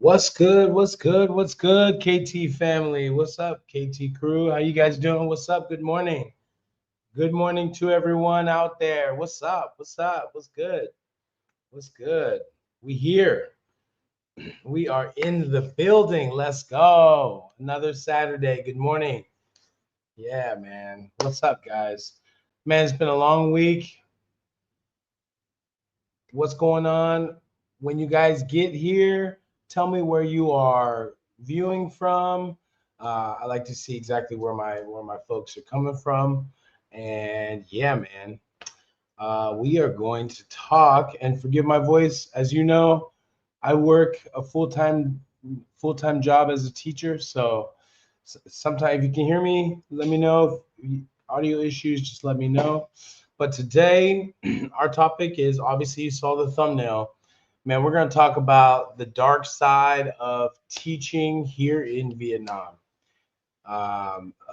What's good? What's good? What's good, KT family? What's up, KT crew? How you guys doing? What's up? Good morning. Good morning to everyone out there. What's up? What's up? What's good? What's good? We here. We are in the building. Let's go. Another Saturday. Good morning. Yeah, man. What's up, guys? Man, it's been a long week. What's going on? When you guys get here, tell me where you are viewing from. I like to see exactly where my folks are coming from. And yeah, man, we are going to talk. And forgive my voice, as you know, I work a full time job as a teacher. So sometimes if you can hear me, let me know. If audio issues, just let me know. But today, our topic is obviously you saw the thumbnail. Man, we're going to talk about the dark side of teaching here in Vietnam.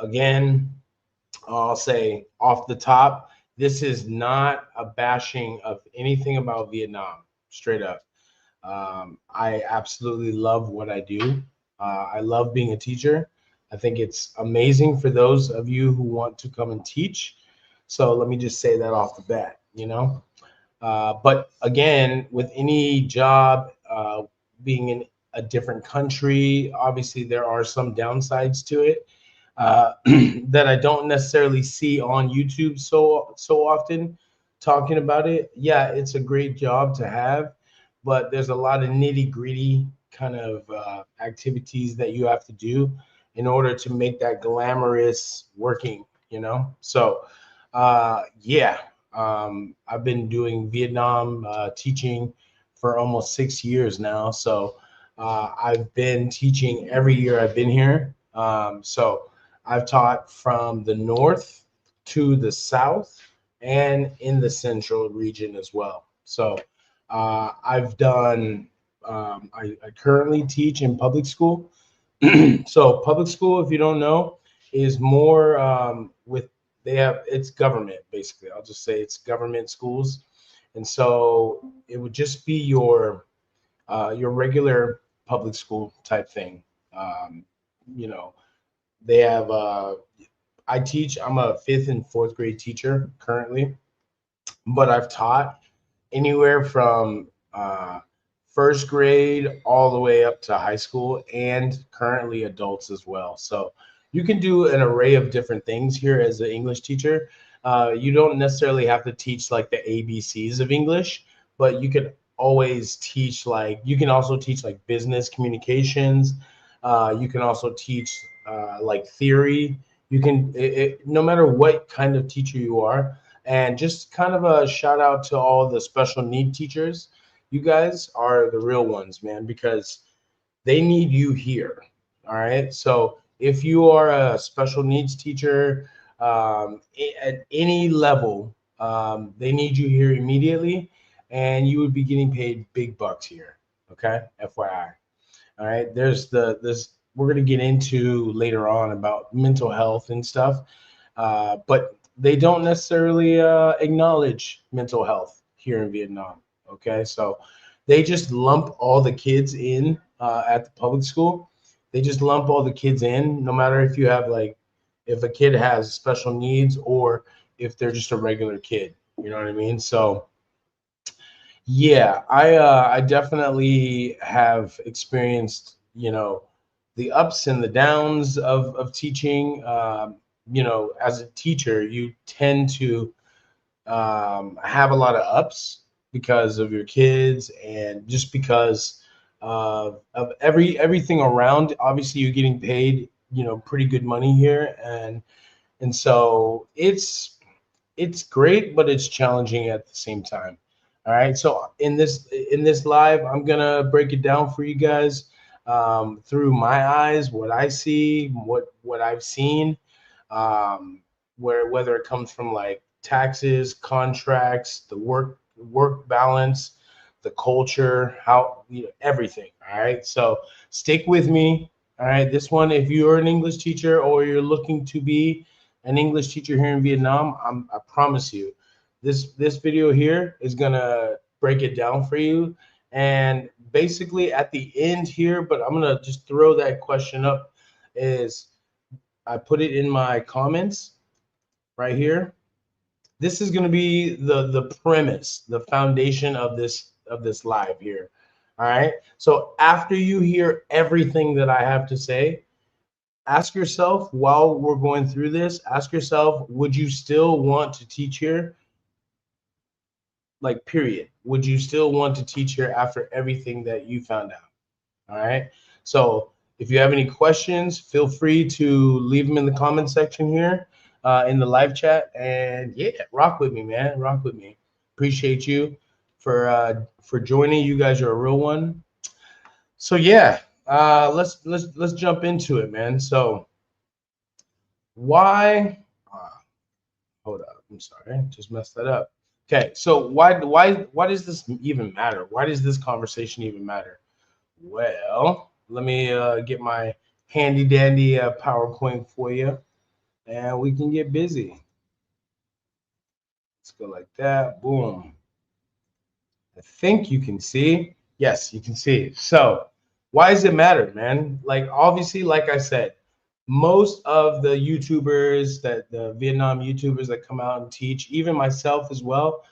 Again, I'll say off the top, this is not a bashing of anything about Vietnam, straight up. I absolutely love what I do. I love being a teacher. I think it's amazing for those of you who want to come and teach. So let me just say that off the bat. But again, with any job, being in a different country, obviously there are some downsides to it that I don't necessarily see on YouTube so often talking about it. Yeah, it's a great job to have, but there's a lot of nitty gritty kind of activities that you have to do in order to make that glamorous working. So, yeah, I've been doing Vietnam teaching for almost 6 years now. So, I've been teaching every year I've been here. So, I've taught from the north to the south and in the central region as well. So, I've done, I currently teach in public school. So public school, if you don't know, is more it's government basically. I'll just say it's government schools, and so it would just be your regular public school type thing. Um, you know, they have. I teach. I'm a fifth and fourth grade teacher currently, but I've taught anywhere from first grade all the way up to high school and currently adults as well. So you can do an array of different things here as an English teacher. You don't necessarily have to teach like the ABCs of English, but you could always teach you can also teach like business communications. You can also teach like theory. No matter what kind of teacher you are, and just kind of a shout out to all the special need teachers. You guys are the real ones, man, because they need you here. All right. So if you are a special needs teacher at any level, they need you here immediately, and you would be getting paid big bucks here. Okay. FYI. All right. There's this we're going to get into later on about mental health and stuff. But they don't necessarily acknowledge mental health here in Vietnam. Okay, so they just lump all the kids in at the public school. They just lump all the kids in, no matter if you have if a kid has special needs or if they're just a regular kid. You know what I mean? So yeah, I definitely have experienced the ups and the downs of teaching. As a teacher, you tend to have a lot of ups because of your kids and just because of everything around. Obviously, you're getting paid, pretty good money here, and so it's great, but it's challenging at the same time. All right. So in this live, I'm gonna break it down for you guys through my eyes, what I see, what I've seen, whether it comes from like taxes, contracts, the work balance, the culture, how everything. All right. So stick with me. All right. This one, if you're an English teacher or you're looking to be an English teacher here in Vietnam, I promise you, this video here is gonna break it down for you. And basically at the end here, but I'm gonna just throw that question up. Is I put it in my comments right here. This is going to be the premise, the foundation of this live here. All right. So after you hear everything that I have to say, ask yourself while we're going through this, ask yourself, would you still want to teach here? Like, period. Would you still want to teach here after everything that you found out? All right. So if you have any questions, feel free to leave them in the comment section here in the live chat. And yeah, rock with me, man. Rock with me. Appreciate you for joining. You guys are a real one. So yeah, let's jump into it, man. So why? Hold up. I'm sorry, just messed that up. Okay, so why does this even matter? Why does this conversation even matter? Well, let me get my handy dandy PowerPoint for you, and we can get busy. Let's go like that. Boom. I think you can see. Yes, you can see. So, why does it matter, man? Like, obviously, like I said, most of the YouTubers the Vietnam YouTubers that come out and teach, even myself as well,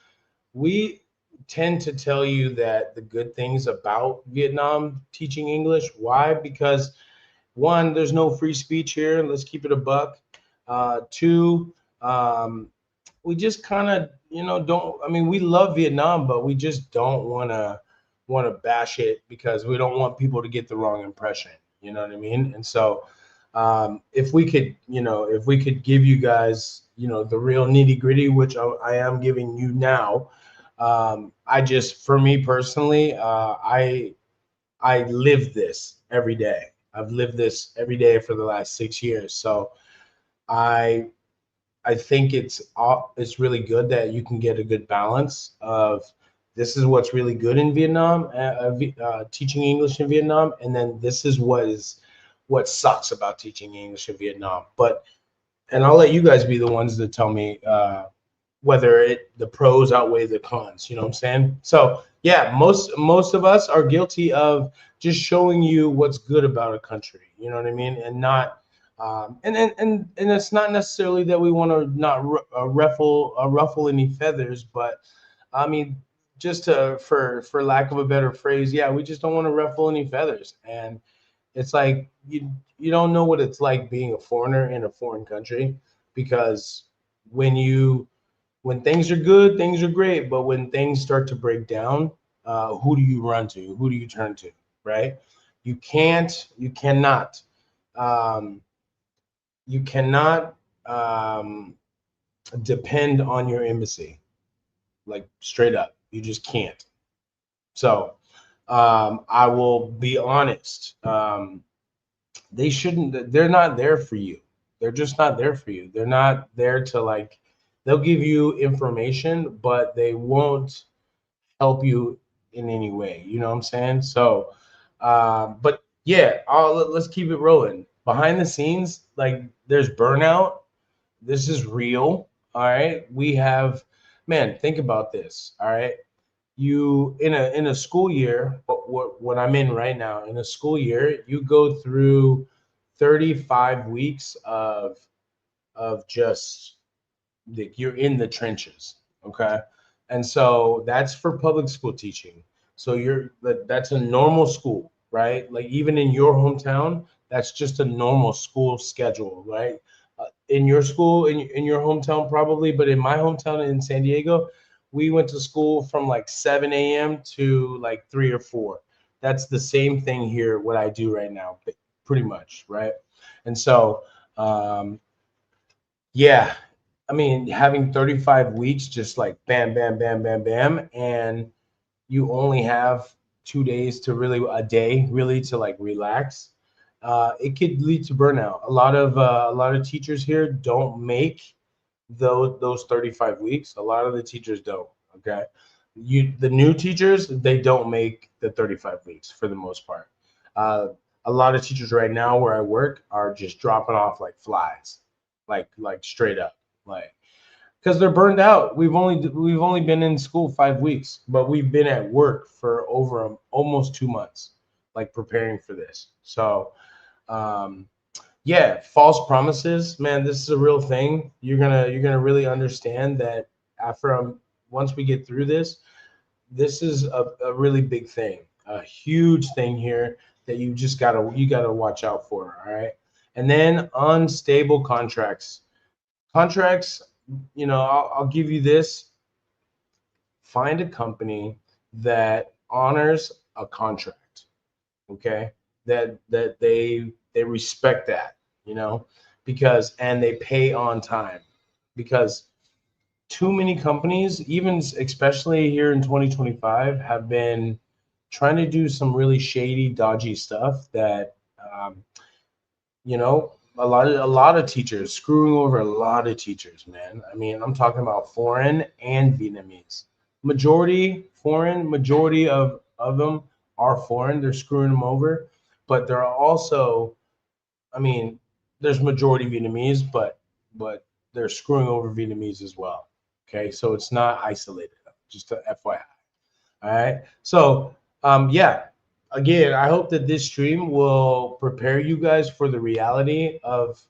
we tend to tell you that the good things about Vietnam teaching English. Why? Because one, there's no free speech here. Let's keep it a buck. Two, we just kind of, don't. I mean, we love Vietnam, but we just don't want to bash it because we don't want people to get the wrong impression. You know what I mean? And so, if we could, if we could give you guys, the real nitty gritty, which I am giving you now. For me personally, I live this every day. I've lived this every day for the last 6 years. So I I think it's really good that you can get a good balance of this is what's really good in Vietnam, teaching English in Vietnam, and then this is what sucks about teaching English in Vietnam. And I'll let you guys be the ones to tell me whether the pros outweigh the cons. You know what I'm saying? So yeah, most of us are guilty of just showing you what's good about a country. You know what I mean? And not and it's not necessarily that we want to not ruffle any feathers, but I mean, just for lack of a better phrase, yeah, we just don't want to ruffle any feathers. And it's like you don't know what it's like being a foreigner in a foreign country, because when things are good, things are great, but when things start to break down, who do you run to? Who do you turn to? Right? You cannot, um, you cannot depend on your embassy, like straight up. You just can't. So I will be honest. They shouldn't. They're not there for you. They're just not there for you. They're not there to like. They'll give you information, but they won't help you in any way. You know what I'm saying? So, but yeah, let's keep it rolling. Behind the scenes, like there's burnout. This is real. All right. We have, man, think about this. All right. You in a school year, what I'm in right now, in a school year, you go through 35 weeks of just like you're in the trenches. Okay. And so that's for public school teaching. So that's a normal school, right? Like even in your hometown, that's just a normal school schedule, right? In your school, in your hometown, probably, but in my hometown in San Diego, we went to school from like 7 a.m. to like 3 or 4. That's the same thing here, what I do right now, pretty much, right? And so, yeah, I mean, having 35 weeks, just like bam, bam, bam, bam, bam, and you only have 2 days to a day really to like relax. It could lead to burnout. A lot of teachers here don't make those 35 weeks. A lot of the teachers don't. Okay, the new teachers, they don't make the 35 weeks for the most part. Uh, a lot of teachers right now where I work are just dropping off like flies, like straight up, like. because they're burned out. We've only been in school 5 weeks, but we've been at work for over almost 2 months, like preparing for this. So, um, yeah, false promises, man. This is a real thing. You're gonna really understand that after once we get through this. This is a really big thing, a huge thing here that you gotta watch out for. All right, and then unstable contracts. Contracts, I'll give you this. Find a company that honors a contract. Okay, that they respect that, because and they pay on time, because too many companies, even especially here in 2025, have been trying to do some really shady, dodgy stuff that, um, a lot of teachers screwing over a lot of teachers, man. I mean, I'm talking about foreign and Vietnamese. Majority foreign, majority of them are foreign. They're screwing them over, but there are also, I mean, there's majority Vietnamese, but they're screwing over Vietnamese as well. Okay, so it's not isolated. Just a FYI. All right. So, yeah. Again, I hope that this stream will prepare you guys for the reality of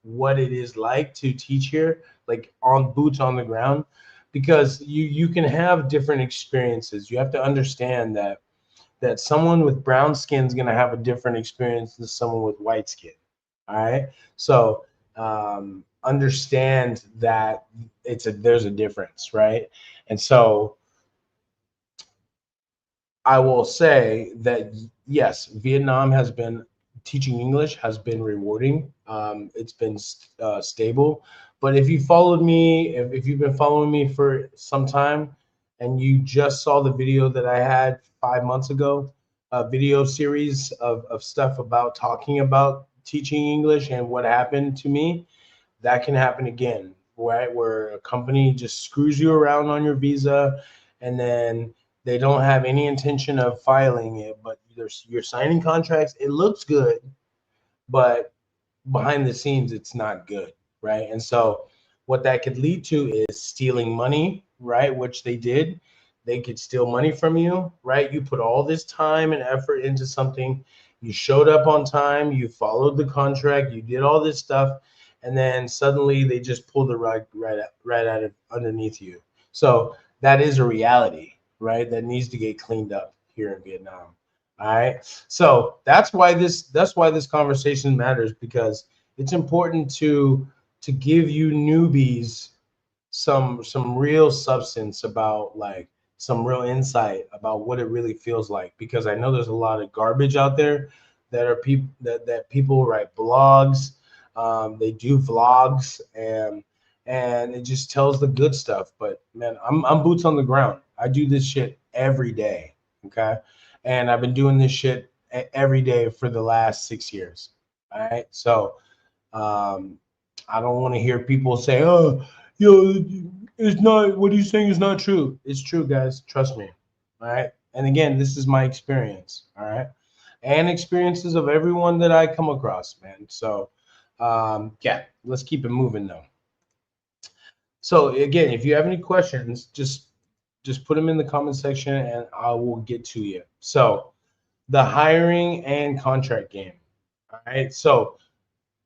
what it is like to teach here, like on boots on the ground, because you can have different experiences. You have to understand that someone with brown skin is going to have a different experience than someone with white skin. All right. So, understand that there's a difference, right? And so I will say that yes, Vietnam has been teaching English has been rewarding. It's been stable. But if you followed me, if you've been following me for some time, and you just saw the video that I had 5 months ago, a video series of stuff about talking about teaching English and what happened to me, that can happen again, right? Where a company just screws you around on your visa, and then they don't have any intention of filing it, but you're signing contracts. It looks good, but behind the scenes, it's not good, right? And so, what that could lead to is stealing money, right? Which they did. They could steal money from you, right? You put all this time and effort into something. You showed up on time. You followed the contract. You did all this stuff, and then suddenly they just pull the rug right out of underneath you. So that is a reality, right? That needs to get cleaned up here in Vietnam. All right. So that's why this conversation matters, because it's important to give you newbies some real substance about, like, some real insight about what it really feels like, because I know there's a lot of garbage out there that are people that people write blogs, they do vlogs, and it just tells the good stuff. But man, I'm boots on the ground. I do this shit every day. Okay, and I've been doing this shit every day for the last 6 years. All right, so um, I don't want to hear people say, "Oh, yo, it's not what he's saying is not true." It's true, guys. Trust me. All right. And again, this is my experience. All right, and experiences of everyone that I come across, man. So, yeah, let's keep it moving though. So again, if you have any questions, just put them in the comment section, and I will get to you. So, the hiring and contract game. All right. So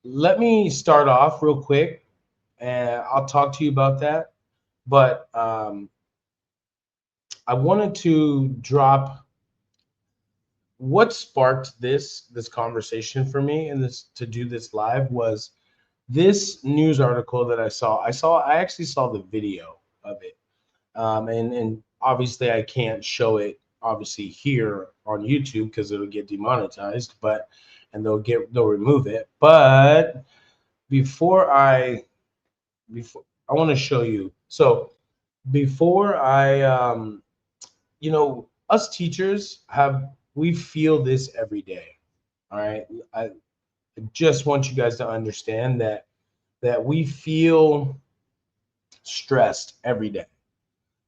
let me start off real quick, and I'll talk to you about that. But I wanted to drop what sparked this conversation for me, and this to do this live was this news article that I saw. I actually saw the video of it, and obviously I can't show it obviously here on YouTube because it'll get demonetized, but and they'll remove it. But before I want to show you. So before us teachers we feel this every day. All right. I just want you guys to understand that we feel stressed every day.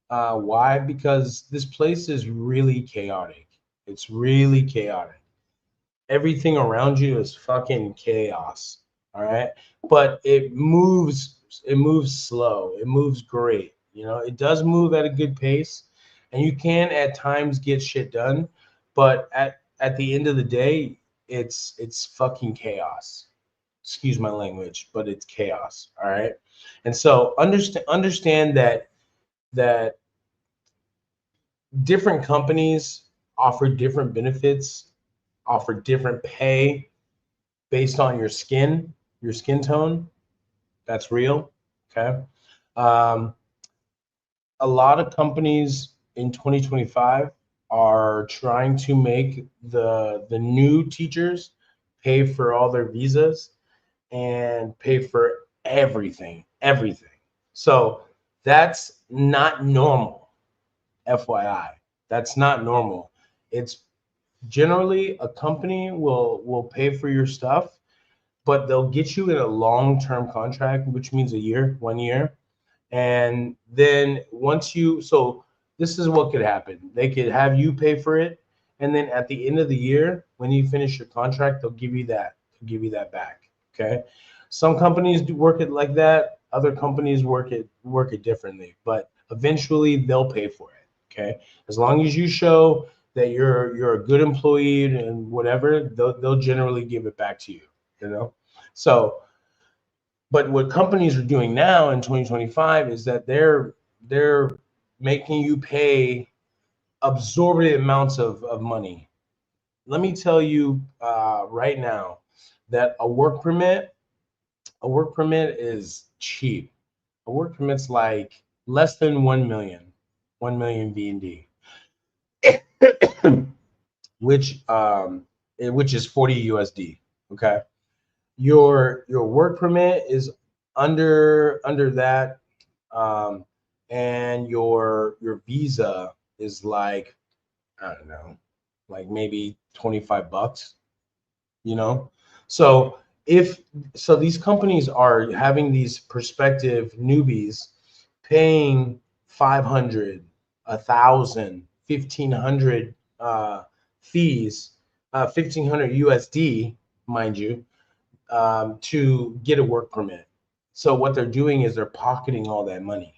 Why? Because this place is really chaotic. It's really chaotic. Everything around you is fucking chaos. All right. But it moves moves slow. It moves great. It does move at a good pace, and you can at times get shit done, but at the end of the day, it's fucking chaos. Excuse my language, but it's chaos. All right. And so understand that different companies offer different benefits, offer different pay based on your skin tone. That's real. Okay. Um, a lot of companies in 2025 are trying to make the new teachers pay for all their visas and pay for everything. So that's not normal, FYI. That's not normal. It's generally a company will pay for your stuff, but they'll get you in a long-term contract, which means a year, 1 year. And then so this is what could happen. They could have you pay for it, and then at the end of the year, when you finish your contract, they'll give you that back. Okay. Some companies do work it like that. Other companies work it differently, but eventually they'll pay for it. Okay. As long as you show that you're a good employee and whatever, they'll generally give it back to you. So, but what companies are doing now in 2025 is that they're making you pay absorbent amounts of money. Let me tell you right now that a work permit is cheap. A work permit's like less than 1 million VND, which is 40 USD. Okay. Your work permit is under that, and your visa is like, I don't know, like maybe $25. So these companies are having these prospective newbies paying 500, 1,000, 1,500 fees, 1,500 USD, mind you, to get a work permit. So what they're doing is they're pocketing all that money.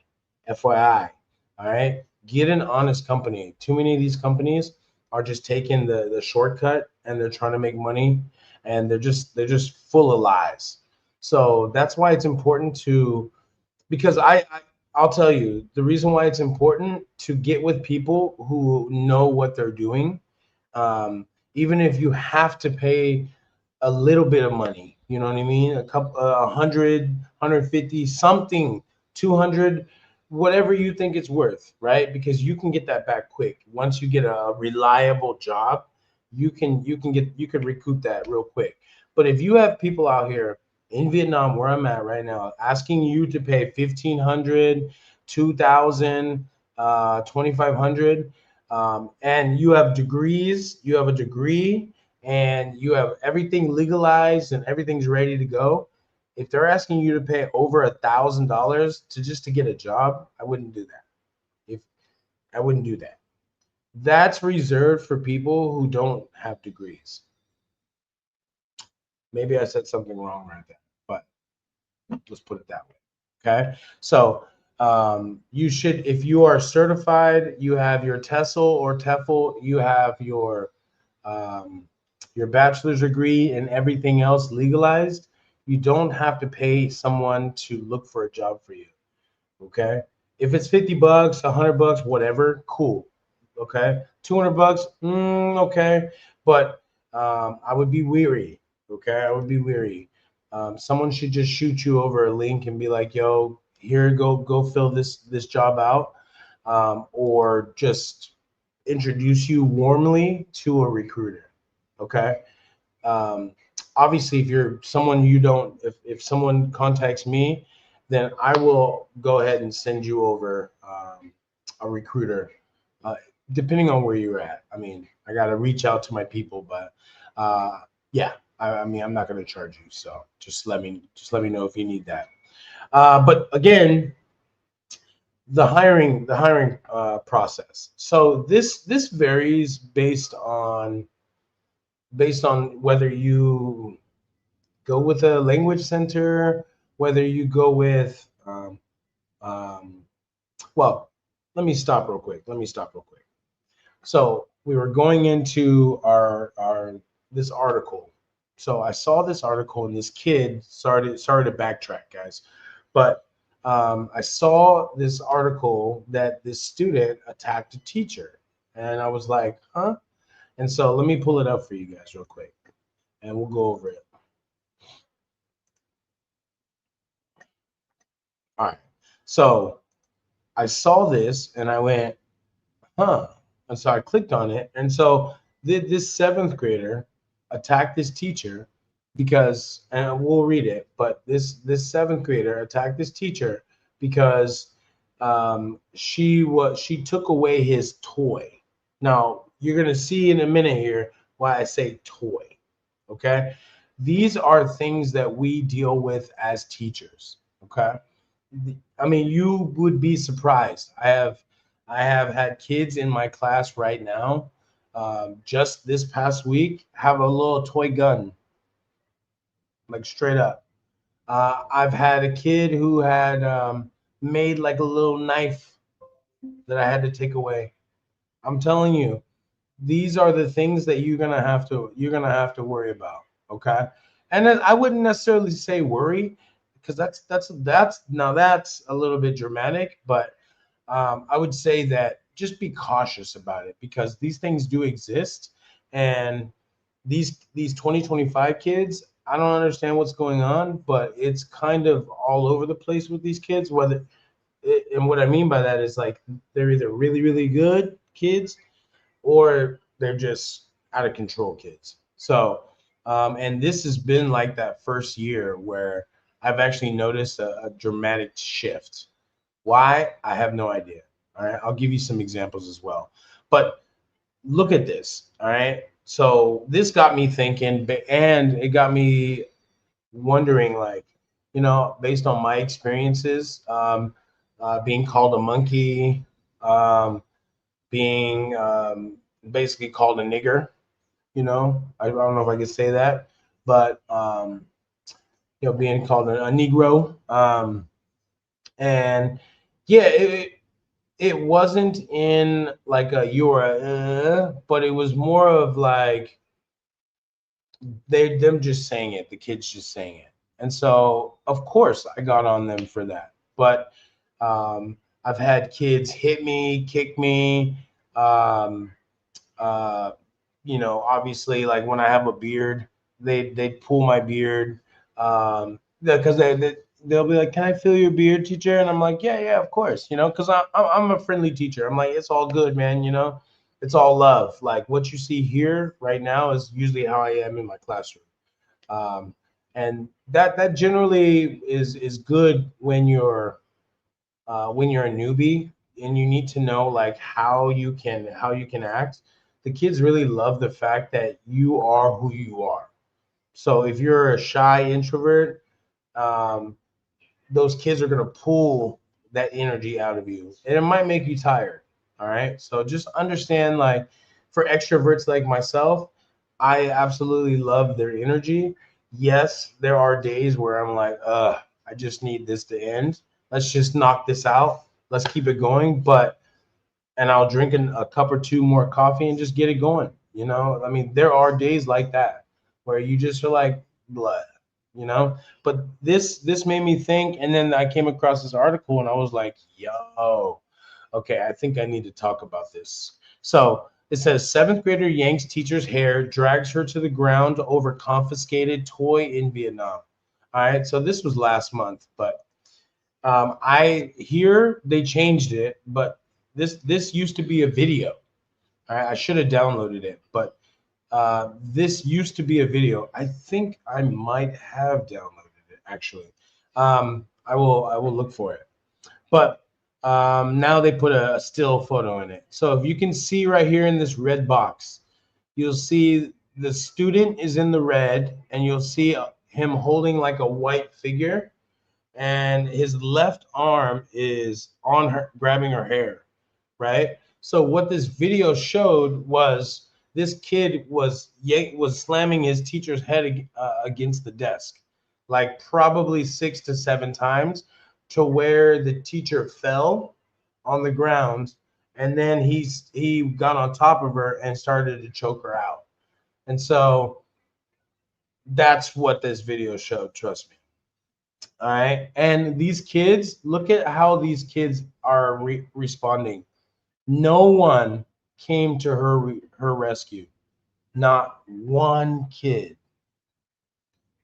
FYI, all right? Get an honest company. Too many of these companies are just taking the shortcut, and they're trying to make money, and they're just full of lies. So that's why it's important because I'll tell you the reason why it's important to get with people who know what they're doing, even if you have to pay a little bit of money, you know what I mean? A couple, 100, 150, something, 200, whatever you think it's worth, right? Because you can get that back quick. Once you get a reliable job, you can recoup that real quick. But if you have people out here in Vietnam, where I'm at right now, asking you to pay 1,500, 2,000, 2,500, and you have degrees, you have a degree, and you have everything legalized and everything's ready to go. If they're asking you to pay over $1,000 to get a job, I wouldn't do that. I wouldn't do that. That's reserved for people who don't have degrees. Maybe I said something wrong right there, but let's put it that way. Okay. So you should, if you are certified, you have your TESOL or TEFL, you have your bachelor's degree and everything else legalized, you don't have to pay someone to look for a job for you. Okay. If it's $50, $100, whatever, cool. Okay. $200, okay. But I would be weary. Okay. I would be weary. Someone should just shoot you over a link and be like, yo, here, go fill this job out. Or just introduce you warmly to a recruiter. Okay. Obviously, if you're someone if someone contacts me, then I will go ahead and send you over a recruiter, depending on where you're at. I mean, I got to reach out to my people, but yeah, I mean, I'm not going to charge you. So just let me know if you need that. But again, the hiring process. So this varies based on whether you go with a language center, whether you go with Well, let me stop real quick. So we were going into our this article. So I saw this article, and this kid started to backtrack, guys. But I saw this article that this student attacked a teacher, and I was like, huh? And so let me pull it up for you guys real quick, and we'll go over it. All right. So I saw this, and I went, huh? And so I clicked on it, and so this seventh grader attacked this teacher because, and we'll read it, but this seventh grader attacked this teacher because she took away his toy. Now you're gonna see in a minute here why I say toy. Okay, these are things that we deal with as teachers. Okay, I mean, you would be surprised. I have had kids in my class right now, just this past week, have a little toy gun, like straight up. I've had a kid who had made like a little knife that I had to take away. I'm telling you, these are the things that you're gonna have to worry about. Okay, and then I wouldn't necessarily say worry, because that's a little bit dramatic, but I would say that just be cautious about it, because these things do exist, and these 2025 kids, I don't understand what's going on, but it's kind of all over the place with these kids. And what I mean by that is, like, they're either really really good kids, or they're just out of control kids. So, and this has been like that first year where I've actually noticed a dramatic shift. Why? I have no idea. All right. I'll give you some examples as well. But look at this. All right. So this got me thinking, and it got me wondering, like, based on my experiences, being called a monkey, being basically called a nigger. I don't know if I could say that, but being called a Negro, and yeah, it wasn't in like a you're but it was more of like them just saying it, the kids just saying it, and so of course I got on them for that. But I've had kids hit me, kick me, um, uh, obviously, like when I have a beard, they pull my beard, because they'll be like, "Can I feel your beard, teacher?" And I'm like, "Yeah, yeah, of course," because I'm a friendly teacher. I'm like, "It's all good, man. It's all love. Like what you see here right now is usually how I am in my classroom." Um, and that generally is good when you're a newbie and you need to know like how you can act. The kids really love the fact that you are who you are. So if you're a shy introvert, um, those kids are going to pull that energy out of you, and it might make you tired. All right, so just understand, like, for extroverts like myself, I absolutely love their energy. Yes, there are days where I'm like, I just need this to end. Let's just knock this out. Let's keep it going. And I'll drink a cup or two more coffee and just get it going. I mean, there are days like that where you just are like, blood, but this made me think, and then I came across this article, and I was like, yo, okay, I think I need to talk about this. So it says seventh grader yanks teacher's hair, drags her to the ground over confiscated toy in Vietnam. All right, so this was last month, but I hear they changed it, but this used to be a video. All right, I should have downloaded it, but this used to be a video. I think I might have downloaded it actually. I will look for it. But now they put a still photo in it. So if you can see right here in this red box, you'll see the student is in the red, and you'll see him holding like a white figure, and his left arm is on her, grabbing her hair, right? So what this video showed was this kid was slamming his teacher's head against the desk, like probably 6 to 7 times, to where the teacher fell on the ground, and then he got on top of her and started to choke her out. And so that's what this video showed, trust me. All right. And these kids, look at how these kids are responding. No one came to her rescue. Not one kid.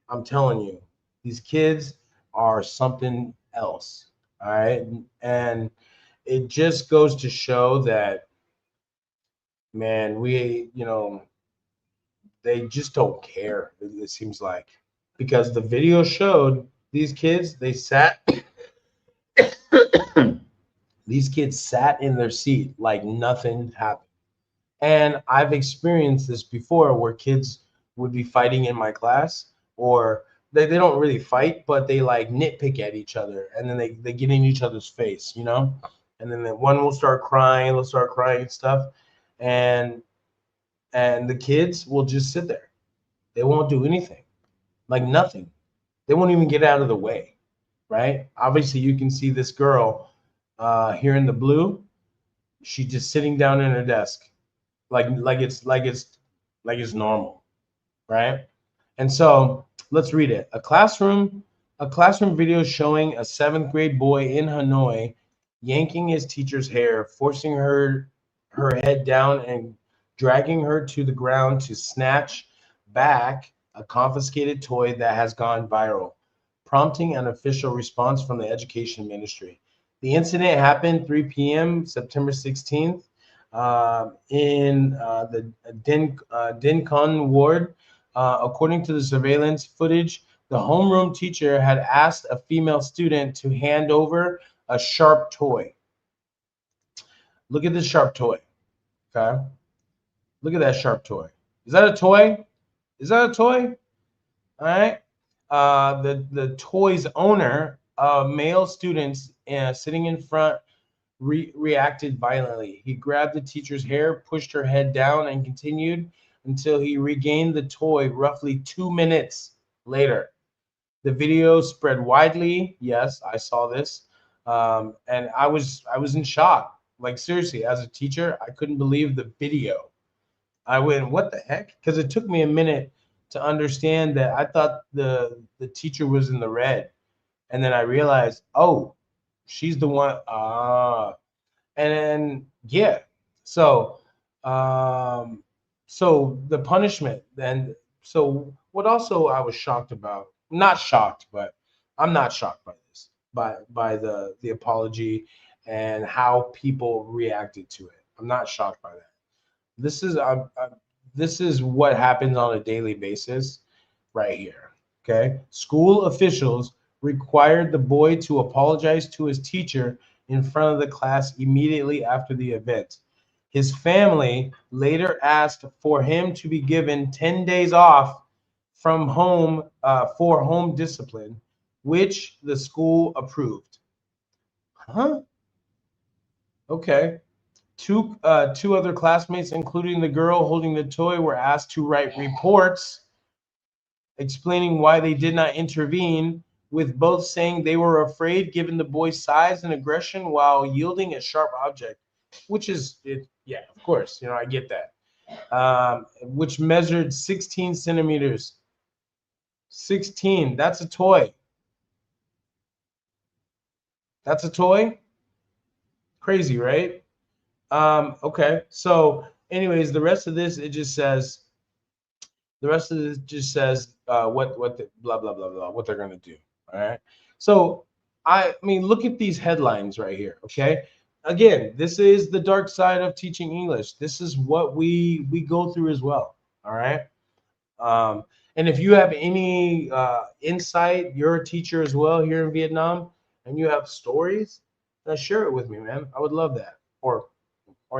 I'm telling you, these kids are something else. All right. And it just goes to show that, man, they just don't care, it seems like. Because the video showed these kids, they sat, these kids sat in their seat like nothing happened. And I've experienced this before where kids would be fighting in my class, or they don't really fight, but they like nitpick at each other, and then they get in each other's face, and then one will start crying, they'll start crying and stuff. And the kids will just sit there. They won't do anything, like nothing. They won't even get out of the way, right? Obviously, you can see this girl here in the blue. She's just sitting down in her desk, like it's normal, right? And so let's read it. A classroom video showing a 7th grade boy in Hanoi yanking his teacher's hair, forcing her head down and dragging her to the ground to snatch back a confiscated toy that has gone viral, prompting an official response from the education ministry. The incident happened 3 p.m. September 16th in the Dinkon ward. According to the surveillance footage, the homeroom teacher had asked a female student to hand over a sharp toy. Look at this sharp toy. Okay. Look at that sharp toy. Is that a toy? Is that a toy? All right. The toy's owner, male students sitting in front, reacted violently. He grabbed the teacher's hair, pushed her head down, and continued until he regained the toy roughly 2 minutes later. The video spread widely. Yes, I saw this. And I was in shock. Like, seriously, as a teacher, I couldn't believe the video. I went, what the heck? Because it took me a minute to understand that. I thought the teacher was in the red. And then I realized, oh, she's the one. And then, yeah. So, so the punishment then. So what also I was shocked about, not shocked, but I'm not shocked by this, by the apology and how people reacted to it. I'm not shocked by that. This is what happens on a daily basis right here. Okay. School officials required the boy to apologize to his teacher in front of the class immediately after the event. His family later asked for him to be given 10 days off from home for home discipline, which the school approved. Huh? Okay. Two other classmates, including the girl holding the toy, were asked to write reports explaining why they did not intervene, with both saying they were afraid given the boy's size and aggression while yielding a sharp object, which is, yeah, of course, I get that, which measured 16 centimeters. 16, that's a toy. That's a toy? Crazy, right? Okay, so anyways, the rest of this, it just says, what the blah blah blah blah what they're gonna do. All right. So I mean, look at these headlines right here. Okay. Again, this is the dark side of teaching English. This is what we go through as well. All right. And if you have any insight, you're a teacher as well here in Vietnam, and you have stories, share it with me, man. I would love that. Or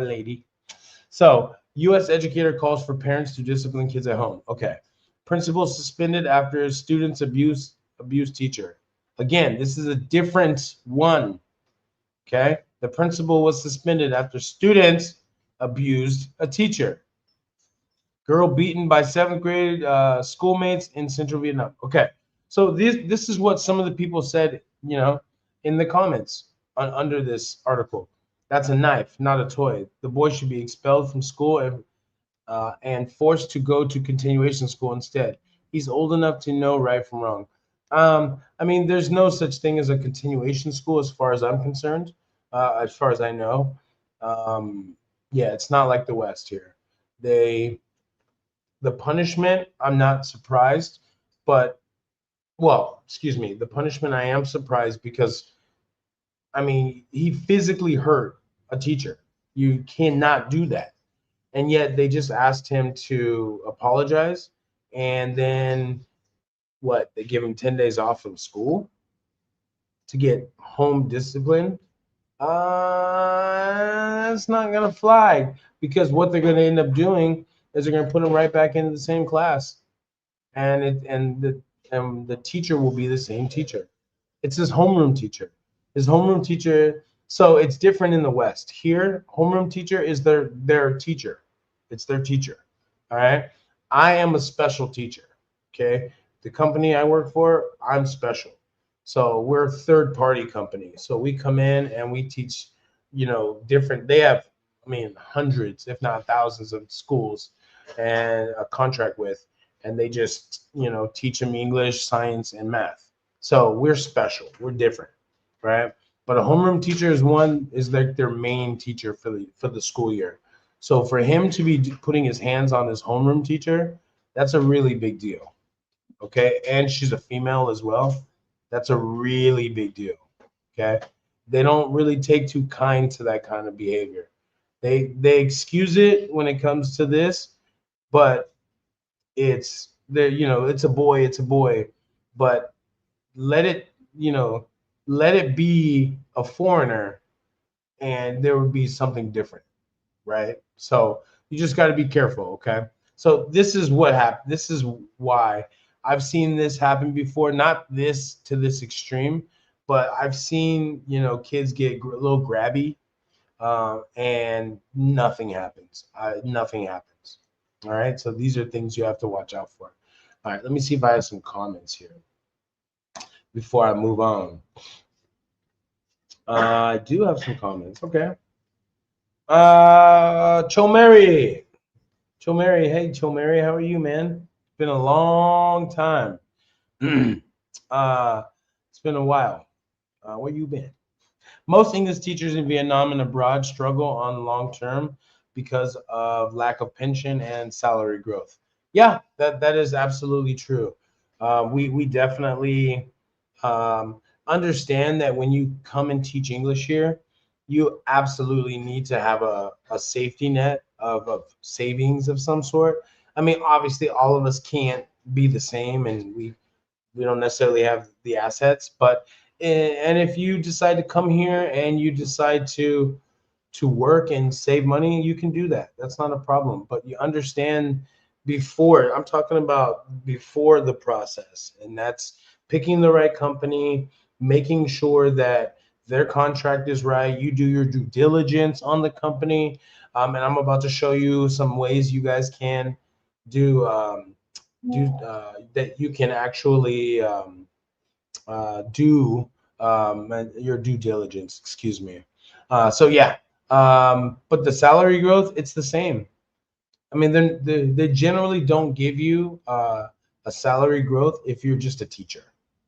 lady. So, U.S. educator calls for parents to discipline kids at home. Okay. Principal suspended after students abuse teacher. Again, this is a different one. Okay. The principal was suspended after students abused a teacher. Girl beaten by 7th grade schoolmates in Central Vietnam. Okay. So this is what some of the people said, in the comments under this article. That's a knife, not a toy. The boy should be expelled from school and forced to go to continuation school instead. He's old enough to know right from wrong. I mean, there's no such thing as a continuation school as far as I'm concerned, as far as I know. Yeah, it's not like the West here. The punishment, I'm not surprised, but well, excuse me, the punishment I am surprised because I mean, he physically hurt a teacher. You cannot do that. And yet they just asked him to apologize. And then what? They give him 10 days off from school to get home discipline. It's not going to fly because what they're going to end up doing is they're going to put him right back into the same class. And the teacher will be the same teacher. It's his homeroom teacher. His homeroom teacher. So it's different in the West. Here, homeroom teacher is their teacher. It's their teacher. All right. I am a special teacher. Okay. The company I work for, I'm special. So we're a third party company. So we come in and we teach, different. They have, I mean, hundreds, if not thousands of schools and a contract with, and they just, teach them English, science, and math. So we're special. We're different, right? But a homeroom teacher is like their main teacher for the school year. So for him to be putting his hands on his homeroom teacher, that's a really big deal. Okay, and she's a female as well. That's a really big deal. Okay, they don't really take too kind to that kind of behavior. They excuse it when it comes to this, but it's a boy, but let it let it be a foreigner and there would be something different, right? So you just got to be careful. Okay, so this is what happened. This is why I've seen this happen before, not this to this extreme, but I've seen kids get a little grabby, and nothing happens. Nothing happens. All right, so these are things you have to watch out for. All right, let me see if I have some comments here before I move on. I do have some comments. Okay. Chomeri. Chomeri. Hey, Chomeri, how are you, man? It's been a long time. It's been a while. Where you been? Most English teachers in Vietnam and abroad struggle on long term because of lack of pension and salary growth. Yeah, that is absolutely true. We definitely understand that when you come and teach English here, you absolutely need to have a safety net of savings of some sort. I mean, obviously, all of us can't be the same, and we don't necessarily have the assets, but and if you decide to come here and you decide to work and save money, you can do that. That's not a problem. But you understand before, I'm talking about before the process, and that's picking the right company, making sure that their contract is right. You do your due diligence on the company. And I'm about to show you some ways you guys can do that you can actually do your due diligence. Excuse me. So yeah, but the salary growth, it's the same. I mean, they generally don't give you a salary growth if you're just a teacher.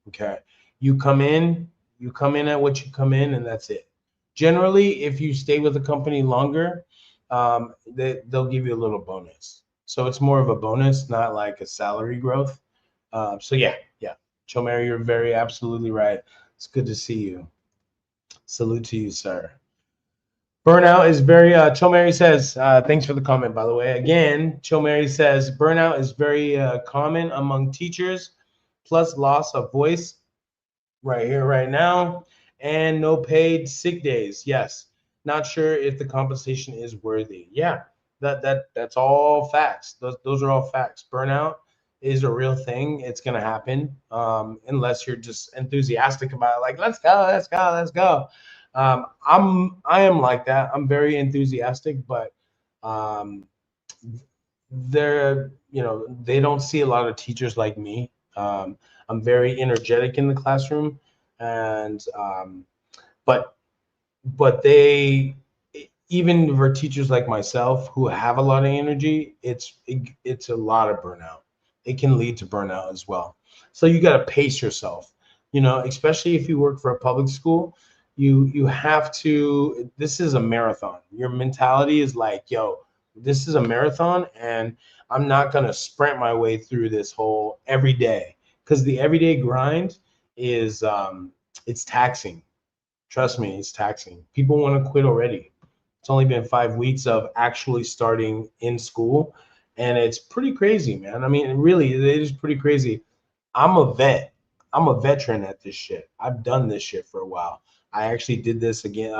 Okay, you come in at what you come in, and that's it. Generally, if you stay with the company longer, they'll give you a little bonus. So it's more of a bonus, not like a salary growth. So yeah, Chomeri, you're very absolutely right. It's good to see you. Salute to you, sir. Burnout is very, Chomeri says, thanks for the comment, by the way. Again, Chomeri says, burnout is very common among teachers, plus loss of voice right here, right now, and no paid sick days. Yes. Not sure if the compensation is worthy. Yeah, that's all facts. Those are all facts. Burnout is a real thing. It's gonna happen, unless you're just enthusiastic about it, like let's go, let's go, let's go. I am like that. I'm very enthusiastic, but um, they don't see a lot of teachers like me. I'm very energetic in the classroom, and but they, even for teachers like myself who have a lot of energy, it's a lot of burnout. It can lead to burnout as well. So you got to pace yourself, especially if you work for a public school. You have to. This is a marathon. Your mentality is like, yo, this is a marathon, and I'm not gonna sprint my way through this whole every day, because the everyday grind is it's taxing. Trust me, it's taxing. People want to quit already. It's only been 5 weeks of actually starting in school, and it's pretty crazy, man. I mean, really, it is pretty crazy. I'm a vet. I'm a veteran at this shit. I've done this shit for a while. I actually did this again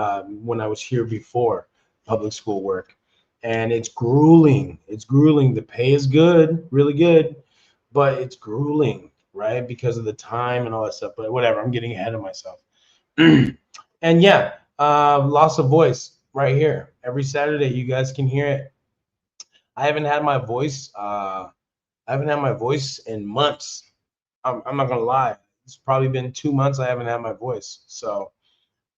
when I was here before public school work, and it's grueling. It's grueling. The pay is good, really good, but it's grueling, right? Because of the time and all that stuff. But whatever, I'm getting ahead of myself. And yeah, loss of voice right here. Every Saturday, you guys can hear it. I haven't had my voice. I haven't had my voice in months. I'm not gonna lie. It's probably been 2 months I haven't had my voice. So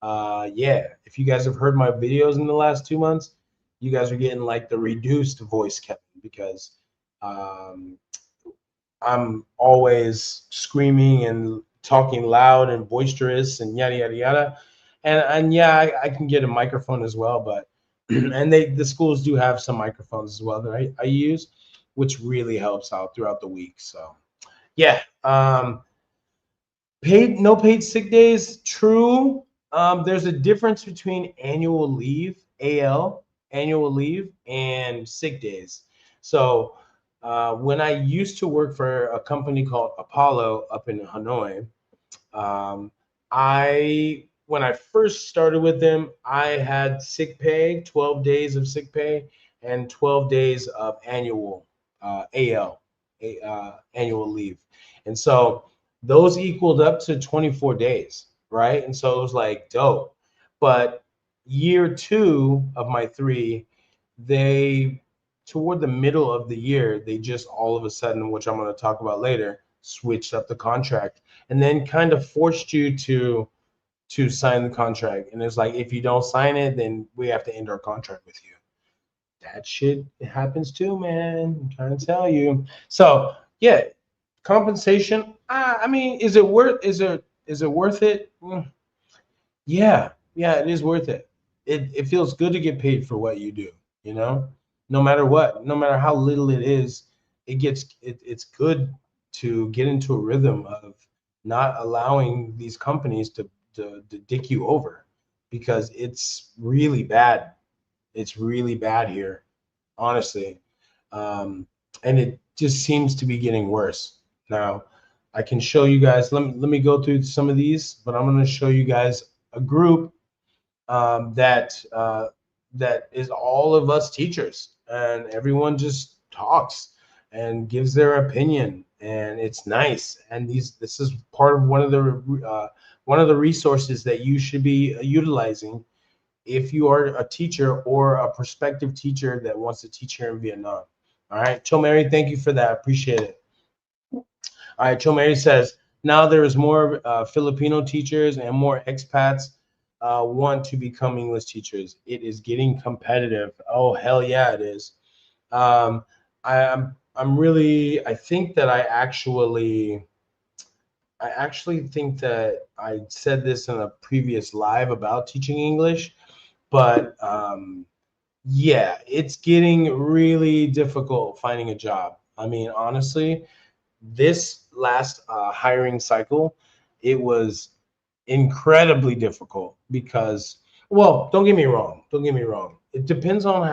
yeah, if you guys have heard my videos in the last 2 months, you guys are getting like the reduced voice, Kevin, because um, I'm always screaming and talking loud and boisterous and yada yada yada. And yeah, I can get a microphone as well, but and the schools do have some microphones as well that I use, which really helps out throughout the week. So yeah, no paid sick days, true. There's a difference between annual leave, annual leave, and sick days. So when I used to work for a company called Apollo up in Hanoi, um, when I first started with them, I had sick pay, 12 days of sick pay, and 12 days of annual annual leave. And so those equaled up to 24 days, right? And so it was like dope. But year two of my three, they, toward the middle of the year, they just all of a sudden, which I'm going to talk about later, switched up the contract and then kind of forced you to sign the contract. And it's like, if you don't sign it, then we have to end our contract with you. That shit happens too, man. I'm trying to tell you. So yeah, compensation. I mean, is it worth it? Yeah, yeah, it is worth it. It feels good to get paid for what you do, you know? No matter what, no matter how little it is, it's good to get into a rhythm of not allowing these companies to dick you over, because it's really bad. It's really bad here, honestly. Um, and it just seems to be getting worse. Now, I can show you guys, let me go through some of these, but I'm going to show you guys a group that is all of us teachers, and everyone just talks and gives their opinion, and it's nice. And this is part of one of the resources that you should be utilizing if you are a teacher or a prospective teacher that wants to teach here in Vietnam. All right, Cho Mary, thank you for that. Appreciate it. All right, Cho Mary says, now there is more Filipino teachers and more expats want to become English teachers. It is getting competitive. Oh, hell yeah, it is. Um, I'm really, I actually think that I said this in a previous live about teaching English, but yeah, it's getting really difficult finding a job. I mean, honestly, this last hiring cycle, it was incredibly difficult because, well, don't get me wrong. Don't get me wrong. It depends on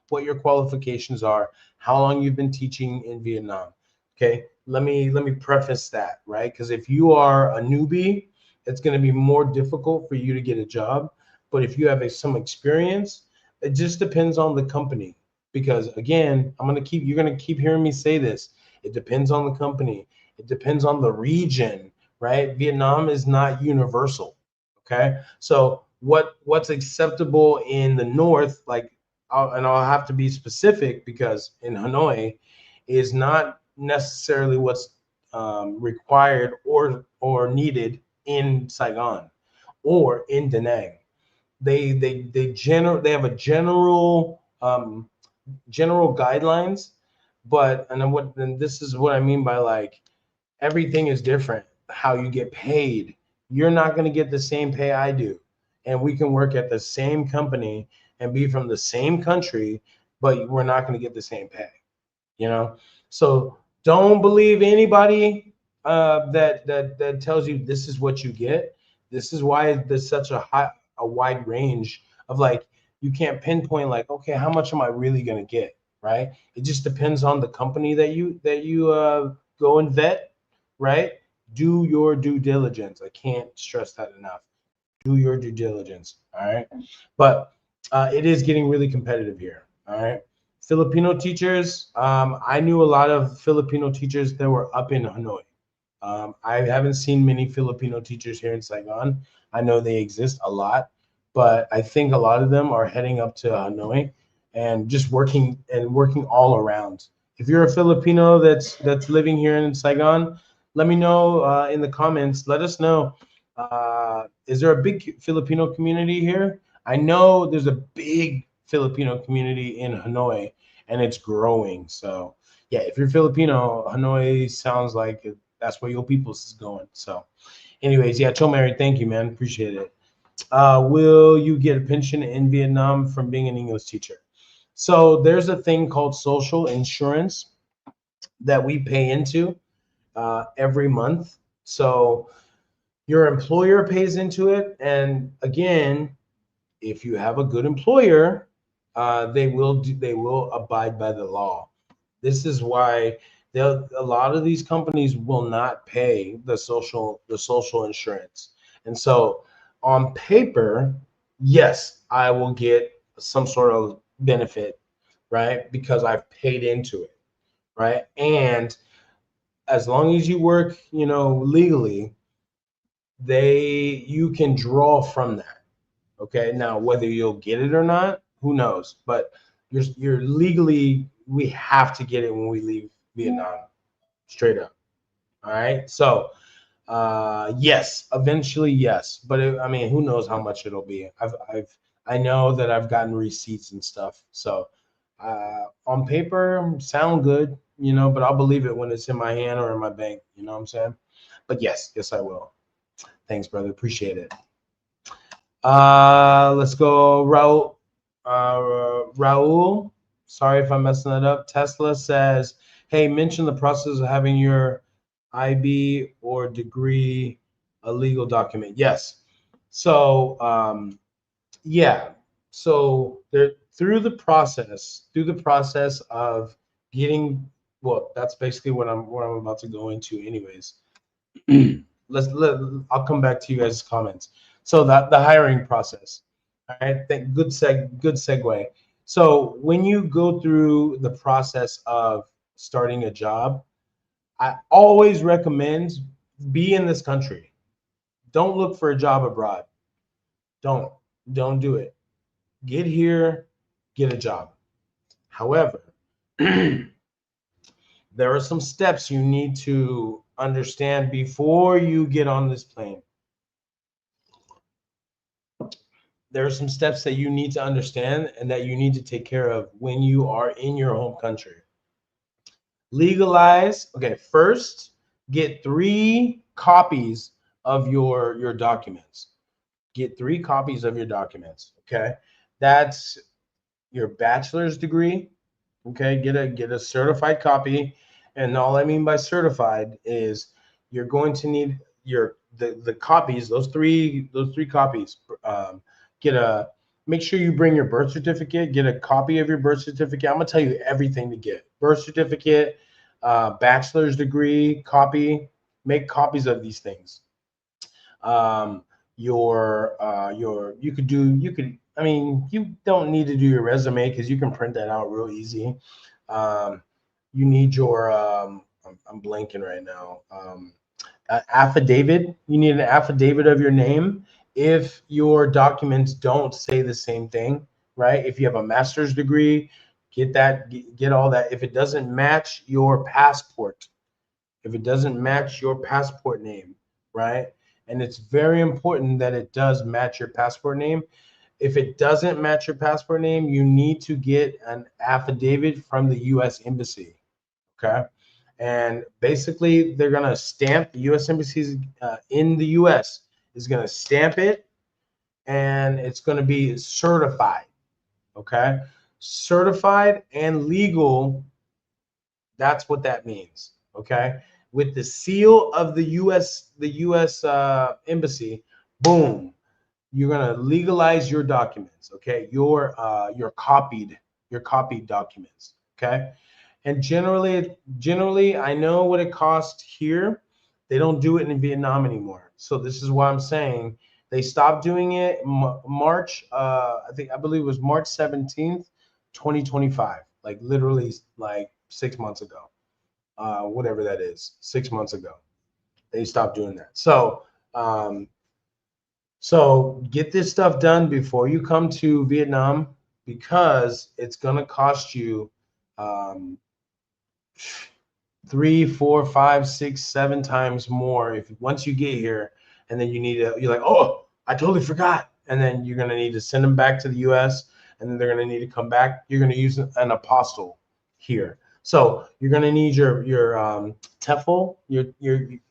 what your qualifications are, how long you've been teaching in Vietnam. Okay, let me preface that, right? Because if you are a newbie, it's going to be more difficult for you to get a job. But if you have some experience, it just depends on the company. Because again, you're gonna keep hearing me say this. It depends on the company. It depends on the region, right? Vietnam is not universal. Okay, so what's acceptable in the north, like, I'll have to be specific because in Hanoi is not necessarily what's required or needed in Saigon, or in Da Nang. They have a general guidelines, but and this is what I mean by like everything is different. How you get paid, you're not going to get the same pay I do, and we can work at the same company and be from the same country, but we're not going to get the same pay. You know, so don't believe anybody that tells you this is what you get. This is why there's such a wide range of like you can't pinpoint like, okay, how much am I really going to get, right? It just depends on the company that you go and vet, right? Do your due diligence. I can't stress that enough. Do your due diligence. All right. But it is getting really competitive here. All right. Filipino teachers. I knew a lot of Filipino teachers that were up in Hanoi. I haven't seen many Filipino teachers here in Saigon. I know they exist a lot, but I think a lot of them are heading up to Hanoi and just working all around. If you're a Filipino that's living here in Saigon, let me know in the comments. Let us know. Is there a big Filipino community here? I know there's a big Filipino community in Hanoi, and it's growing. So yeah, if you're Filipino, Hanoi sounds like that's where your people's is going. So anyways, yeah, Cho Mary, thank you, man. Appreciate it. Will you get a pension in Vietnam from being an English teacher? So there's a thing called social insurance that we pay into every month. So your employer pays into it. And again, if you have a good employer, they will abide by the law. This is why a lot of these companies will not pay the social insurance. And so on paper, yes, I will get some sort of benefit, right? Because I've paid into it, right? And as long as you work, legally, you can draw from that. Okay. Now, whether you'll get it or not, who knows? But you're legally, we have to get it when we leave Vietnam, straight up. All right. So, yes, eventually, yes. But I mean, who knows how much it'll be? I know that I've gotten receipts and stuff. So, on paper, sound good, but I'll believe it when it's in my hand or in my bank. You know what I'm saying? But yes, I will. Thanks, brother. Appreciate it. Let's go, Raul. Raul, sorry if I'm messing that up. Tesla says, "Hey, mention the process of having your IB or degree a legal document." Yes. So, yeah. So there through the process of getting, well, that's basically what I'm about to go into, anyways. I'll come back to you guys' comments. So that the hiring process. All right, good segue. So when you go through the process of starting a job, I always recommend be in this country. Don't look for a job abroad. Don't do it. Get here, get a job. However, there are some steps you need to understand before you get on this plane. There are some steps that you need to understand and that you need to take care of when you are in your home country. Legalize. Okay, first, get 3 copies of your documents. Get 3 copies of your documents. Okay, that's your bachelor's degree. Okay, get a certified copy, and all I mean by certified is you're going to need the copies. Those three copies. Make sure you bring your birth certificate. Get a copy of your birth certificate. I'm gonna tell you everything to get: birth certificate, bachelor's degree copy. Make copies of these things. I mean, you don't need to do your resume because you can print that out real easy. You need your I'm blanking right now. Affidavit. You need an affidavit of your name if your documents don't say the same thing, right? If you have a master's degree, get that, get all that. If it doesn't match your passport, name, right? and it's very important that it does match your passport name. If it doesn't match your passport name, you need to get an affidavit from the U.S. Embassy. Okay. And basically, they're going to stamp the U.S. Embassies in the U.S. is going to stamp it, and it's going to be certified. Okay. Certified and legal. That's what that means. Okay. With the seal of the U.S. Embassy, boom, you're gonna legalize your documents. Okay. Your copied documents. Okay. And generally, I know what it costs here. They don't do it in Vietnam anymore. So this is why I'm saying they stopped doing it March. I believe it was March 17th, 2025. Like literally, like 6 months ago. Whatever that is, 6 months ago, they stopped doing that. Um, so get this stuff done before you come to Vietnam, because it's gonna cost you. Um, 3, 4, 5, 6, 7 times more if once you get here, and then you're like, oh, I totally forgot, and then you're gonna need to send them back to the U.S., and then they're gonna need to come back. You're gonna use an apostille here, so you're gonna need your TEFL,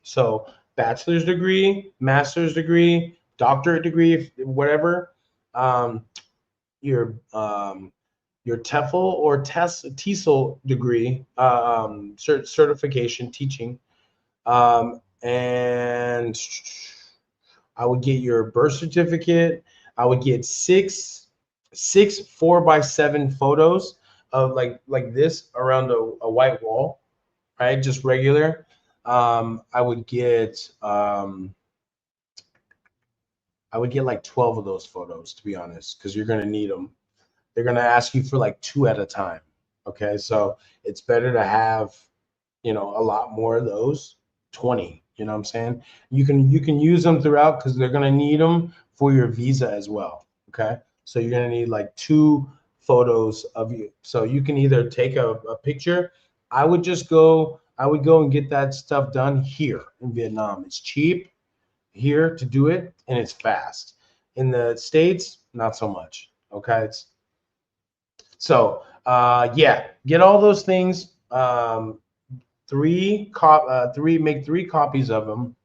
so bachelor's degree, master's degree, doctorate degree, whatever, um, your TEFL or TESOL degree, certification teaching, and I would get your birth certificate. I would get six 4x7 photos of like this around a white wall, right? Just regular. I would get like 12 of those photos, to be honest, because you're gonna need them. They're going to ask you for like 2 at a time. Okay. So it's better to have, a lot more of those, 20, you know what I'm saying? You can use them throughout, because they're going to need them for your visa as well. Okay. So you're going to need like 2 photos of you. So you can either take a picture. I would go and get that stuff done here in Vietnam. It's cheap here to do it, and it's fast. In the States, not so much. Okay. Yeah, get all those things. Make 3 copies of them,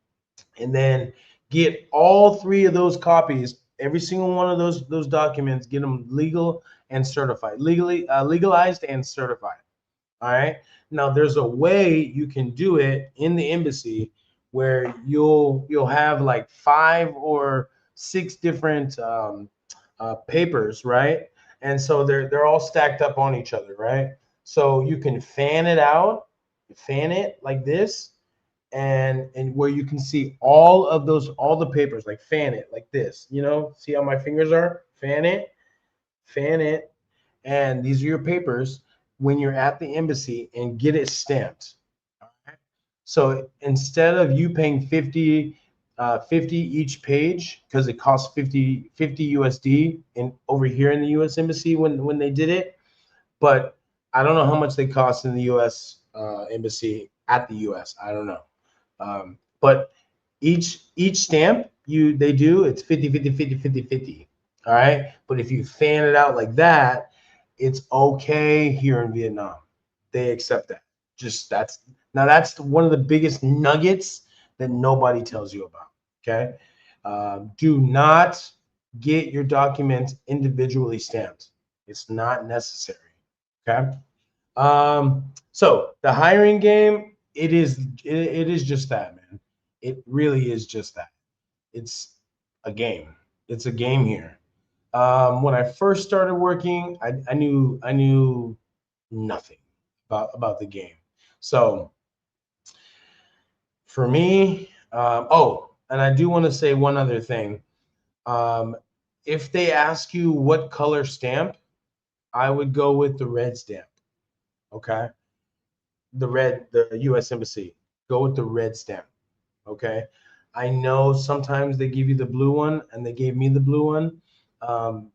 and then get all 3 of those copies. Every single one of those documents, get them legalized and certified. All right. Now there's a way you can do it in the embassy where you'll have like 5 or 6 different papers, right? And so they're all stacked up on each other, right? So you can fan it like this, and where you can see all the papers, like fan it like this, see how my fingers are? Fan it, and these are your papers when you're at the embassy, and get it stamped. Okay? So instead of you paying 50 each page, because it costs 50 USD over here in the U.S. Embassy when they did it, but I don't know how much they cost in the U.S. Embassy at the U.S. I don't know, but each stamp it's 50, 50, 50, 50, 50. All right, but if you fan it out like that, it's okay here in Vietnam. They accept that. That's one of the biggest nuggets that nobody tells you about. Okay, do not get your documents individually stamped. It's not necessary. Okay. So the hiring game, it is just that, man. It really is just that. It's a game. It's a game here. When I first started working, I knew nothing about the game. So for me, and I do want to say one other thing. Um, if they ask you what color stamp, I would go with the red stamp. Okay, the U.S. Embassy. Go with the red stamp. Okay, I know sometimes they give you the blue one, and they gave me the blue one. Um,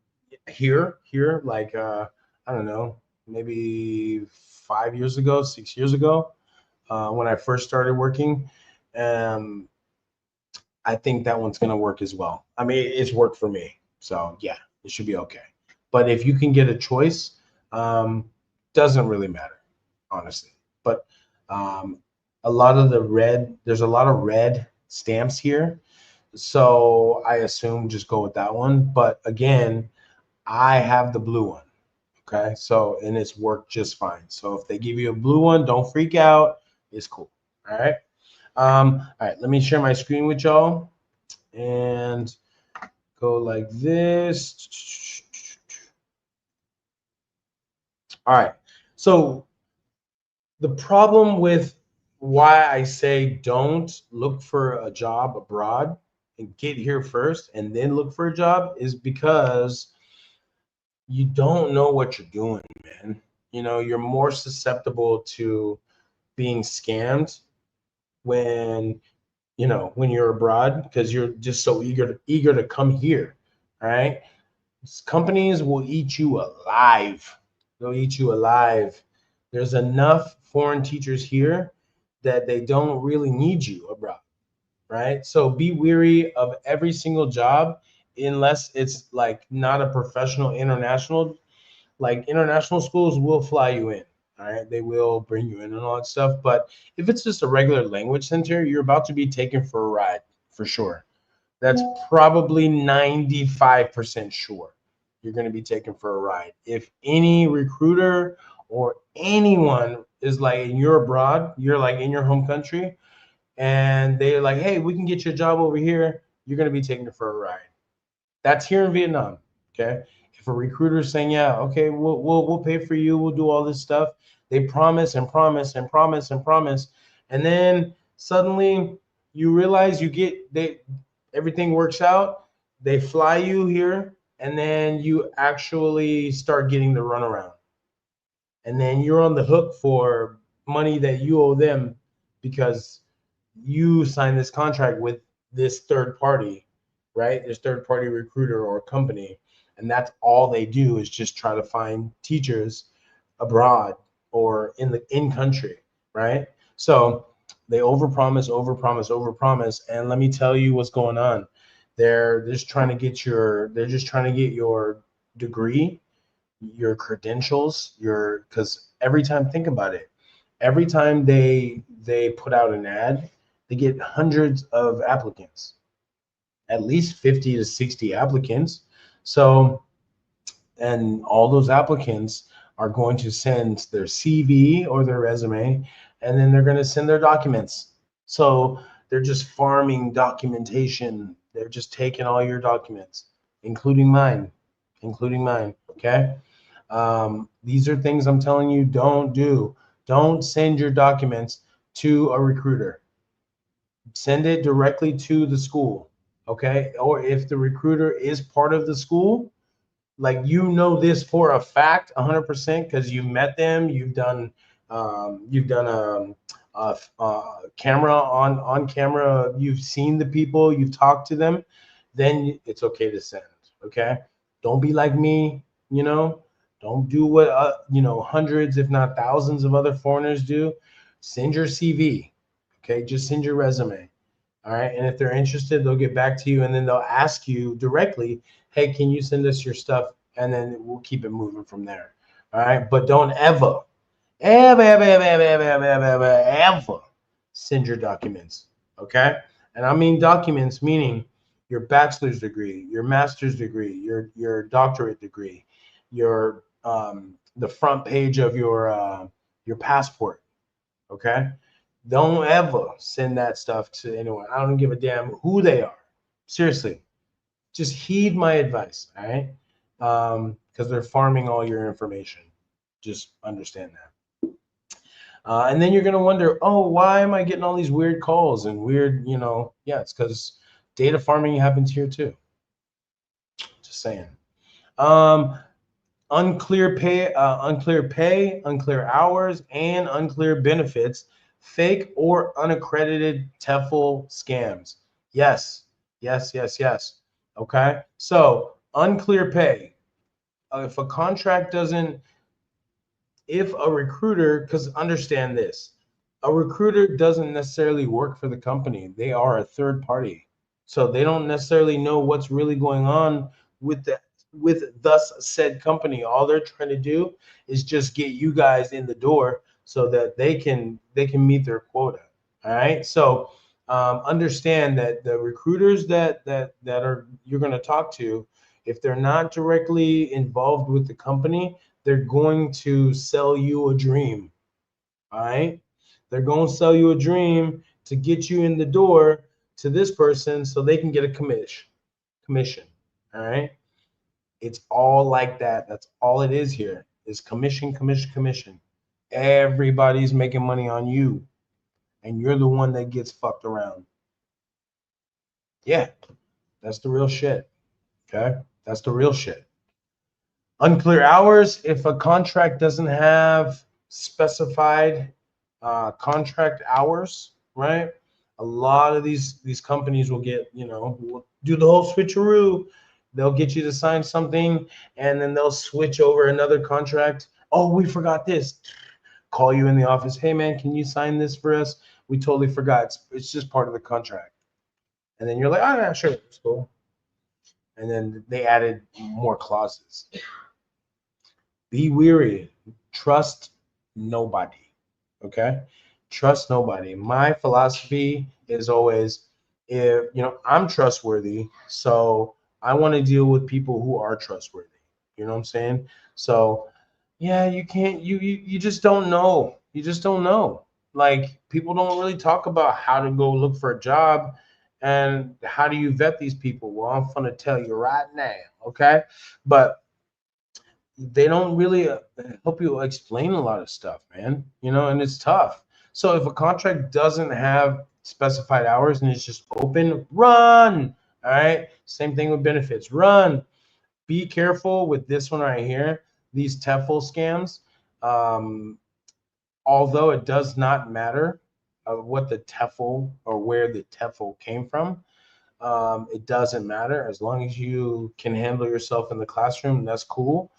here, like I don't know, maybe 5 years ago, 6 years ago, when I first started working. Um, I think that one's going to work as well. I mean, it's worked for me. So yeah, it should be okay. But if you can get a choice, doesn't really matter, honestly. But um, there's a lot of red stamps here. So I assume just go with that one. But again, I have the blue one. Okay. So, and it's worked just fine. So if they give you a blue one, don't freak out. It's cool. All right. All right. Let me share my screen with y'all and go like this. All right. So the problem with why I say don't look for a job abroad and get here first and then look for a job is because you don't know what you're doing, man. You know, you're more susceptible to being scammed when when you're abroad because you're just so eager to come here. All right. Companies will eat you alive. They'll eat you alive. There's enough foreign teachers here that they don't really need you abroad, right? So be weary of every single job unless it's like not a professional international. Like international schools will fly you in, all right? They will bring you in and all that stuff. But if it's just a regular language center, you're about to be taken for a ride for sure. That's probably 95% sure you're going to be taken for a ride. If any recruiter or anyone is like, and you're abroad, you're like in your home country, and they're like, hey, we can get you a job over here, you're going to be taken for a ride. That's here in Vietnam. Okay. If a recruiter is saying, yeah, okay, we'll pay for you, we'll do all this stuff, they promise and promise and promise and promise, and then suddenly you realize everything works out, they fly you here, and then you actually start getting the runaround, and then you're on the hook for money that you owe them because you signed this contract with this third party, right? This third party recruiter or company. And that's all they do is just try to find teachers abroad or in country, right? So they overpromise, overpromise, overpromise. And let me tell you what's going on. They're just trying to get your degree, your credentials, because every time, think about it, every time they put out an ad, they get hundreds of applicants, at least 50 to 60 applicants. So, and all those applicants are going to send their CV or their resume, and then they're going to send their documents. So they're just farming documentation. They're just taking all your documents, including mine, Okay. These are things I'm telling you don't do. Don't send your documents to a recruiter. Send it directly to the school, okay? Or if the recruiter is part of the school, like this for a fact, 100%, because you met them, you've done camera on camera, you've seen the people, you've talked to them, then it's okay to send, okay? Don't be like me, you know. Don't do what hundreds, if not thousands, of other foreigners do. Send your CV, okay? Just send your resume. All right. And if they're interested, they'll get back to you and then they'll ask you directly, hey, can you send us your stuff? And then we'll keep it moving from there. All right. But don't ever send your documents. Okay. And I mean documents, meaning your bachelor's degree, your master's degree, your doctorate degree, your the front page of your passport. Okay. Don't ever send that stuff to anyone. I don't give a damn who they are. Seriously, just heed my advice, all right? Because they're farming all your information. Just understand that. And then you're gonna wonder, oh, why am I getting all these weird calls and weird, yeah, it's because data farming happens here too. Just saying. Um, unclear pay, unclear hours, and unclear benefits, fake or unaccredited TEFL scams. Yes, yes, yes, yes. Okay, so unclear pay. If a contract doesn't, if a recruiter, because understand this, a recruiter doesn't necessarily work for the company. They are a third party. So they don't necessarily know what's really going on with thus said company. All they're trying to do is just get you guys in the door so that they can meet their quota. All right. So understand that the recruiters that are you're going to talk to, if they're not directly involved with the company, they're going to sell you a dream. All right. They're going to sell you a dream to get you in the door to this person so they can get a commission. All right. It's all like that. That's all it is here is commission, commission, commission. Everybody's making money on you, and you're the one that gets fucked around. Yeah, that's the real shit. Okay. That's the real shit. Unclear hours. If a contract doesn't have specified contract hours, right? A lot of these companies will get, will do the whole switcheroo. They'll get you to sign something, and then they'll switch over another contract. Oh, we forgot this. Call you in the office. Hey, man, can you sign this for us? We totally forgot. It's just part of the contract. And then you're like, oh, yeah, sure, it's cool. And then they added more clauses. Be weary. Trust nobody. Okay? Trust nobody. My philosophy is always, if I'm trustworthy, so I want to deal with people who are trustworthy. You know what I'm saying? So yeah, you can't you just don't know. You just don't know. Like, people don't really talk about how to go look for a job and how do you vet these people. Well, I'm gonna tell you right now, okay? But they don't really help you explain a lot of stuff, man. And it's tough. So if a contract doesn't have specified hours and it's just open, run. All right. Same thing with benefits. Run. Be careful with this one right here. These TEFL scams. Although it does not matter what the TEFL or where the TEFL came from, it doesn't matter as long as you can handle yourself in the classroom. That's cool.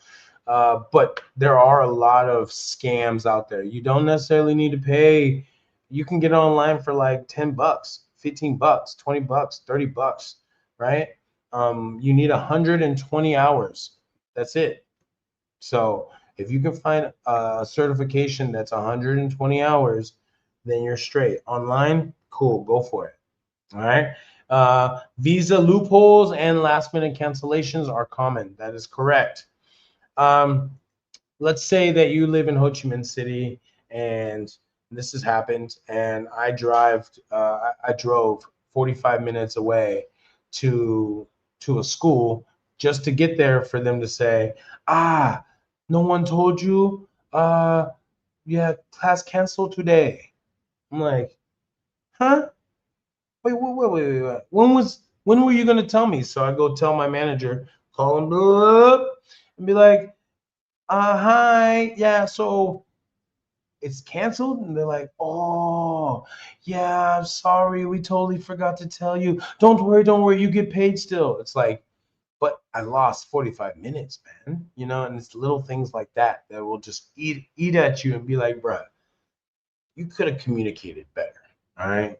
But there are a lot of scams out there. You don't necessarily need to pay. You can get online for like $10, $15, $20, $30, right? You need 120 hours. That's it. So if you can find a certification that's 120 hours, then you're straight. Online, cool, go for it. All right. Visa loopholes and last minute cancellations are common. That is correct. Let's say that you live in Ho Chi Minh City and this has happened, and I drove 45 minutes away to a school just to get there for them to say, no one told you, yeah, class canceled today. I'm like, huh? Wait. When were you gonna tell me? So I go tell my manager, call him up, and be like, hi, yeah, so it's canceled. And they're like, oh, yeah, I'm sorry, we totally forgot to tell you. Don't worry, you get paid still. It's like, but I lost 45 minutes, man. And it's little things like that that will just eat at you and be like, bruh, you could have communicated better. All right.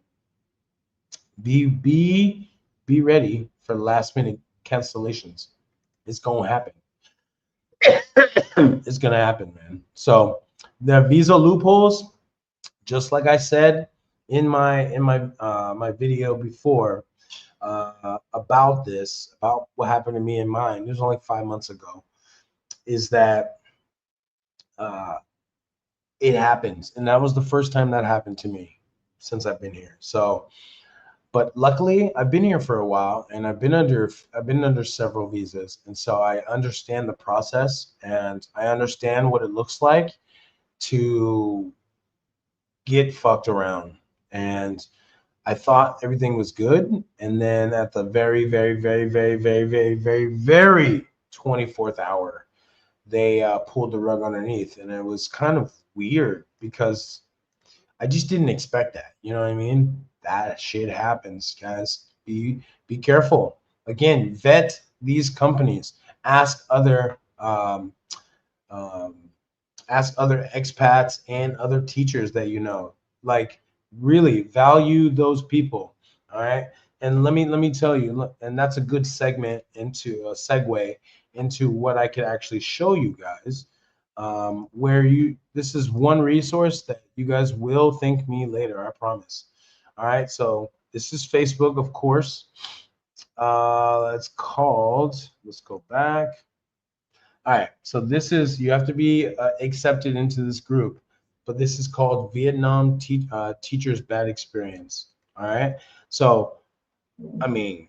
Be ready for last minute cancellations. It's gonna happen. It's gonna happen, man. So the visa loopholes, just like I said in my video before about what happened to me and mine. It was only 5 months ago. Is that it happens, and that was the first time that happened to me since I've been here. So, but luckily, I've been here for a while, and I've been under several visas, and so I understand the process, and I understand what it looks like to get fucked around. And I thought everything was good, and then at the very, very, very, very, very, very, very, very 24th hour, they pulled the rug underneath, and it was kind of weird because I just didn't expect that. You know what I mean? That shit happens, guys. Be careful. Again, vet these companies. Ask other um, ask other expats and other teachers that you know. Like, really value those people. All right. And let me tell you, and that's a good segment into a segue into what I could actually show you guys. Where this is one resource that you guys will thank me later, I promise. All right, so this is Facebook, of course. It's called, let's go back. All right, so this is, you have to be accepted into this group, but this is called Vietnam Teachers Bad Experience. All right, so I mean,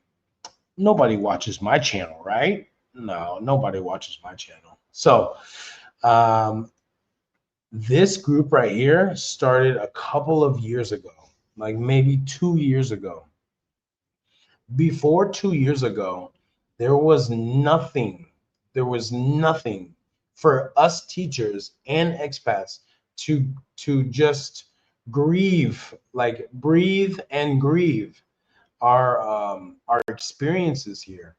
nobody watches my channel, right? No, nobody watches my channel. So um, this group right here started a couple of years ago, like maybe 2 years ago. Before 2 years ago, there was nothing. There was nothing for us teachers and expats to just grieve, like breathe and grieve our experiences here.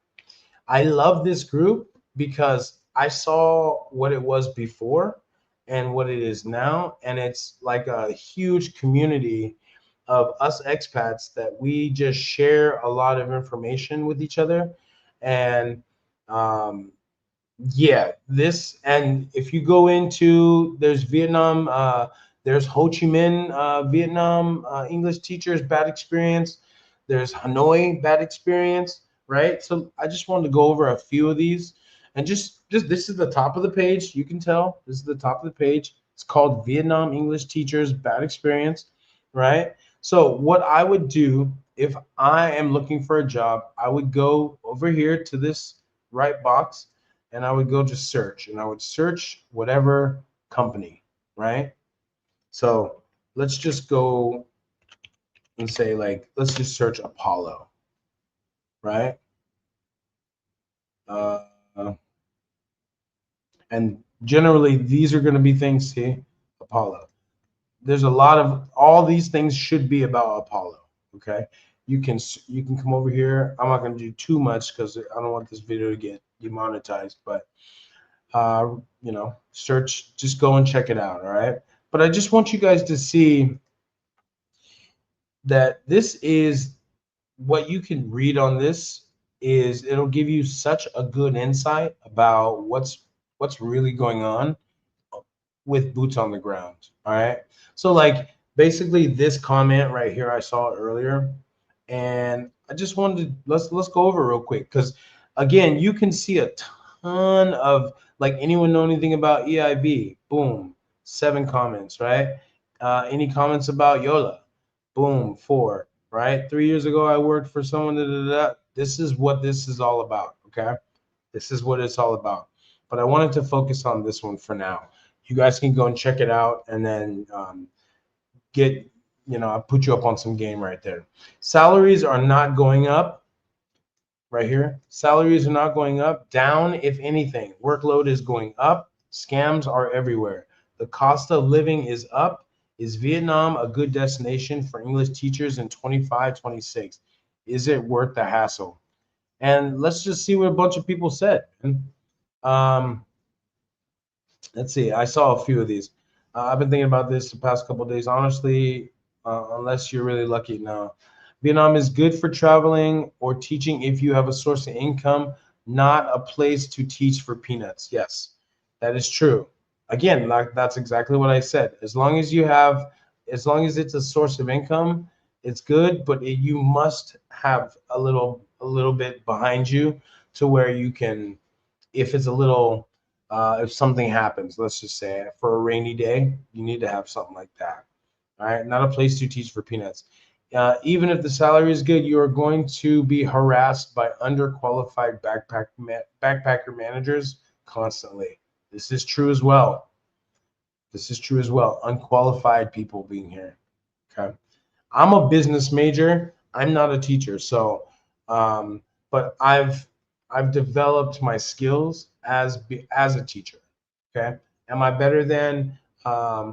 I love this group because I saw what it was before and what it is now, and it's like a huge community of us expats that we just share a lot of information with each other. And um, yeah, this, and if you go into, there's Vietnam, there's Ho Chi Minh, Vietnam English teachers bad experience. There's Hanoi bad experience, right? So I just wanted to go over a few of these, and just this is the top of the page. You can tell this is the top of the page. It's called Vietnam English teachers bad experience, right? So what I would do if I am looking for a job, I would go over here to this right box, and I would go to search, and I would search whatever company, right? So let's just go and say, like, let's just search Apollo, right? Uh, and generally, these are going to be things, see, Apollo. There's a lot of, all these things should be about Apollo, okay? You can come over here. I'm not going to do too much because I don't want this video to get demonetized, but search, just go and check it out. All right. But I just want you guys to see that this is what you can read on this, is it'll give you such a good insight about what's really going on with boots on the ground. All right. So like basically this comment right here, I saw it earlier, and I just wanted to, let's go over real quick, because again, you can see a ton of, like, anyone know anything about EIB? Boom, 7 comments, right? Any comments about Yola? Boom, 4, right? 3 years ago, I worked for someone. Da, da, da. This is what this is all about, okay? This is what it's all about. But I wanted to focus on this one for now. You guys can go and check it out, and then get, I'll put you up on some game right there. Salaries are not going up right here. Salaries are not going up. Down, if anything. Workload is going up. Scams are everywhere. The cost of living is up. Is Vietnam a good destination for English teachers in 25, 26? Is it worth the hassle? And let's just see what a bunch of people said. Um, let's see. I saw a few of these. I've been thinking about this the past couple of days. Honestly, unless you're really lucky now. Vietnam is good for traveling or teaching if you have a source of income, not a place to teach for peanuts. Yes, that is true. Again, like, that's exactly what I said. As long as it's a source of income, it's good, but you must have a little bit behind you to where you can, if it's a little, if something happens, let's just say for a rainy day, you need to have something like that. All right, not a place to teach for peanuts. Even if the salary is good, you are going to be harassed by underqualified backpacker managers constantly. This is true as well. This is true as well. Unqualified people being here. Okay. I'm a business major. I'm not a teacher, so but I've developed my skills as a teacher. Okay. Am I better than a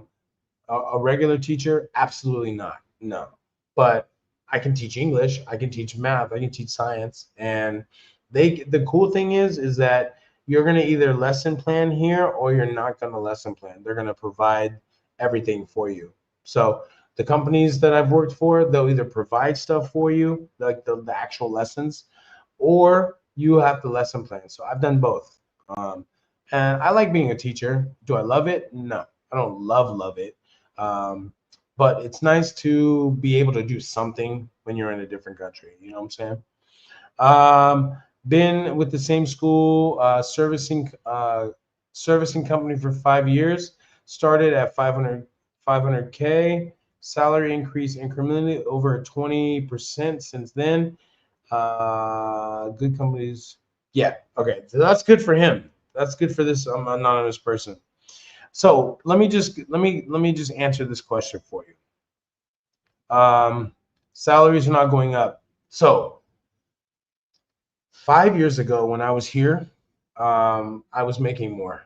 regular teacher? Absolutely not. No. But I can teach English, I can teach math, I can teach science, and the cool thing is that you're going to either lesson plan here or you're not going to lesson plan. They're going to provide everything for you. So The companies that I've worked for, they'll either provide stuff for you, like the actual lessons, or you have the lesson plan. So I've done both. And I like being a teacher. Do I love it? No, I don't love it. But it's nice to be able to do something when you're in a different country. You know what I'm saying? Been with the same school, servicing company for 5 years. Started at 500K. Salary increase incrementally over 20% since then. Good companies. Yeah. Okay. So that's good for him. That's good for this anonymous person. So let me just answer this question for you. Salaries are not going up. So 5 years ago, when I was here, I was making more.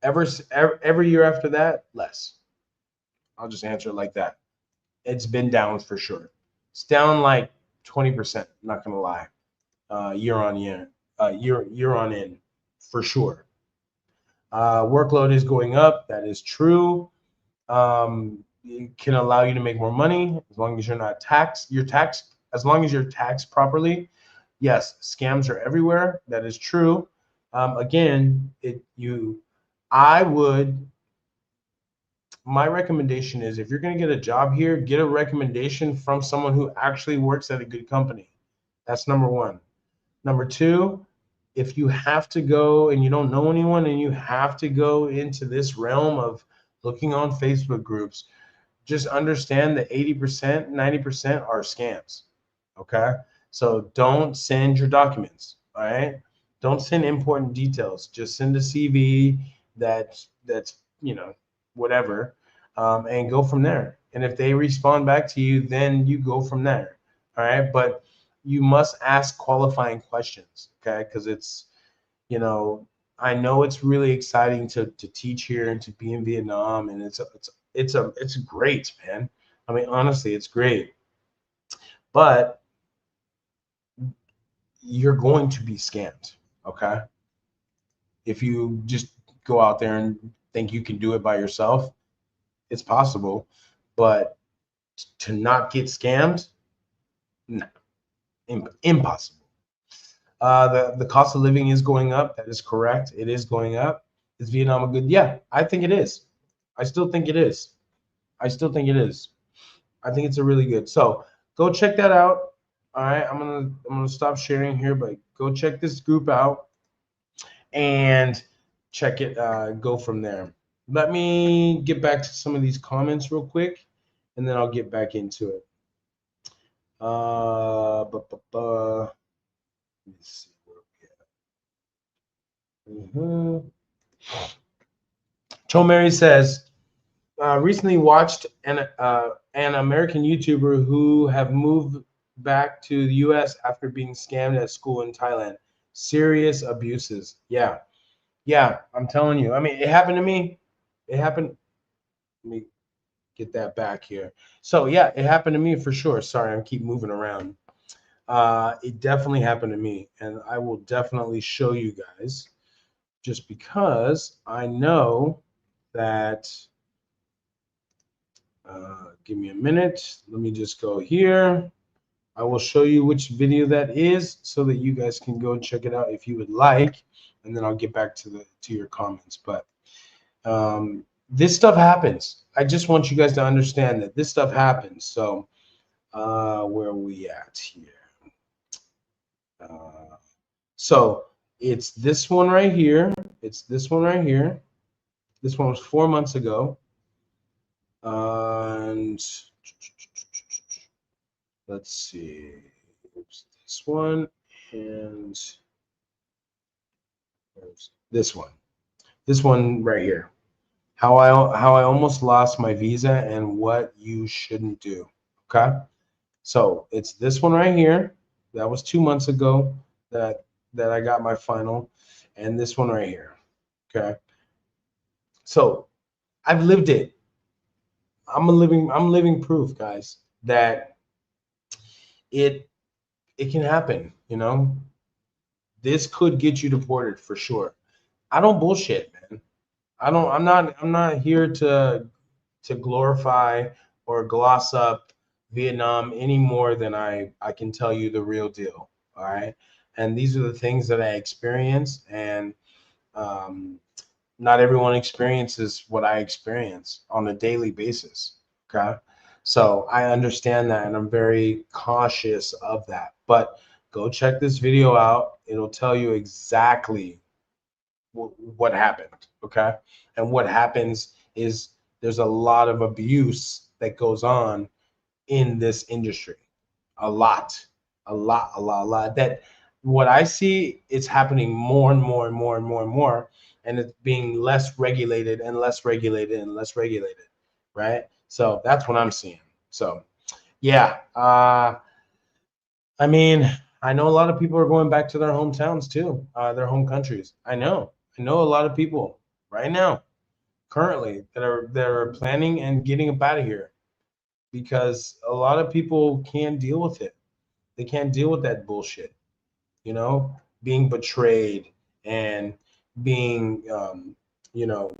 Every year after that, less. I'll just answer it like that. It's been down for sure. It's down like 20%. Not gonna lie, year on year, year on in, for sure. Workload is going up. That is true. It can allow you to make more money as long as you're not taxed. As long as you're taxed properly. Yes, scams are everywhere. That is true. Again, my recommendation is if you're going to get a job here, get a recommendation from someone who actually works at a good company. That's number one. Number two, if you have to go and you don't know anyone and you have to go into this realm of looking on Facebook groups, just understand that 80%, 90% are scams. Okay? So don't send your documents. All right? Don't send important details. Just send a CV that's whatever, and go from there. And if they respond back to you, then you go from there. All right? But you must ask qualifying questions. Okay? Because it's, I know it's really exciting to teach here and to be in Vietnam, and it's great, man. I mean, honestly, it's great. But you're going to be scammed, okay? If you just go out there and think you can do it by yourself, it's possible. But to not get scammed, no, impossible. The cost of living is going up. That is correct. It is going up. Is Vietnam a good? Yeah, I think it is. I still think it is. I think it's a really good. So go check that out. All right, I'm gonna stop sharing here, but go check this group out and check it. Go from there. Let me get back to some of these comments real quick, and then I'll get back into it. Let me see where we at. Cho Mary says, recently watched an American YouTuber who have moved back to the U.S. after being scammed at school in Thailand. Serious abuses. Yeah, I'm telling you. I mean, it happened to me. It happened. Let me get that back here. So yeah, it happened to me for sure. Sorry, I keep moving around. It definitely happened to me, and I will definitely show you guys, just because I know that. Give me a minute. Let me just go here. I will show you which video that is so that you guys can go and check it out if you would like, and then I'll get back to your comments. But this stuff happens. I just want you guys to understand that this stuff happens. So where are we at here? So it's this one right here. It's this one right here. This one was 4 months ago. And let's see. Oops, this one and this one. This one right here. How I almost lost my visa and what you shouldn't do. Okay? So it's this one right here. That was 2 months ago that I got my final, and this one right here. Okay? So I've lived it. I'm living proof, guys, that it can happen, This could get you deported for sure. I don't bullshit, man. I'm not here to glorify or gloss up Vietnam any more than I can tell you the real deal. All right. And these are the things that I experience, and um, not everyone experiences what I experience on a daily basis. Okay. So I understand that, and I'm very cautious of that. But go check this video out. It'll tell you exactly what happened. Okay. And what happens is there's a lot of abuse that goes on in this industry. A lot, a lot. That what I see, it's happening more and more and more and more and more, and it's being less regulated and less regulated and less regulated, right? So that's what I'm seeing. So yeah, I mean, I know a lot of people are going back to their hometowns too, their home countries. I know a lot of people right now, currently, that are planning and getting up out of here because a lot of people can't deal with it. They can't deal with that bullshit, you know, being betrayed and being, you know,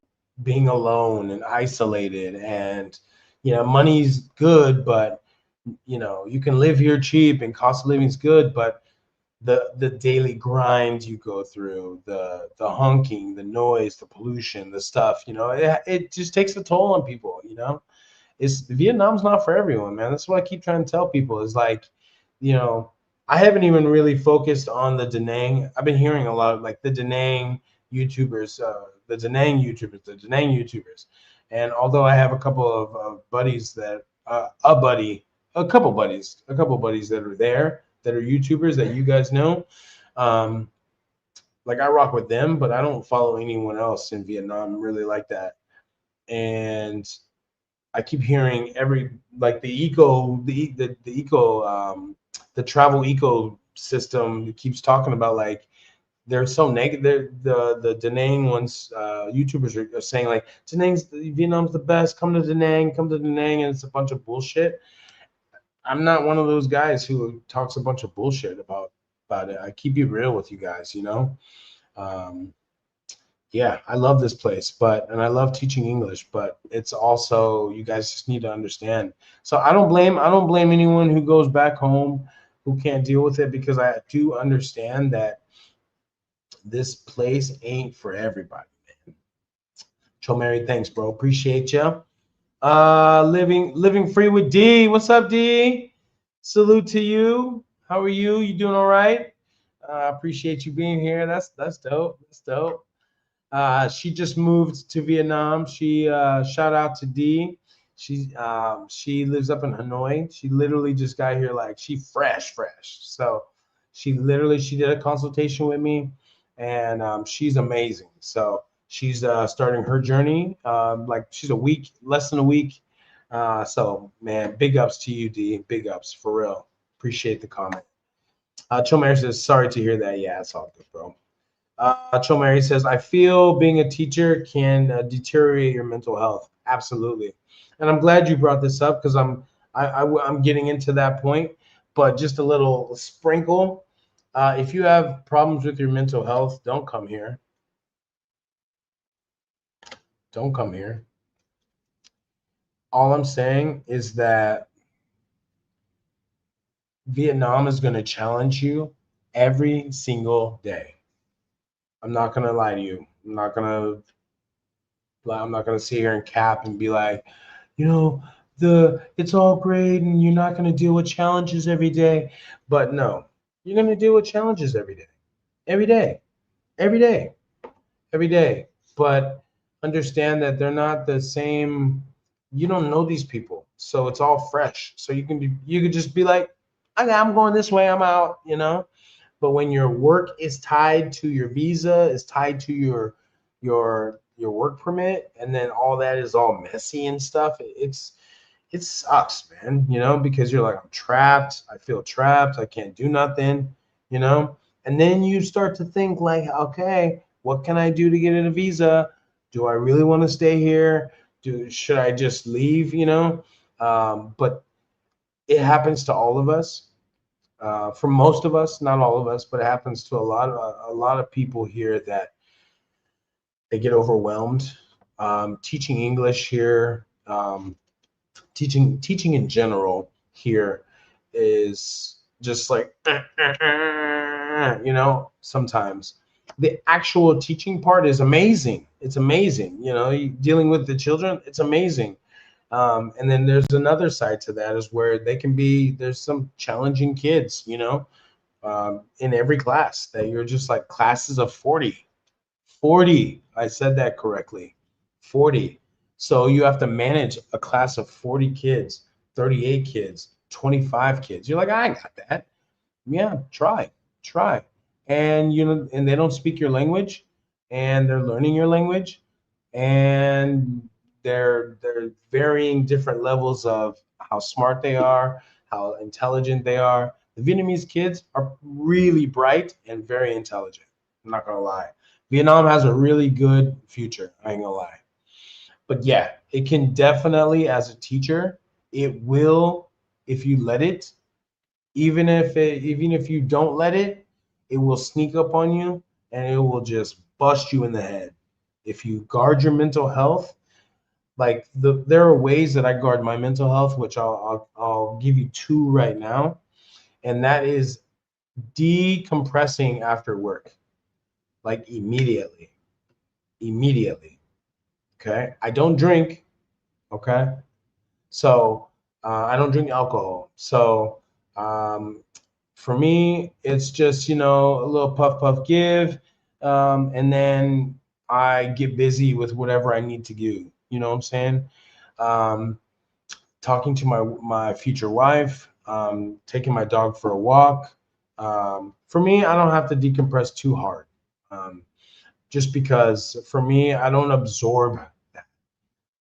being alone and isolated. And, money's good, but, you can live here cheap and cost of living's good, but the daily grind you go through, the honking, the noise, the pollution, the stuff, it just takes a toll on people, Vietnam's not for everyone, man. That's what I keep trying to tell people is like, you know, I haven't even really focused on the Da Nang. I've been hearing a lot of like the Da Nang YouTubers, the Da Nang YouTubers. And although I have a couple of buddies that, a couple buddies that are there that are YouTubers that you guys know, um, like I rock with them, but I don't follow anyone else in Vietnam really like that. And I keep hearing the travel ecosystem keeps talking about like they're so negative. The Da Nang ones, YouTubers are saying like Vietnam's the best. Come to Da Nang, come to Da Nang, and it's a bunch of bullshit. I'm not one of those guys who talks a bunch of bullshit about it. I keep it real with you guys, Um, yeah, I love this place, and I love teaching English, but it's also, you guys just need to understand. So I don't blame anyone who goes back home who can't deal with it, because I do understand that this place ain't for everybody, man. Cho Mary, thanks, bro. Appreciate you. Living free with D. What's up, D? Salute to you. How are you? You doing all right? Appreciate you being here. That's dope. That's dope. She just moved to Vietnam. She shout out to D. She lives up in Hanoi. She literally just got here like she fresh. So she did a consultation with me, and she's amazing. So she's starting her journey. Like she's less than a week. So man, big ups to you, D. Big ups for real. Appreciate the comment. Chomer says sorry to hear that. Yeah, it's all good, bro. Chomari says, I feel being a teacher can deteriorate your mental health. Absolutely. And I'm glad you brought this up because I'm getting into that point. But just a little sprinkle. If you have problems with your mental health, don't come here. Don't come here. All I'm saying is that Vietnam is going to challenge you every single day. I'm not going to lie to you. I'm not gonna sit here and cap and be like, you know, it's all great and you're not gonna deal with challenges every day. But no, you're gonna deal with challenges every day. Every day. Every day. Every day. But understand that they're not the same. You don't know these people. So it's all fresh. So you could just be like, okay, I'm going this way, I'm out. But when your work is tied to your visa, is tied to your work permit, and then all that is all messy and stuff, it sucks, man, because you're like, I'm trapped, I feel trapped, I can't do nothing, and then you start to think like, okay, what can I do to get a visa? Do I really want to stay here? Should I just leave? But it happens to all of us. For most of us, not all of us, but it happens to a lot of people here that they get overwhelmed. Teaching English here, teaching in general here is just like sometimes the actual teaching part is amazing. It's amazing. Dealing with the children, it's amazing. And then there's another side to that is where there's some challenging kids, in every class that you're just like classes of 40. 40. I said that correctly. 40. So you have to manage a class of 40 kids, 38 kids, 25 kids. You're like, I got that. Yeah, try. And they don't speak your language, and they're learning your language, and they're varying different levels of how smart they are, how intelligent they are. The Vietnamese kids are really bright and very intelligent. I'm not gonna lie. Vietnam has a really good future. I ain't gonna lie. But yeah, it can definitely, as a teacher, it will, if you let it, even if you don't let it, it will sneak up on you and it will just bust you in the head. If you guard your mental health, like there are ways that I guard my mental health, which I'll give you two right now, and that is decompressing after work, like immediately. Okay, I don't drink. Okay, so I don't drink alcohol. So um, for me, it's just a little puff give, and then I get busy with whatever I need to do. You know what I'm saying? Um, Talking to my future wife, taking my dog for a walk. For me, I don't have to decompress too hard, just because for me, I don't absorb that.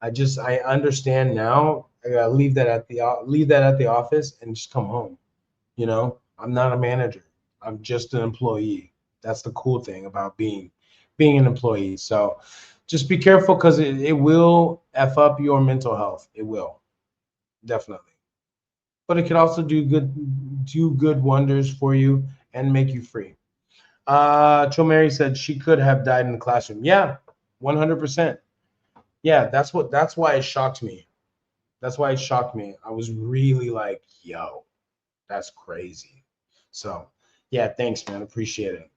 I understand now. I gotta leave that at the office and just come home. I'm not a manager. I'm just an employee. That's the cool thing about being an employee. So just be careful because it will F up your mental health. It will, definitely. But it could also do good wonders for you and make you free. Chomeri said she could have died in the classroom. Yeah, 100%. Yeah, that's why it shocked me. That's why it shocked me. I was really like, yo, that's crazy. So, yeah, thanks, man. Appreciate it.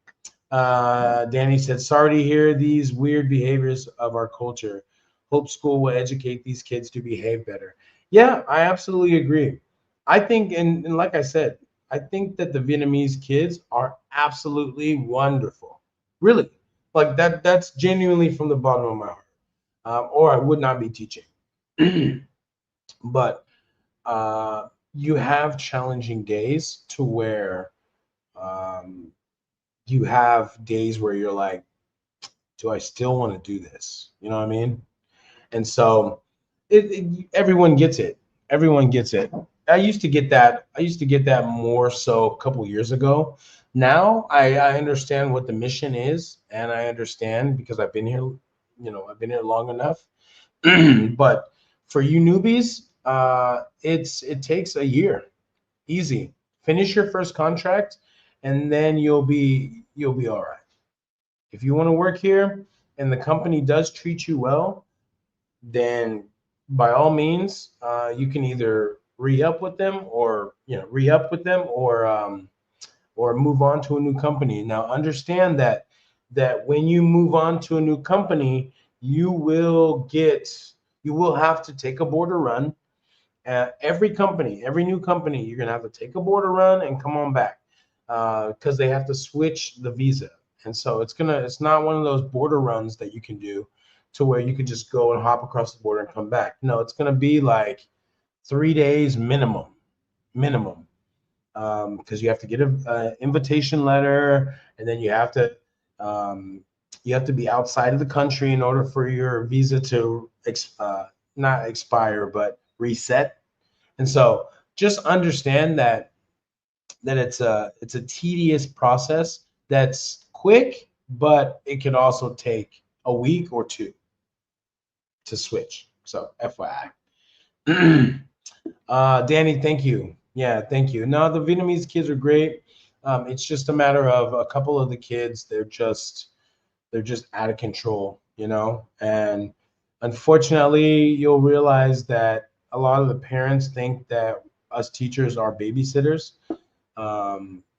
Danny said, sorry to hear these weird behaviors of our culture. Hope school will educate these kids to behave better. Yeah, I absolutely agree. I think, and like I said, I think that the Vietnamese kids are absolutely wonderful. Really. Like that's genuinely from the bottom of my heart. Or I would not be teaching. But you have challenging days to where um, you have days where you're like, do I still want to do this? You know what I mean? And so everyone gets it. Everyone gets it. I used to get that. I used to get that more so a couple years ago. Now I understand what the mission is, and I understand because I've been here. I've been here long enough. But for you newbies, it takes a year. Easy. Finish your first contract, and then you'll be all right. If you want to work here and the company does treat you well, then by all means, you can either re-up with them or move on to a new company. Now, understand that when you move on to a new company, you will have to take a border run. Every new company, you're gonna have to take a border run and come on back because they have to switch the visa. And so it's not one of those border runs that you can do to where you can just go and hop across the border and come back. No, it's gonna be like 3 days minimum, because you have to get an invitation letter, and then you have to be outside of the country in order for your visa to not expire but reset. And so just understand that it's a tedious process that's quick, but it can also take a week or two to switch. So FYI. Danny, thank you. Yeah, thank you. No, the Vietnamese kids are great. It's just a matter of a couple of the kids. They're just out of control, and unfortunately, you'll realize that a lot of the parents think that us teachers are babysitters,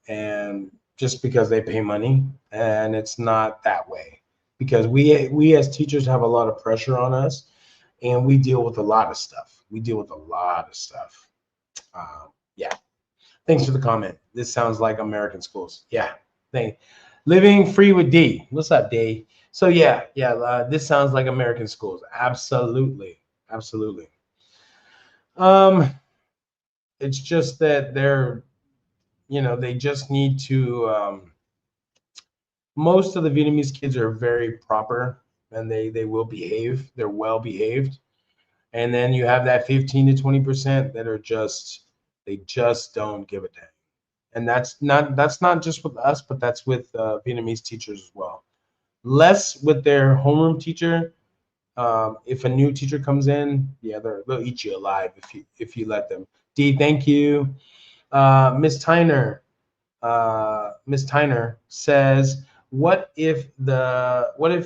and just because they pay money, and it's not that way, because we as teachers have a lot of pressure on us, and we deal with a lot of stuff. We deal with a lot of stuff. Yeah. Thanks for the comment. This sounds like American schools. Yeah. Thank. Living free with D. What's up, D? So yeah, this sounds like American schools. Absolutely, absolutely. It's just that they just need to. Most of the Vietnamese kids are very proper, and they will behave. They're well behaved. And then you have that 15 to 20% that are they just don't give a damn. And that's not just with us, but that's with Vietnamese teachers as well. Less with their homeroom teacher. If a new teacher comes in, yeah, they'll eat you alive if you let them. D, thank you. Miss Tyner says, what if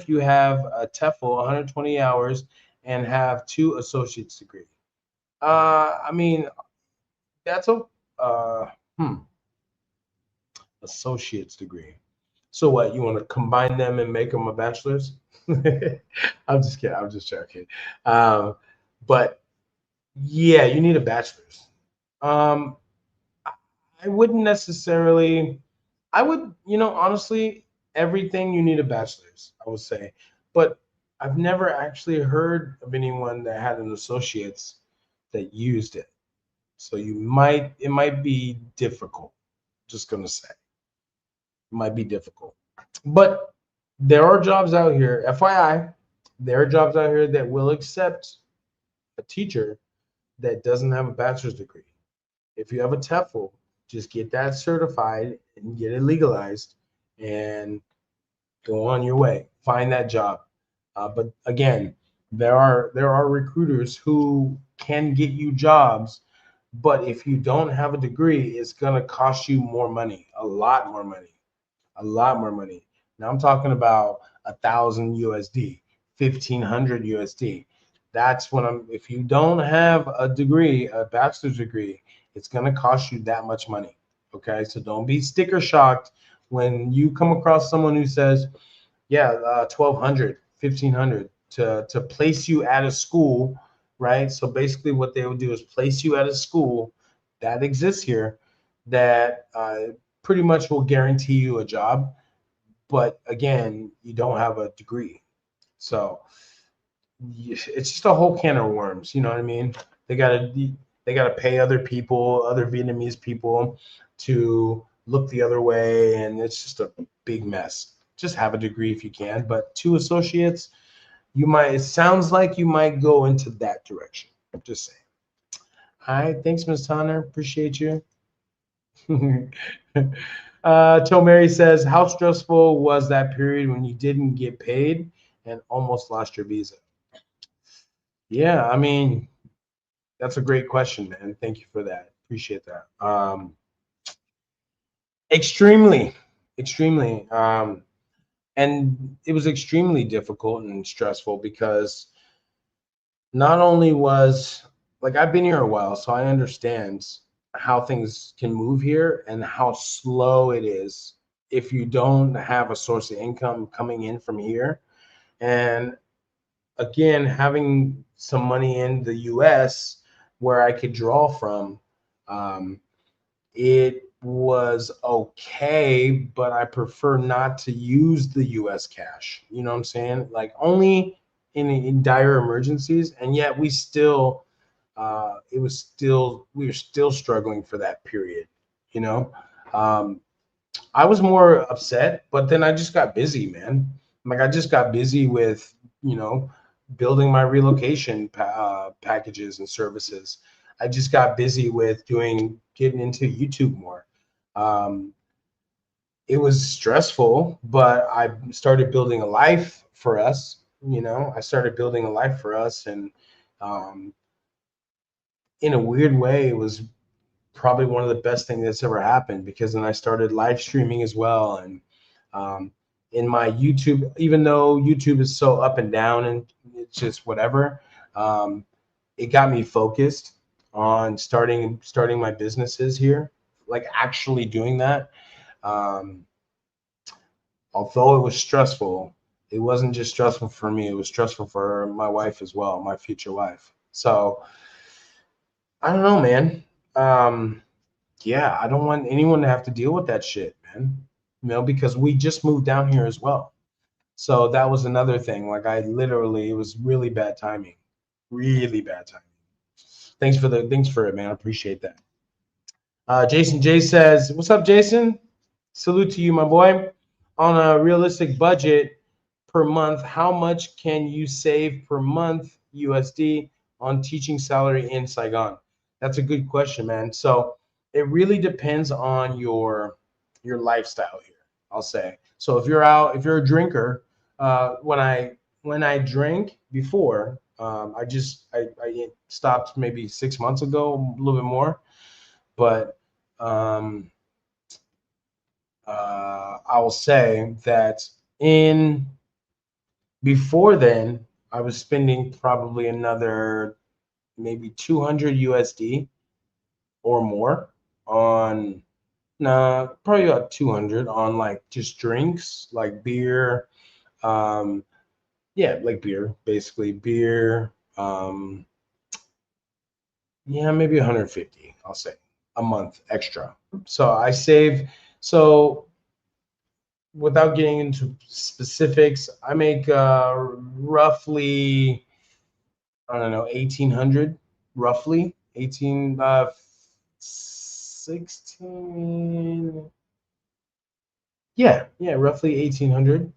you have a TEFL 120 hours and have 2 associate's degree? I mean, that's a associate's degree. So what? You want to combine them and make them a bachelor's? I'm just kidding. I'm just joking. But yeah, you need a bachelor's. I wouldn't necessarily. I would, honestly, everything you need a bachelor's, I would say. But I've never actually heard of anyone that had an associate's that used it. So it might be difficult. Just gonna say, it might be difficult. But there are jobs out here, FYI, there are jobs out here that will accept a teacher that doesn't have a bachelor's degree. If you have a TEFL, just get that certified and get it legalized and go on your way. Find that job. But again, there are recruiters who can get you jobs, but if you don't have a degree, it's gonna cost you more money, a lot more money, a lot more money. Now I'm talking about 1,000 USD, 1,500 USD. That's what if you don't have a degree, a bachelor's degree, it's gonna cost you that much money. Okay, so don't be sticker shocked when you come across someone who says, yeah, 1,200, 1,500 to place you at a school, right? So basically what they would do is place you at a school that exists here that pretty much will guarantee you a job. But again, you don't have a degree. So it's just a whole can of worms, you know what I mean? They gotta pay other people, other Vietnamese people to look the other way, and it's just a big mess. Just have a degree if you can, but 2 associates, it sounds like you might go into that direction. Just saying. Hi, thanks, Ms. Tanner. Appreciate you. Mary says, how stressful was that period when you didn't get paid and almost lost your visa? Yeah, I mean, that's a great question, man. Thank you for that. Appreciate that. Extremely, extremely. And it was extremely difficult and stressful because not only was I've been here a while, so I understand how things can move here and how slow it is if you don't have a source of income coming in from here. And again, having some money in the US where I could draw from, it was okay, but I prefer not to use the US cash. You know what I'm saying? Like only in dire emergencies. And yet we were still struggling for that period, you know? I was more upset, but then I just got busy, man. Like I just got busy with, building my relocation packages and services. I just got busy with getting into YouTube more. It was stressful, but I started building a life for us. I started building a life for us, and in a weird way, it was probably one of the best things that's ever happened, because then I started live streaming as well. And in my YouTube, even though YouTube is so up and down and it's just whatever, it got me focused on starting my businesses here, like actually doing that. Um, Although it was stressful, it wasn't just stressful for me, it was stressful for my wife as well, my future wife. So I don't know, man. Um, yeah, I don't want anyone to have to deal with that shit, man. Because we just moved down here as well. So that was another thing. Like it was really bad timing. Really bad timing. Thanks for it, man. I appreciate that. Jason J says, "What's up, Jason? Salute to you, my boy. On a realistic budget per month, how much can you save per month USD on teaching salary in Saigon?" That's a good question, man. So it really depends on your lifestyle here, I'll say. So if you're a drinker, when I drank before, I stopped maybe 6 months ago, a little bit more, but um, I will say that in before then, I was spending probably another maybe 200 USD or more on, nah, probably about 200 on like just drinks, like beer. Um, yeah, like beer, basically beer. Yeah, maybe 150, I'll say, a month extra. So I save. So without getting into specifics, I make roughly, I don't know, 1800, roughly 18, 16. Yeah, roughly 1800,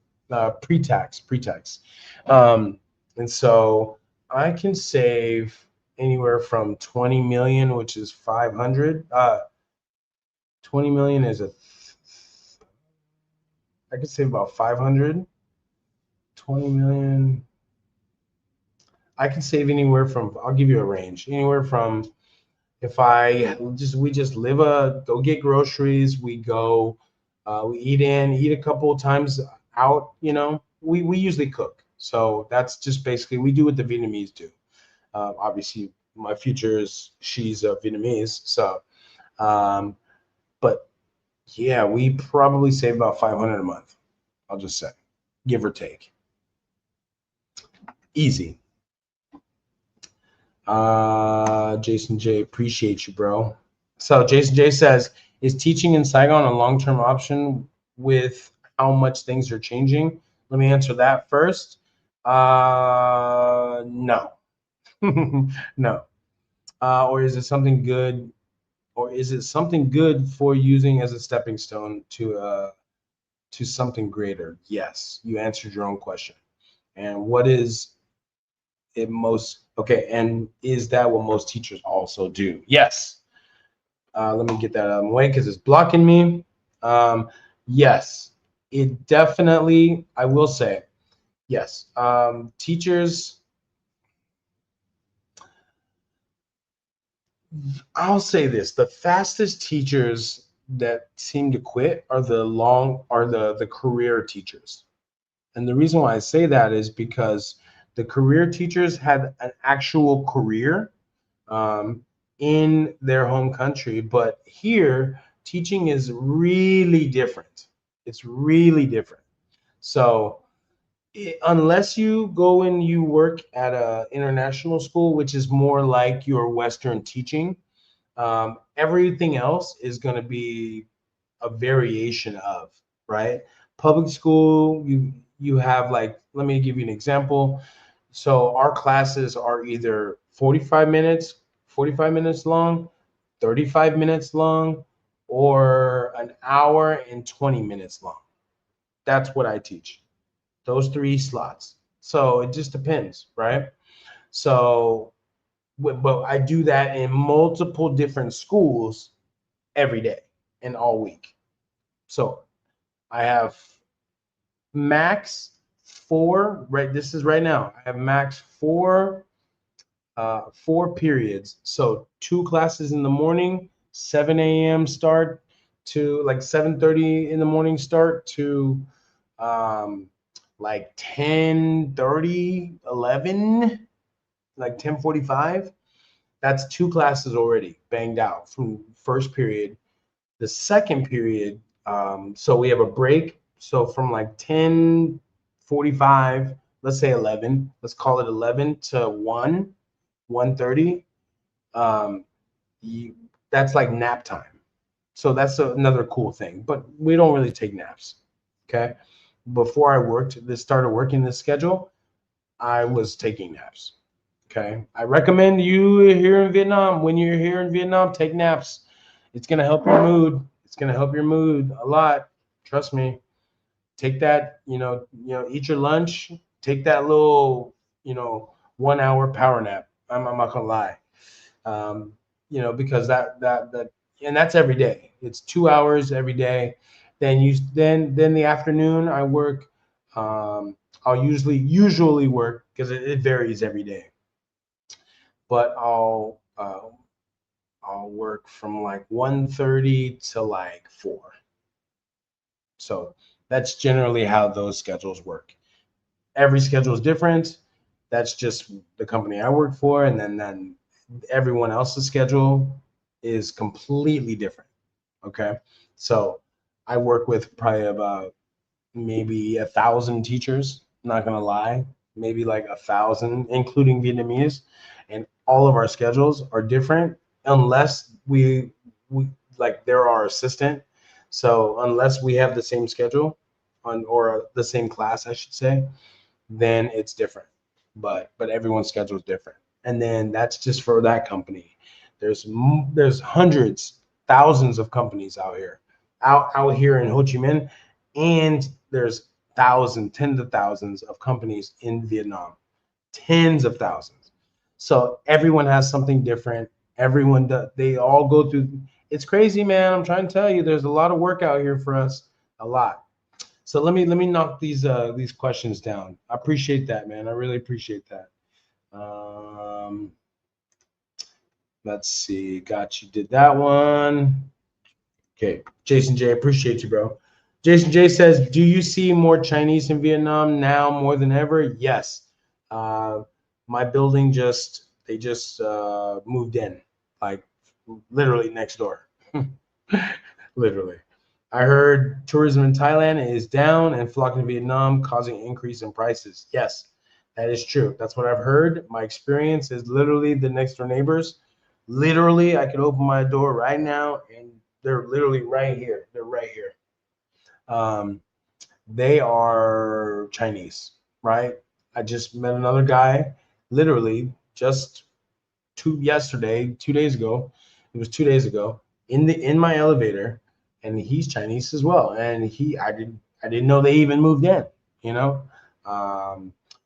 pre-tax. Um, and so I can save anywhere from 20 million, which is 500. 20 million is I could save about 500. 20 million. I can save anywhere from, I'll give you a range, anywhere from, if we just go get groceries, we eat a couple of times out, we usually cook. So that's just basically, we do what the Vietnamese do. Obviously, my she's Vietnamese. So, but yeah, we probably save about 500 a month. I'll just say, give or take. Easy. Jason J, appreciate you, bro. So Jason J says, is teaching in Saigon a long-term option with how much things are changing? Let me answer that first. No. No. Or is it something good? Or is it something good for using as a stepping stone to something greater? Yes, you answered your own question. And what is it most okay? And is that what most teachers also do? Yes. Let me get that out of the way because it's blocking me. Yes, it definitely, I will say, yes. Teachers, I'll say this, the fastest teachers that seem to quit are the career teachers. And the reason why I say that is because the career teachers had an actual career um, in their home country. But here, teaching is really different. It's really different. So unless you go and you work at a international school, which is more like your Western teaching, everything else is going to be a variation of, right? Public school, you have, like, let me give you an example. So our classes are either 45 minutes long, 35 minutes long, or an hour and 20 minutes long. That's what I teach. Those three slots. So it just depends, right? So, but I do that in multiple different schools every day and all week. So I have max four, right? This is right now. I have max four periods. So two classes in the morning, 7 a.m. start to like 7:30 in the morning start to um, like 10:30, 11, like 10:45, that's 2 classes already banged out from first period. The second period, so we have a break. So from like 10:45, let's say 11, let's call it 11 to 1:30. Um, that's like nap time. So that's another cool thing. But we don't really take naps. Okay. Before I started working this schedule, I was taking naps. Okay. I recommend you here in Vietnam, when you're here in Vietnam, take naps. It's going to help your mood. It's going to help your mood a lot. Trust me. Take that, eat your lunch, take that little, 1 hour power nap. I'm not going to lie. Because and that's every day. It's 2 hours every day. Then the afternoon I work. I'll usually work because it varies every day, but I'll work from like 1:30 to like 4. So that's generally how those schedules work. Every schedule is different. That's just the company I work for, and then everyone else's schedule is completely different. Okay, so I work with probably about maybe 1,000 teachers. Not gonna lie, maybe like 1,000, including Vietnamese, and all of our schedules are different unless we like they're our assistant. So unless we have the same schedule on or the same class, I should say, then it's different. But everyone's schedule is different, and then that's just for that company. There's hundreds, thousands of companies out here in Ho Chi Minh, and there's tens of thousands of companies in Vietnam, tens of thousands. So everyone has something different. They all go through. It's crazy, man. I'm trying to tell you, there's a lot of work out here for us, a lot. So let me knock these questions down. I appreciate that, man. I really appreciate that. Um, let's see. Got you. Did that one. Okay, Jason J, appreciate you, bro. Jason J says, "Do you see more Chinese in Vietnam now more than ever?" Yes. Uh, my building they just moved in, like literally next door. Literally. I heard tourism in Thailand is down and flocking to Vietnam, causing an increase in prices. Yes, that is true. That's what I've heard. My experience is literally the next door neighbors. Literally, I could open my door right now and they're literally right here. They're right here. Um, they are Chinese, right? I just met another guy, literally just 2 days ago. It was 2 days ago in my elevator, and he's Chinese as well. And I didn't know they even moved in, you know.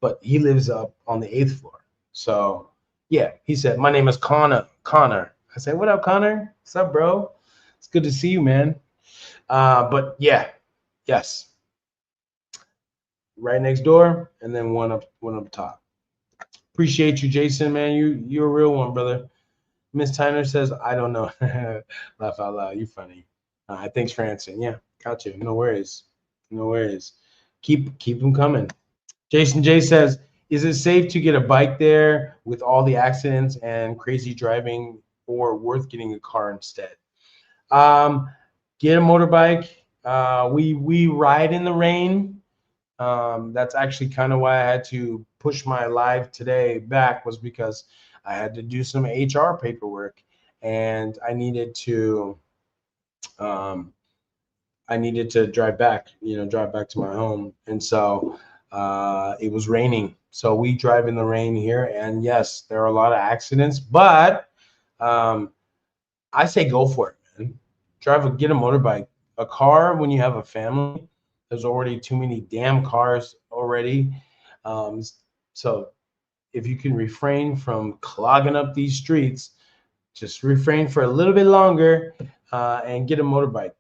But he lives up on the 8th floor. So yeah, he said, "My name is Connor." Connor. I said, "What up, Connor? What's up, bro? It's good to see you, man." But yeah, yes, right next door, and then one up top. Appreciate you, Jason, man. You're a real one, brother. Miss Tyner says, "I don't know." Laugh out loud. You funny. Thanks for answering. Yeah, got you. No worries. No worries. Keep them coming. Jason J says, "Is it safe to get a bike there with all the accidents and crazy driving, or worth getting a car instead?" Um, get a motorbike. We ride in the rain. That's actually kind of why I had to push my live today back, was because I had to do some HR paperwork, and um, I needed to drive back, drive back to my home. And so it was raining. So we drive in the rain here. And yes, there are a lot of accidents, but um, I say go for it, man. Get a motorbike. A car, when you have a family, there's already too many damn cars already. Um, so if you can refrain from clogging up these streets, just refrain for a little bit longer and get a motorbike.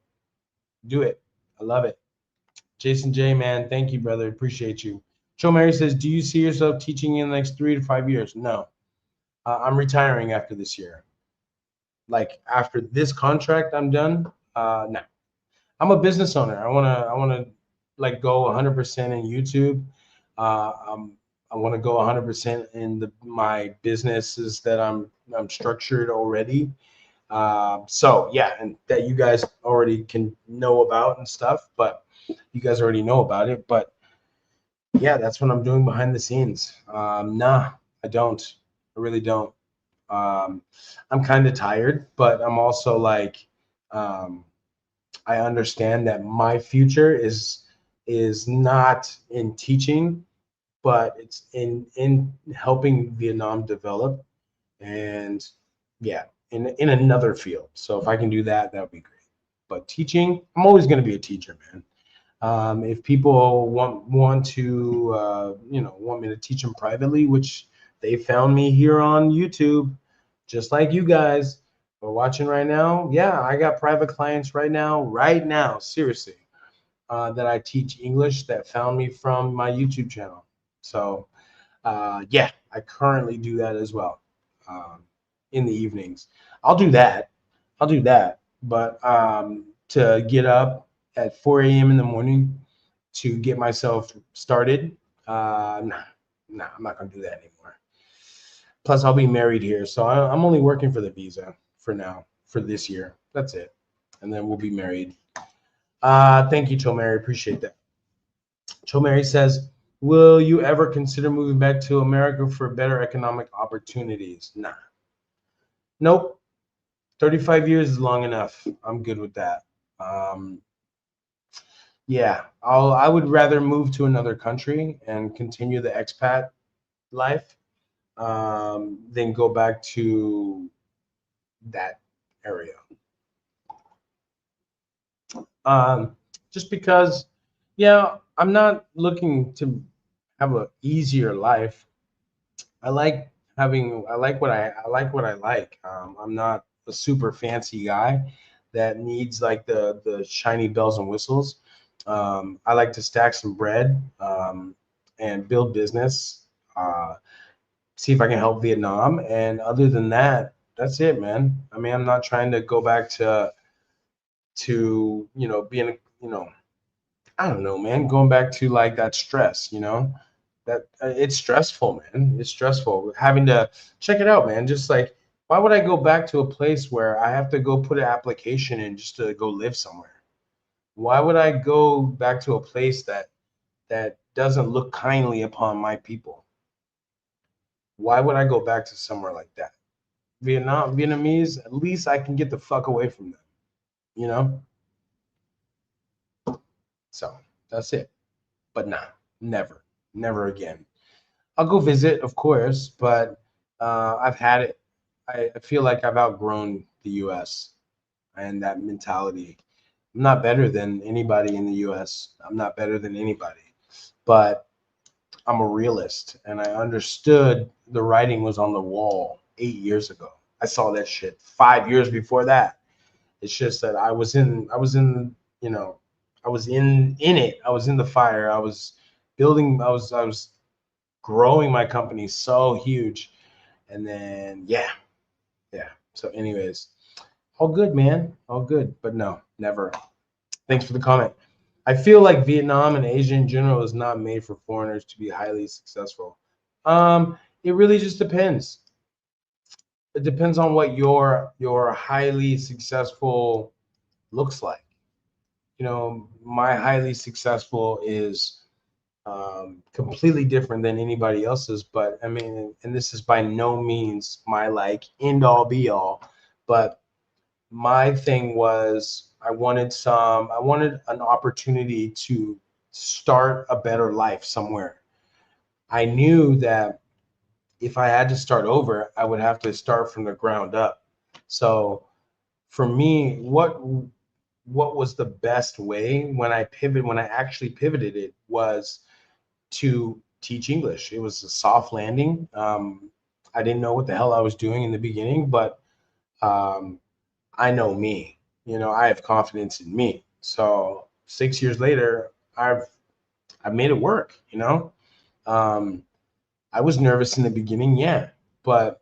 Do it. I love it. Jason J, man, thank you, brother. Appreciate you. Joe Mary says, "Do you see yourself teaching in the next 3 to 5 years?" No. I'm retiring after this year. Like after this contract, I'm done. No. I'm a business owner. I wanna like go 100% in YouTube. I'm I want to go 100% in my businesses that I'm structured already. So yeah, and that you guys already can know about and stuff, but you guys already know about it. But yeah, that's what I'm doing behind the scenes. Nah, I don't. I really don't. Um, I'm kind of tired, but I'm also like, um, I understand that my future is not in teaching, but it's in helping Vietnam develop, and yeah, in another field. So if I can do that, that would be great. But teaching, I'm always going to be a teacher, man. If people want to, want me to teach them privately, which they found me here on YouTube, just like you guys are watching right now. Yeah, I got private clients right now, seriously, that I teach English that found me from my YouTube channel. So yeah, I currently do that as well, um, in the evenings. I'll do that. I'll do that. But to get up at 4 a.m. in the morning to get myself started, I'm not gonna do that anymore. Plus, I'll be married here, so I'm only working for the visa for now, for this year. That's it, and then we'll be married. Thank you, Tomary. Appreciate that. Tomary says, "Will you ever consider moving back to America for better economic opportunities?" Nah, nope. 35 years is long enough. I'm good with that. Um, yeah, I would rather move to another country and continue the expat life, than go back to that area. Just because, yeah, I'm not looking to have an easier life. I like I like what I like. I'm not a super fancy guy that needs like the shiny bells and whistles. I like to stack some bread, and build business. See if I can help Vietnam, and other than that, that's it, man. I mean, I'm not trying to go back to being, I don't know, man, going back to like that stress, that it's stressful, man. It's stressful having to check it out, man. Just like, why would I go back to a place where I have to go put an application in just to go live somewhere? Why would I go back to a place that doesn't look kindly upon my people? Why would I go back to somewhere like that? Vietnamese, at least I can get the fuck away from them, you know? So that's it. But nah, never again. I'll go visit, of course, but I've had it. I feel like I've outgrown the US and that mentality. I'm not better than anybody in the US. I'm not better than anybody. But I'm a realist, and I understood the writing was on the wall 8 years ago. I saw that shit 5 years before that. It's just that you know, I was in it. I was in the fire. I was building. I was growing my company so huge, and then yeah. So, anyways, all good, man. All good. But no, never. Thanks for the comment. I feel like Vietnam and Asia in general is not made for foreigners to be highly successful. It really just depends. It depends on what your highly successful looks like. My highly successful is completely different than anybody else's. But I mean, and this is by no means my like end all be all, but my thing was I wanted an opportunity to start a better life somewhere. I knew that if I had to start over, I would have to start from the ground up. So for me, what was the best way when I actually pivoted it was to teach English. It was a soft landing. I didn't know what the hell I was doing in the beginning, but um, I know me. I have confidence in me. So 6 years later, I've made it work. Um, I was nervous in the beginning, yeah, but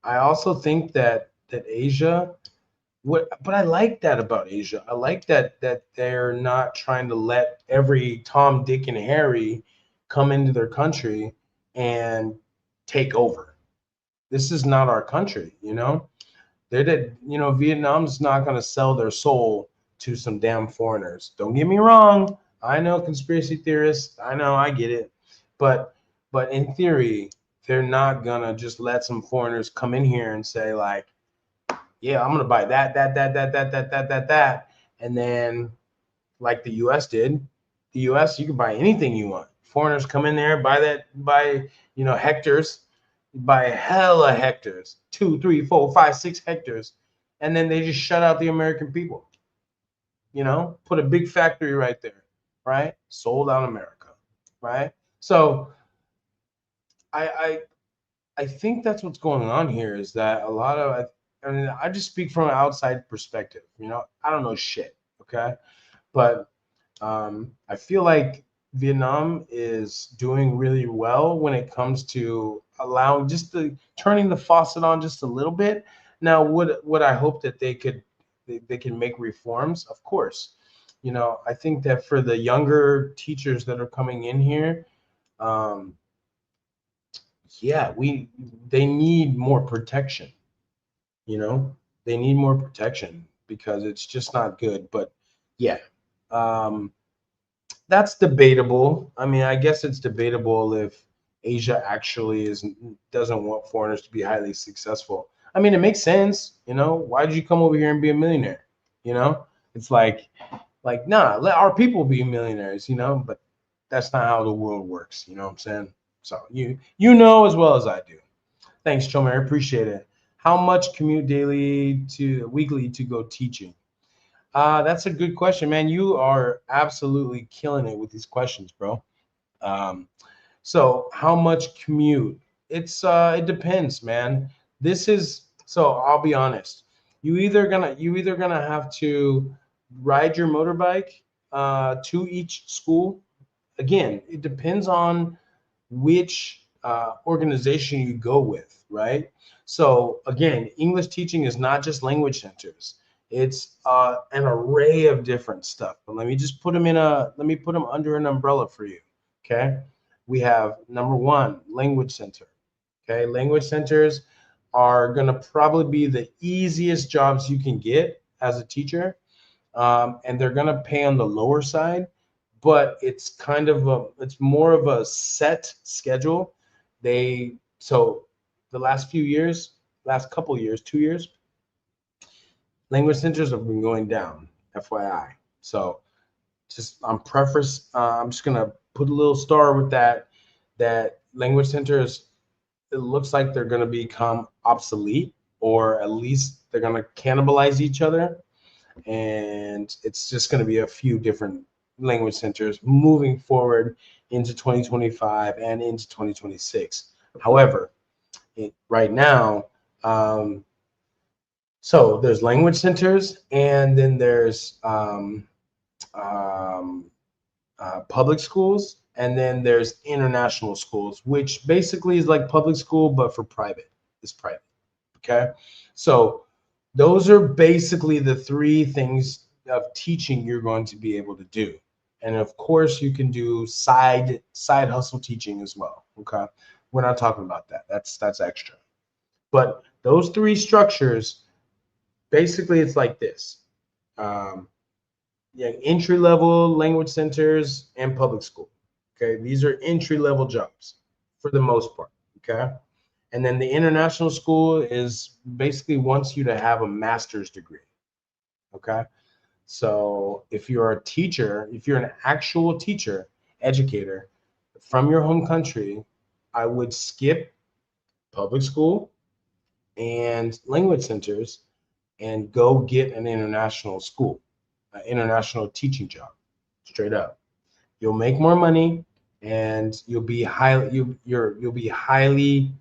I also think that Asia. But I like that about Asia. I like that they're not trying to let every Tom, Dick, and Harry come into their country and take over. This is not our country, you know. Vietnam's not going to sell their soul to some damn foreigners. Don't get me wrong. I know conspiracy theorists. I know, I get it. But in theory, they're not gonna just let some foreigners come in here and say like, yeah, I'm gonna buy that, and then like the U.S. did. The U.S. you can buy anything you want. Foreigners come in there, buy hectares, buy hella hectares, 2, 3, 4, 5, 6 hectares, and then they just shut out the American people. Put a big factory right there, right? Sold out America, right? So I think that's what's going on here is that a lot of I just speak from an outside perspective. I don't know shit, okay? But I feel like Vietnam is doing really well when it comes to allowing turning the faucet on just a little bit. Now, would I hope that they can make reforms? Of course. I think that for the younger teachers that are coming in here, yeah, they need more protection. They need more protection because it's just not good. But yeah, that's debatable. I mean, I guess it's debatable if Asia actually doesn't want foreigners to be highly successful. I mean, it makes sense. Why did you come over here and be a millionaire? It's like nah, let our people be millionaires. But that's not how the world works. You know what I'm saying? So you know as well as I do. Thanks, Chomer. I appreciate it. How much commute weekly to go teaching? That's a good question, man. You are absolutely killing it with these questions, bro. Um, so how much commute? It depends, man. I'll be honest. You either gonna have to ride your motorbike to each school. Again, it depends on which organization you go with, right? So again, English teaching is not just language centers. It's an array of different stuff. But let me put them under an umbrella for you. Okay. We have number one, language center. Okay. Language centers are going to probably be the easiest jobs you can get as a teacher. And they're going to pay on the lower side, but it's more of a set schedule. So the last couple years, 2 years, language centers have been going down, FYI. So I'm just gonna put a little star with that language centers, it looks like they're gonna become obsolete, or at least they're gonna cannibalize each other. And it's just gonna be a few different language centers moving forward into 2025 and into 2026. However, right now, so there's language centers, and then there's um, public schools, and then there's international schools, which basically is like public school but for private. It's private. Okay, so those are basically the three things of teaching you're going to be able to do. And of course, you can do side hustle teaching as well. Okay, we're not talking about that. That's extra. But those three structures, basically, it's like this. Um, yeah, entry level language centers and public school. Okay, these are entry level jobs for the most part. Okay, and then the international school is basically wants you to have a master's degree. Okay, so if you're a teacher, if you're an actual teacher, educator from your home country, I would skip public school and language centers and go get an international school, an international teaching job, straight up. You'll make more money, and you'll be highly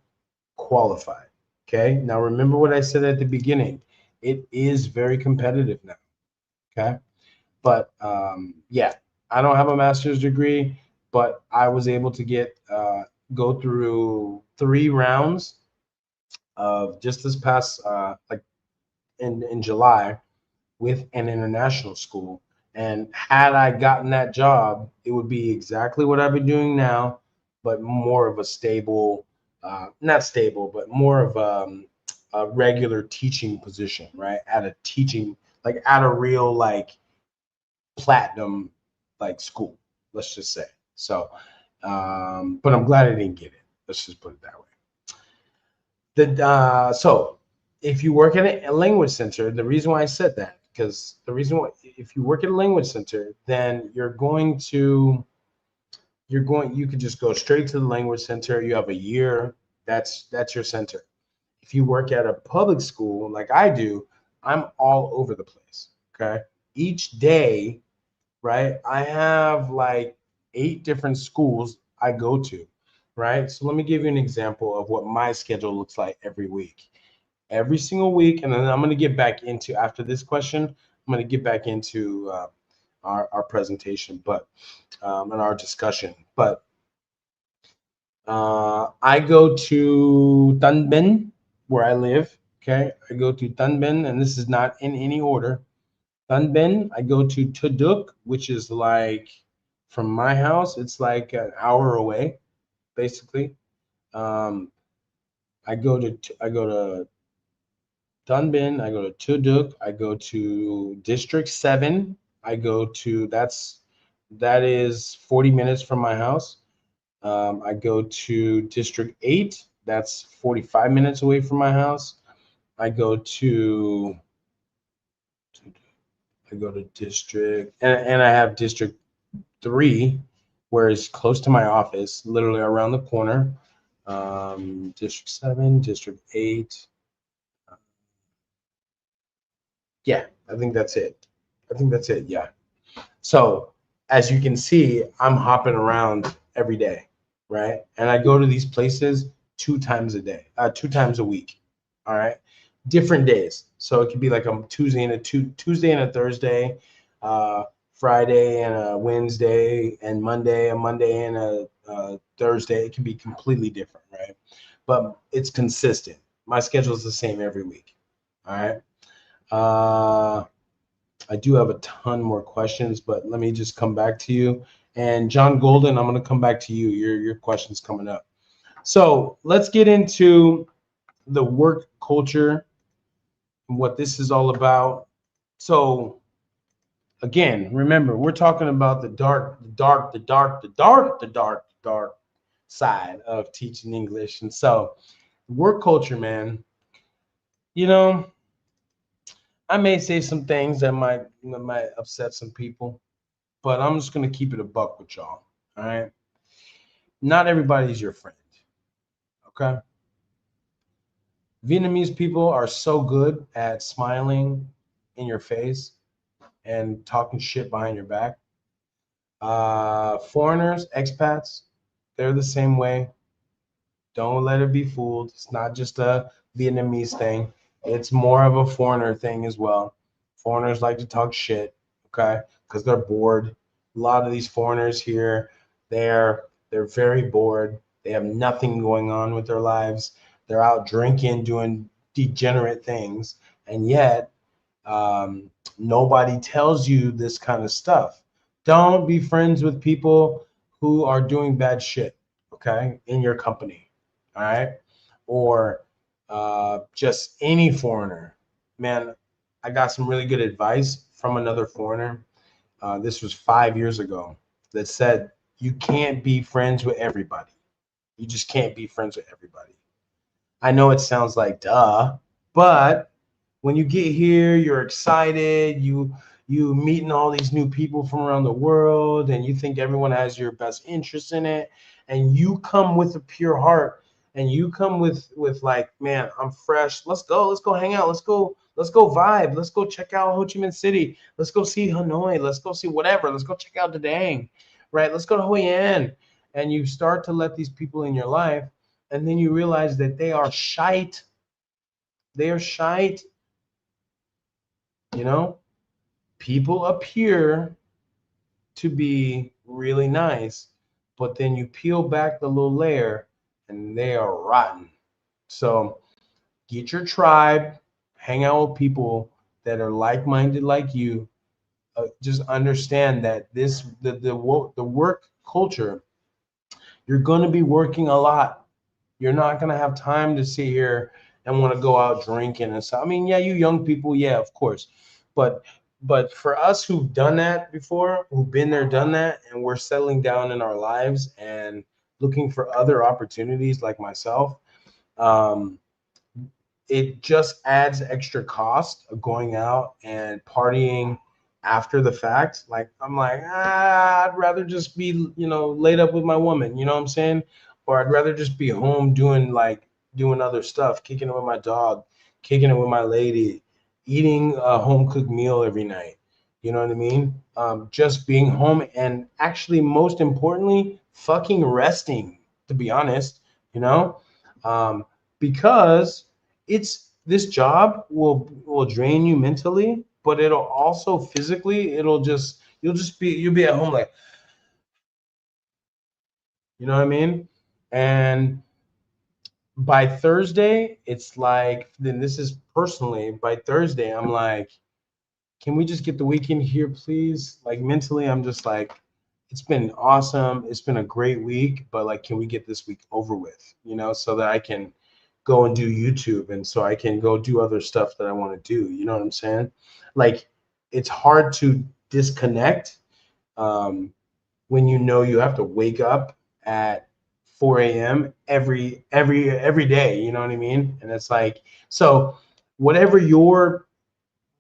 qualified. Okay. Now remember what I said at the beginning. It is very competitive now. Okay. But yeah, I don't have a master's degree, but I was able to go through 3 rounds of just this past like in July with an international school. And had I gotten that job, it would be exactly what I've been doing now, but more of a stable, not stable, but more of a regular teaching position, right? At a teaching, like at a real like platinum like school, let's just say. So, but I'm glad I didn't get it. Let's just put it that way. So if you work at a language center, the reason why I said that, because the reason why, if you work at a language center, then you could just go straight to the language center. You have a year. That's your center. If you work at a public school like I do, I'm all over the place. Okay. Each day, right? I have like 8 different schools I go to, right? So let me give you an example of what my schedule looks like every week. Every single week, and then I'm going to get back into, after this question, I'm going to get back into our presentation, but and our discussion. But I go to Tanben, where I live. Okay, I go to Tanben, and this is not in any order. Tanben, I go to Tuduk, which is like from my house, it's like an hour away, basically. Um, I go to Dunbin, I go to Tuduk, I go to District 7. That is 40 minutes from my house. I go to District 8. That's 45 minutes away from my house. I go to District, and I have District 3, where it's close to my office, literally around the corner. District 7, District 8. Yeah, I think that's it. Yeah. So as you can see, I'm hopping around every day, right? And I go to these places 2 times a week. All right, different days. So it could be like a Tuesday and a Thursday, Friday and a Wednesday, and a Monday and a Thursday. It can be completely different, right? But it's consistent. My schedule is the same every week. All right. I do have a ton more questions, but let me just come back to you. And John Golden, I'm going to come back to you. Your question's coming up. So let's get into the work culture and what this is all about. So again, remember, we're talking about the dark side of teaching English. And so work culture, man, you know, I may say some things that might upset some people, but I'm just gonna keep it a buck with y'all. All right. Not everybody's your friend. Okay. Vietnamese people are so good at smiling in your face and talking shit behind your back. Foreigners, expats, they're the same way. Don't let it be fooled. It's not just a Vietnamese thing. It's more of a foreigner thing as well. Foreigners like to talk shit, okay, because they're bored. A lot of these foreigners here, they're very bored. They have nothing going on with their lives. They're out drinking, doing degenerate things, and yet nobody tells you this kind of stuff. Don't be friends with people who are doing bad shit, okay, in your company, all right? Or just any foreigner. Man, I got some really good advice from another foreigner. This was 5 years ago, that said, you can't be friends with everybody. You just can't be friends with everybody. I know it sounds like duh, but when you get here, you're excited, you meeting all these new people from around the world, and you think everyone has your best interest in it, and you come with a pure heart, and you come with like, man, I'm fresh. Let's go hang out. Let's go vibe. Let's go check out Ho Chi Minh City. Let's go see Hanoi. Let's go see whatever. Let's go check out Da Nang, right? Let's go to Hoi An. And you start to let these people in your life, and then you realize that they are shite. They are shite. You know, people appear to be really nice, but then you peel back the little layer and they are rotten. So get your tribe, hang out with people that are like-minded like you. Just understand that the work culture You're going to be working a lot. You're not going to have time to sit here and want to go out drinking and stuff. I mean, yeah, you young people, yeah, of course. But for us who've done that before, who've been there, done that, and we're settling down in our lives and looking for other opportunities like myself, um, it just adds extra cost of going out and partying after the fact. Like I'm like, I'd rather just be, laid up with my woman, you know what I'm saying? Or I'd rather just be home doing other stuff, kicking it with my dog, kicking it with my lady, eating a home cooked meal every night. You know what I mean? Just being home and actually, most importantly, fucking resting, to be honest, you know? Um, because this job will drain you mentally, but it'll also physically, you'll be at home like, you know what I mean? And by Thursday, it's like, then this is personally, by Thursday, I'm like, can we just get the weekend here, please? Like mentally, I'm just like, it's been awesome. It's been a great week, but like, can we get this week over with, so that I can go and do YouTube and so I can go do other stuff that I want to do. You know what I'm saying? Like, it's hard to disconnect when you have to wake up at 4 a.m. every day. You know what I mean? And it's like, so whatever your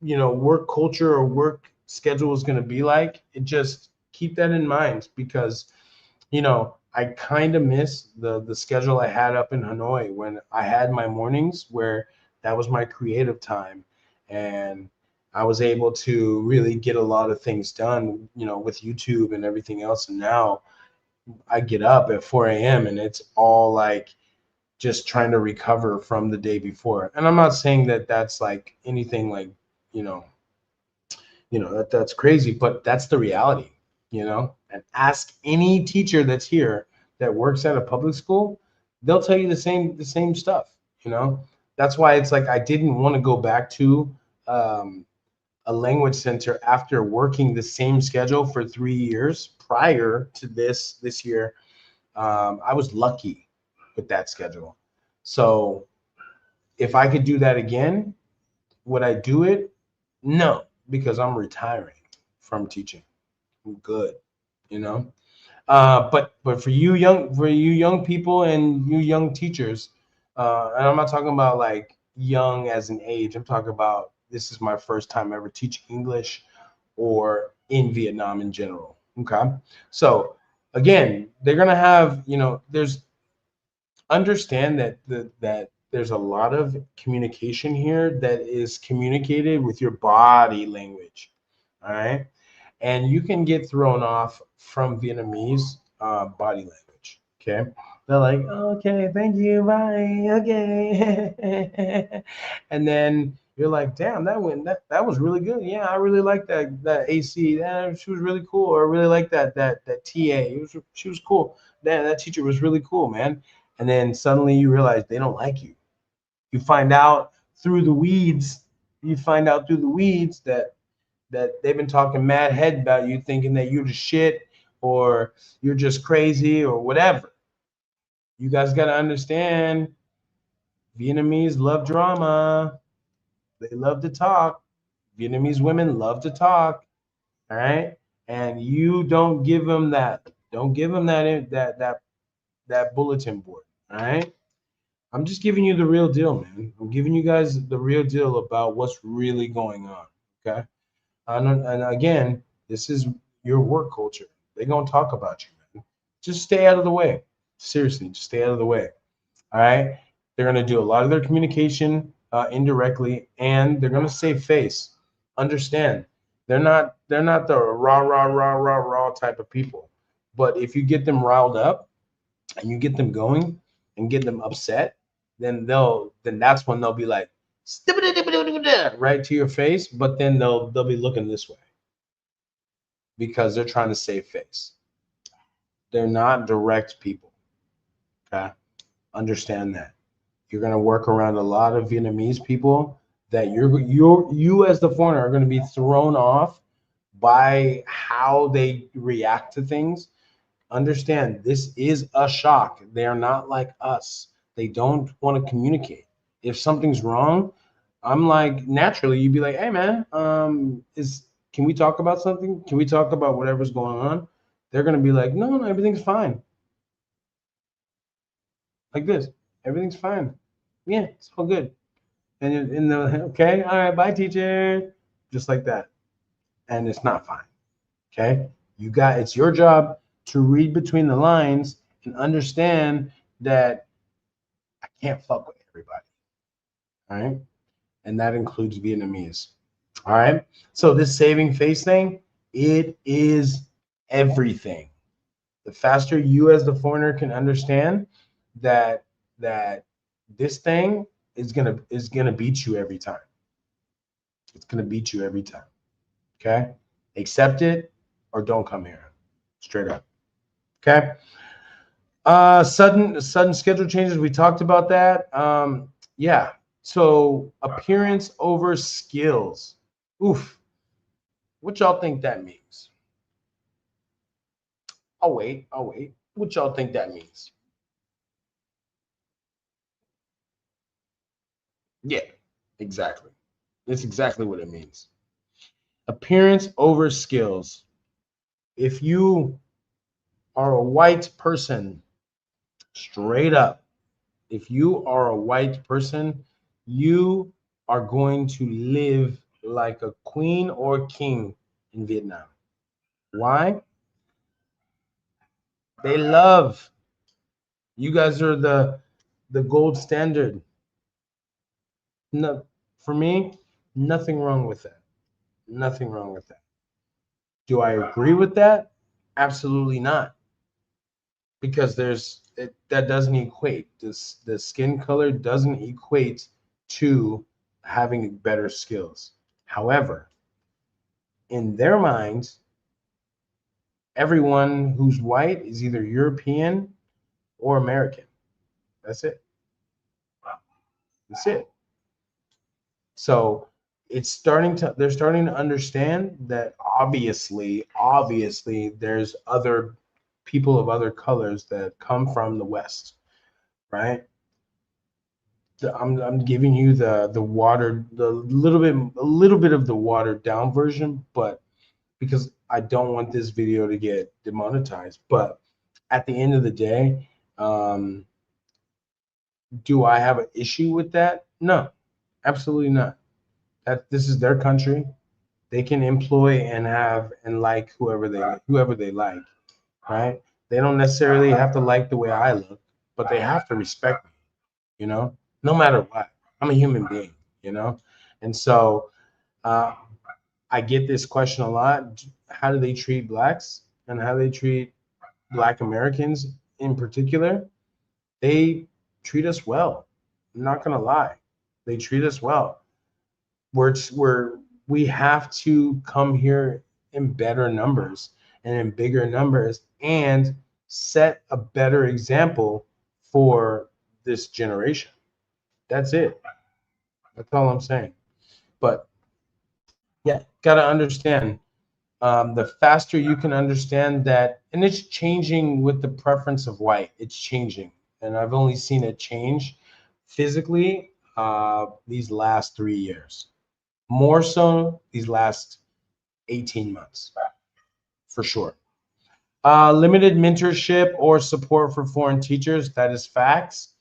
work culture or work schedule is going to be like, it just keep that in mind because I kind of miss the schedule I had up in Hanoi when I had my mornings where that was my creative time, and I was able to really get a lot of things done, with YouTube and everything else. And now I get up at 4 a.m. and it's all like just trying to recover from the day before. And I'm not saying that that's like anything like, you know, that's crazy, but that's the reality, and ask any teacher that's here that works at a public school, they'll tell you the same stuff. That's why it's like I didn't want to go back to um, a language center after working the same schedule for 3 years prior to this year. I was lucky with that schedule. So if I could do that again, would I do it? No, because I'm retiring from teaching. I'm good, you know. But for you young people and you young teachers, and I'm not talking about like young as an age. I'm talking about this is my first time ever teaching English or in Vietnam in general. Okay, so again, they're gonna have there's understand that there's a lot of communication here that is communicated with your body language. All right, and you can get thrown off from Vietnamese body language. Okay, they're like, okay, thank you, bye, okay, and then you're like, damn, that was really good. Yeah, I really like that AC. Yeah, she was really cool. Or I really like that TA. She was cool. That teacher was really cool, man. And then suddenly you realize they don't like you. You find out through the weeds. You find out through the weeds that they've been talking mad head about you, thinking that you're the shit or you're just crazy or whatever. You guys got to understand, Vietnamese love drama. They love to talk. Vietnamese women love to talk. All right, and you don't give them that. Don't give them that bulletin board. All right. I'm just giving you the real deal, man. I'm giving you guys the real deal about what's really going on. Okay. And again, this is your work culture. They're going to talk about you, man. Just stay out of the way. Seriously, just stay out of the way. All right. They're going to do a lot of their communication indirectly, and they're going to save face. Understand, they're not the rah rah rah rah rah type of people. But if you get them riled up and you get them going and get them upset, then that's when they'll be like right to your face, but then they'll be looking this way because they're trying to save face. They're not direct people. Okay, understand that. You're gonna work around a lot of Vietnamese people that you as the foreigner are gonna be thrown off by how they react to things. understand this is a shock. They are not like us. They don't want to communicate. If something's wrong, I'm like, naturally you'd be like, hey man, can we talk about something? Can we talk about whatever's going on? They're gonna be like, no, no, everything's fine. Like this, everything's fine. Yeah, it's all good. And in the okay, all right, bye teacher, just like that. And it's not fine. Okay, it's your job to read between the lines and understand that I can't fuck with everybody. All right, and that includes Vietnamese. All right, so this saving face thing, it is everything. The faster you as the foreigner can understand that that this thing is gonna beat you every time. It's gonna beat you every time. Okay, accept it or don't come here. Straight up. Okay. Sudden schedule changes. We talked about that. Yeah. So appearance over skills. Oof. What y'all think that means? I'll wait. I'll wait. What y'all think that means? Yeah, exactly. That's exactly what it means. Appearance over skills. If you are a white person, straight up, if you are a white person, you are going to live like a queen or king in Vietnam. Why? They love. You guys are the gold standard. No, for me, nothing wrong with that. Nothing wrong with that. Do I agree with that? Absolutely not. Because that doesn't equate. The skin color doesn't equate to having better skills. However, in their minds, everyone who's white is either European or American. That's it. That's it. So they're starting to understand that obviously there's other people of other colors that come from the West, right? I'm giving you a little bit of the watered down version, but because I don't want this video to get demonetized. But at the end of the day, um, do I have an issue with that? No, absolutely not. That this is their country. They can employ and have and like whoever they like, right? They don't necessarily have to like the way I look, but they have to respect me, no matter what. I'm a human being, you know? And so uh, I get this question a lot. How do they treat blacks and how they treat black Americans in particular? They treat us well. I'm not gonna lie. They treat us well. We have to come here in better numbers and in bigger numbers and set a better example for this generation. That's it. That's all I'm saying. But yeah, gotta understand. The faster you can understand that, and it's changing with the preference of white. It's changing, and I've only seen it change physically these last 3 years. More so these last 18 months, for sure. Limited mentorship or support for foreign teachers. That is facts.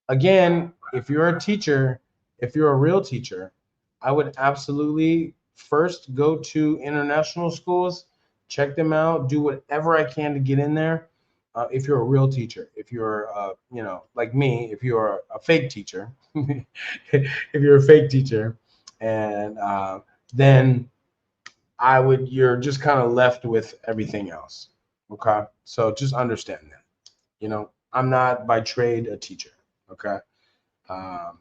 Again, if you're a teacher, if you're a real teacher, I would absolutely first go to international schools, check them out, do whatever I can to get in there. If you're a real teacher, if you're, like me, if you're a fake teacher, if you're a fake teacher, and then you're just kind of left with everything else. Okay. So just understand that, I'm not by trade a teacher. Okay. Um,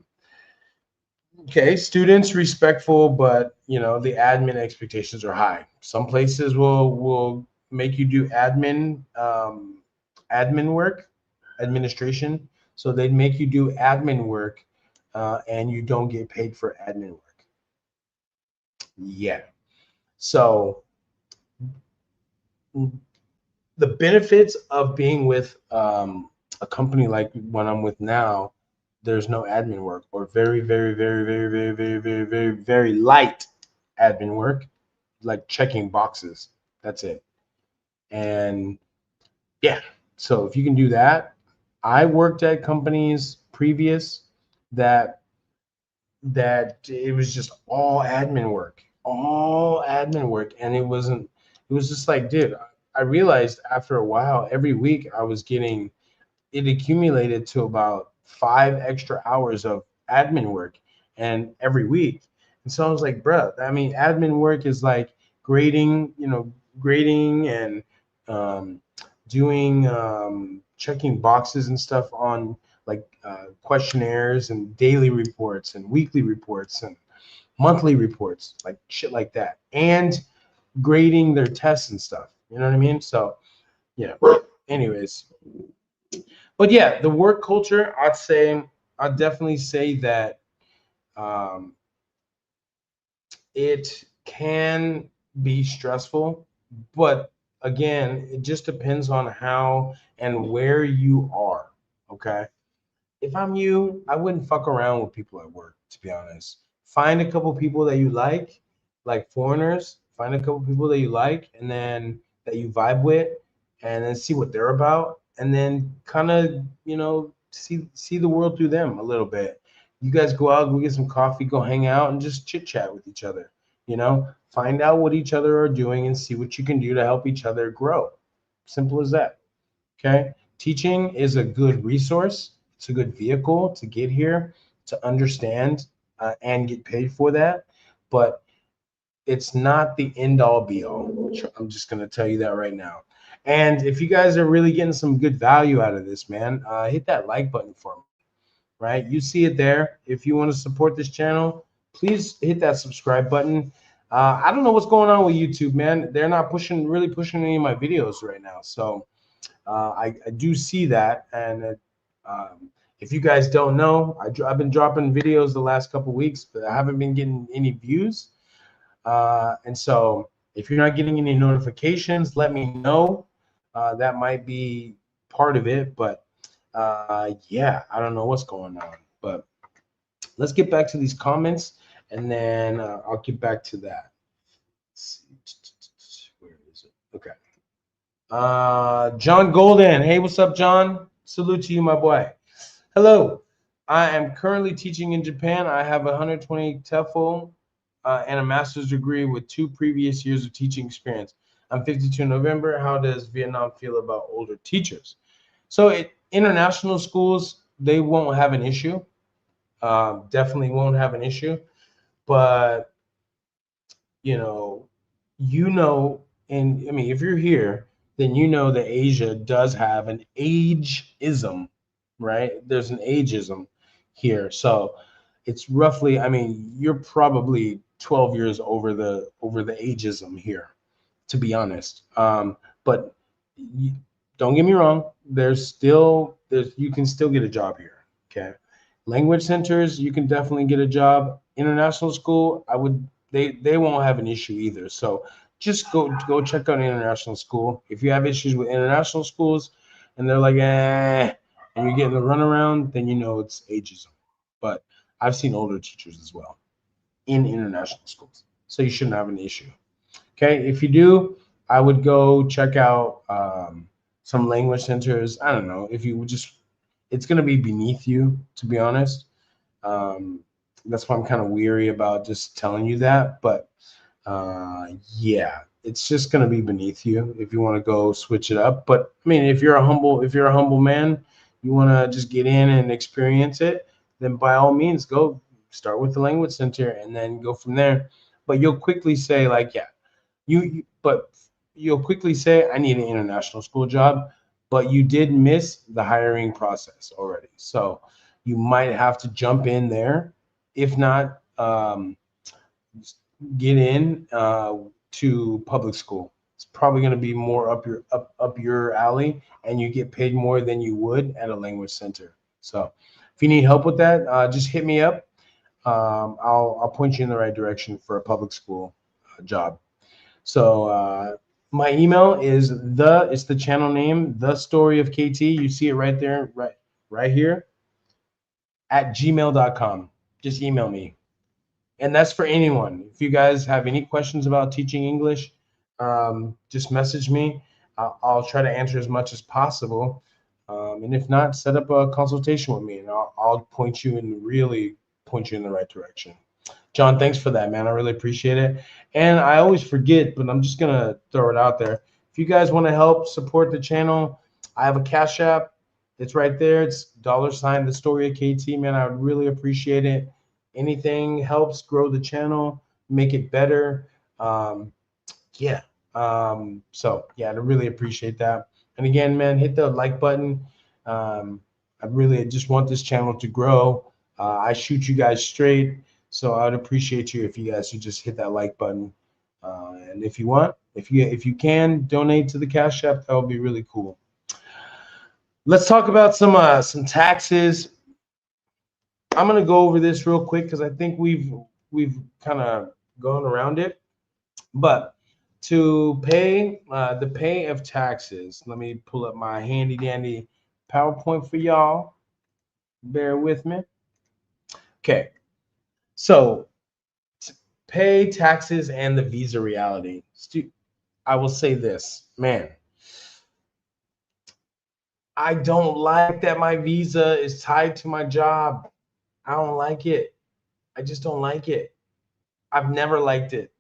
okay. Students respectful, but the admin expectations are high. Some places will make you do admin work, administration. So they'd make you do admin work, and you don't get paid for admin work. Yeah. So the benefits of being with a company like what I'm with now, there's no admin work, or very, very, very, very, very, very, very, very, very light admin work, like checking boxes. That's it. And yeah, so if you can do that, I worked at companies previous that it was just all admin work, and it was just like, dude, I realized after a while, every week I was getting it accumulated to about 5 extra hours of admin work, and every week. And so I was like, bro, I mean, admin work is like grading, grading and um, doing checking boxes and stuff on like questionnaires and daily reports and weekly reports and monthly reports, like shit like that, and grading their tests and stuff. You know what I mean? So yeah. Anyways, but yeah, the work culture, I'd definitely say that um, it can be stressful, but again, it just depends on how and where you are. Okay. If I'm you, I wouldn't fuck around with people at work, to be honest. Find a couple people that you like foreigners, find a couple people that you like, and then that you vibe with, and then see what they're about, and then kind of, see the world through them a little bit. You guys go out, go get some coffee, go hang out, and just chit chat with each other. Find out what each other are doing and see what you can do to help each other grow. Simple as that. Okay. Teaching is a good resource. It's a good vehicle to get here, to understand and get paid for that. But it's not the end all be all. I'm just going to tell you that right now. And if you guys are really getting some good value out of this, man, hit that like button for me, right? You see it there. If you want to support this channel, please hit that subscribe button. I don't know what's going on with YouTube, man. They're not really pushing any of my videos right now. So I do see that, and if you guys don't know, I've been dropping videos the last couple weeks, but I haven't been getting any views. And so if you're not getting any notifications, let me know. That might be part of it, but yeah, I don't know what's going on. But let's get back to these comments, and then I'll get back to that. Let's see. Where is it? Okay. John Golden. Hey, what's up, John? Salute to you, my boy. Hello. I am currently teaching in Japan. I have 120 TEFL and a master's degree with 2 previous years of teaching experience. I'm 52 in November. How does Vietnam feel about older teachers? So international schools, they won't have an issue. Definitely won't have an issue. But, and I mean, if you're here, then you know that Asia does have an ageism, right? There's an ageism here. So it's roughly, I mean, you're probably 12 years over the ageism here, to be honest. But don't get me wrong, you can still get a job here. Okay. Language centers, you can definitely get a job. International school, they won't have an issue either. So just go check out an international school. If you have issues with international schools and they're like, and you're getting the runaround, then you know it's ageism. But I've seen older teachers as well in international schools, so you shouldn't have an issue. Okay, if you do, I would go check out some language centers. I don't know if you would just, it's going to be beneath you, to be honest. Um, that's why I'm kind of weary about just telling you that. But yeah, it's just going to be beneath you if you want to go switch it up. But I mean, if you're a humble man, you want to just get in and experience it, then by all means, go start with the language center and then go from there. But you'll quickly say like, yeah, but you'll quickly say, I need an international school job, but you did miss the hiring process already. So you might have to jump in there. If not, get in to public school. It's probably going to be more up your alley, and you get paid more than you would at a language center. So if you need help with that, just hit me up. I'll point you in the right direction for a public school job. So My email is it's the channel name, TheStoryofKT. You see it right there, right here at gmail.com. Just email me. And that's for anyone. If you guys have any questions about teaching English, just message me. I'll try to answer as much as possible. And if not, set up a consultation with me, and I'll really point you in the right direction. John, thanks for that, man. I really appreciate it. And I always forget, but I'm just gonna throw it out there. If you guys want to help support the channel, I have a Cash App. It's right there. It's $ the story of KT, man. I would really appreciate it. Anything helps grow the channel, make it better. Yeah. So yeah, I really appreciate that. And again, man, hit the like button. I really just want this channel to grow. I shoot you guys straight, so I'd appreciate you if you guys would just hit that like button. And if you want, if you can donate to the Cash App, that would be really cool. Let's talk about some taxes. I'm gonna go over this real quick because I think we've kind of gone around it. But to pay the pay of taxes, let me pull up my handy dandy PowerPoint for y'all. Bear with me. Okay, so pay taxes and the visa reality. I will say this, man. I don't like that my visa is tied to my job. I don't like it. I just don't like it. I've never liked it.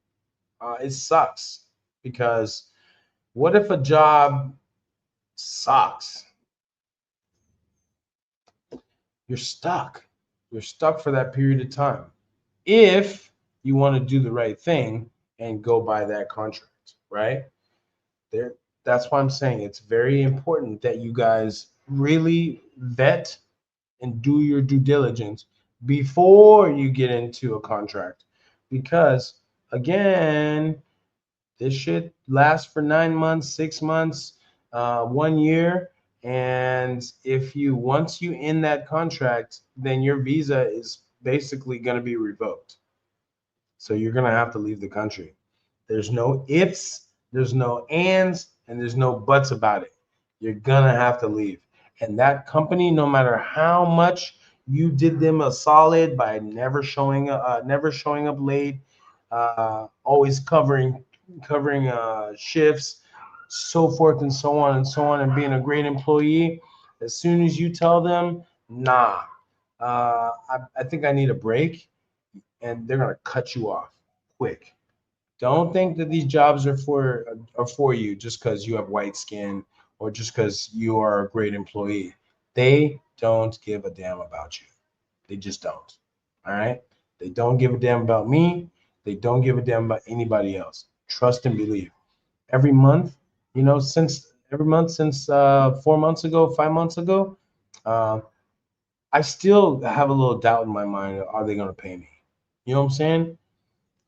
It sucks because what if a job sucks? You're stuck. You're stuck for that period of time. If you want to do the right thing and go by that contract, right? That's why I'm saying it's very important that you guys really vet and do your due diligence before you get into a contract. Because again, this shit lasts for 9 months, 6 months, 1 year. And if you once you end that contract, then your visa is basically going to be revoked. So you're going to have to leave the country. There's no ifs, there's no ands, and there's no buts about it. You're going to have to leave. And that company, no matter how much you did them a solid by never showing up late, always covering shifts, so forth and so on and so on, and being a great employee, as soon as you tell them, nah, I think I need a break, and they're gonna cut you off quick. Don't think that these jobs are for you just because you have white skin or just because you are a great employee. They don't give a damn about you. They just don't. All right. They don't give a damn about me. They don't give a damn about anybody else. Trust and believe. Every month, since 4 months ago, 5 months ago, uh, I still have a little doubt in my mind. Are they going to pay me? You know what I'm saying?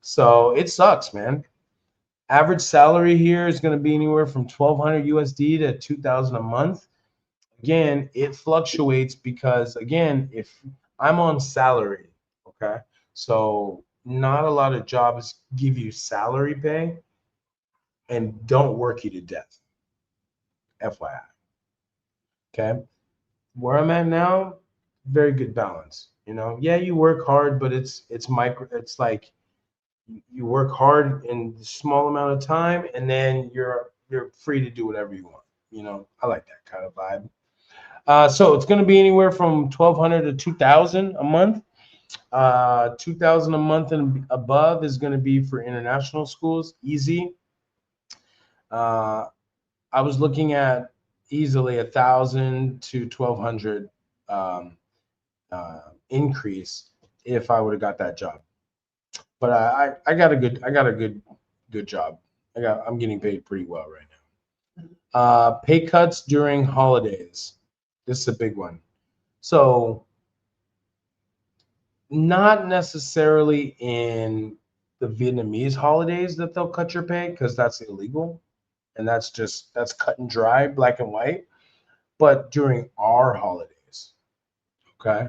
So it sucks, man. Average salary here is going to be anywhere from 1,200 USD to 2,000 a month. Again, it fluctuates because, again, if I'm on salary, okay, so not a lot of jobs give you salary pay and don't work you to death. FYI. Okay. Where I'm at now, very good balance. Yeah, you work hard, but it's micro. It's like you work hard in a small amount of time, and then you're free to do whatever you want. I like that kind of vibe. So it's going to be anywhere from 1,200 to 2,000 a month. 2,000 a month and above is going to be for international schools. Easy. Uh, I was looking at easily 1,000 to 1,200 um, increase if I would have got that job. But I got a good job. I'm getting paid pretty well right now. Pay cuts during holidays. This is a big one. So not necessarily in the Vietnamese holidays that they'll cut your pay because that's illegal, and that's cut and dry, black and white. But during our holidays, okay.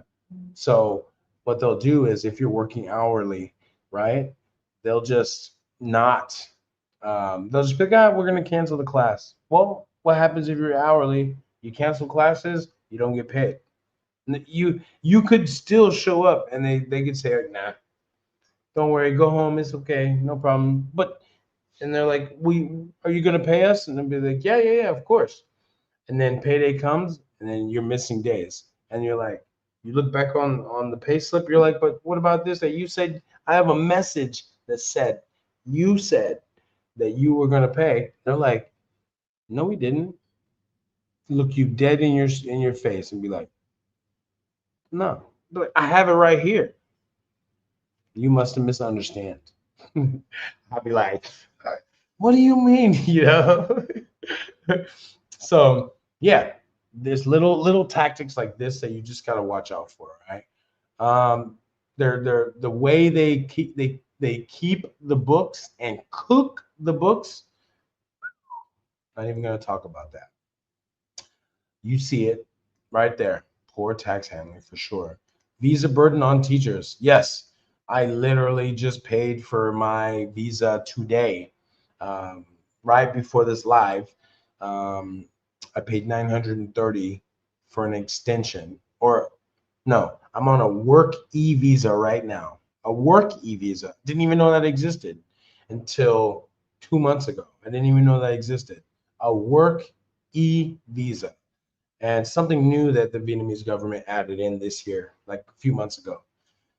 So what they'll do is if you're working hourly, right, they'll just not They'll just be like, we're going to cancel the class. Well, what happens if you're hourly? You cancel classes, you don't get paid. You could still show up and they could say, nah, don't worry, go home, it's okay, no problem. But and they're like, are you gonna pay us? And they'll be like, yeah, of course. And then payday comes and then you're missing days. And you're like, you look back on the pay slip, you're like, but what about this that you said? I have a message that said you said that you were gonna pay. They're like, no, we didn't. Look you dead in your face and be like, no. But I have it right here. You must have misunderstood. I'll be like, what do you mean? You know? So yeah, there's little tactics like this that you just gotta watch out for, right? They're the way they keep the books and cook the books. Not even gonna talk about that. You see it right there. Poor tax handling for sure. Visa burden on teachers. Yes, I literally just paid for my visa today, um, right before this live. Um, I paid 930 for an extension. Or no, I'm on a work e visa right now. A work e visa. Didn't even know that existed until 2 months ago. I didn't even know that existed. A work e visa, and something new that the Vietnamese government added in this year, like a few months ago.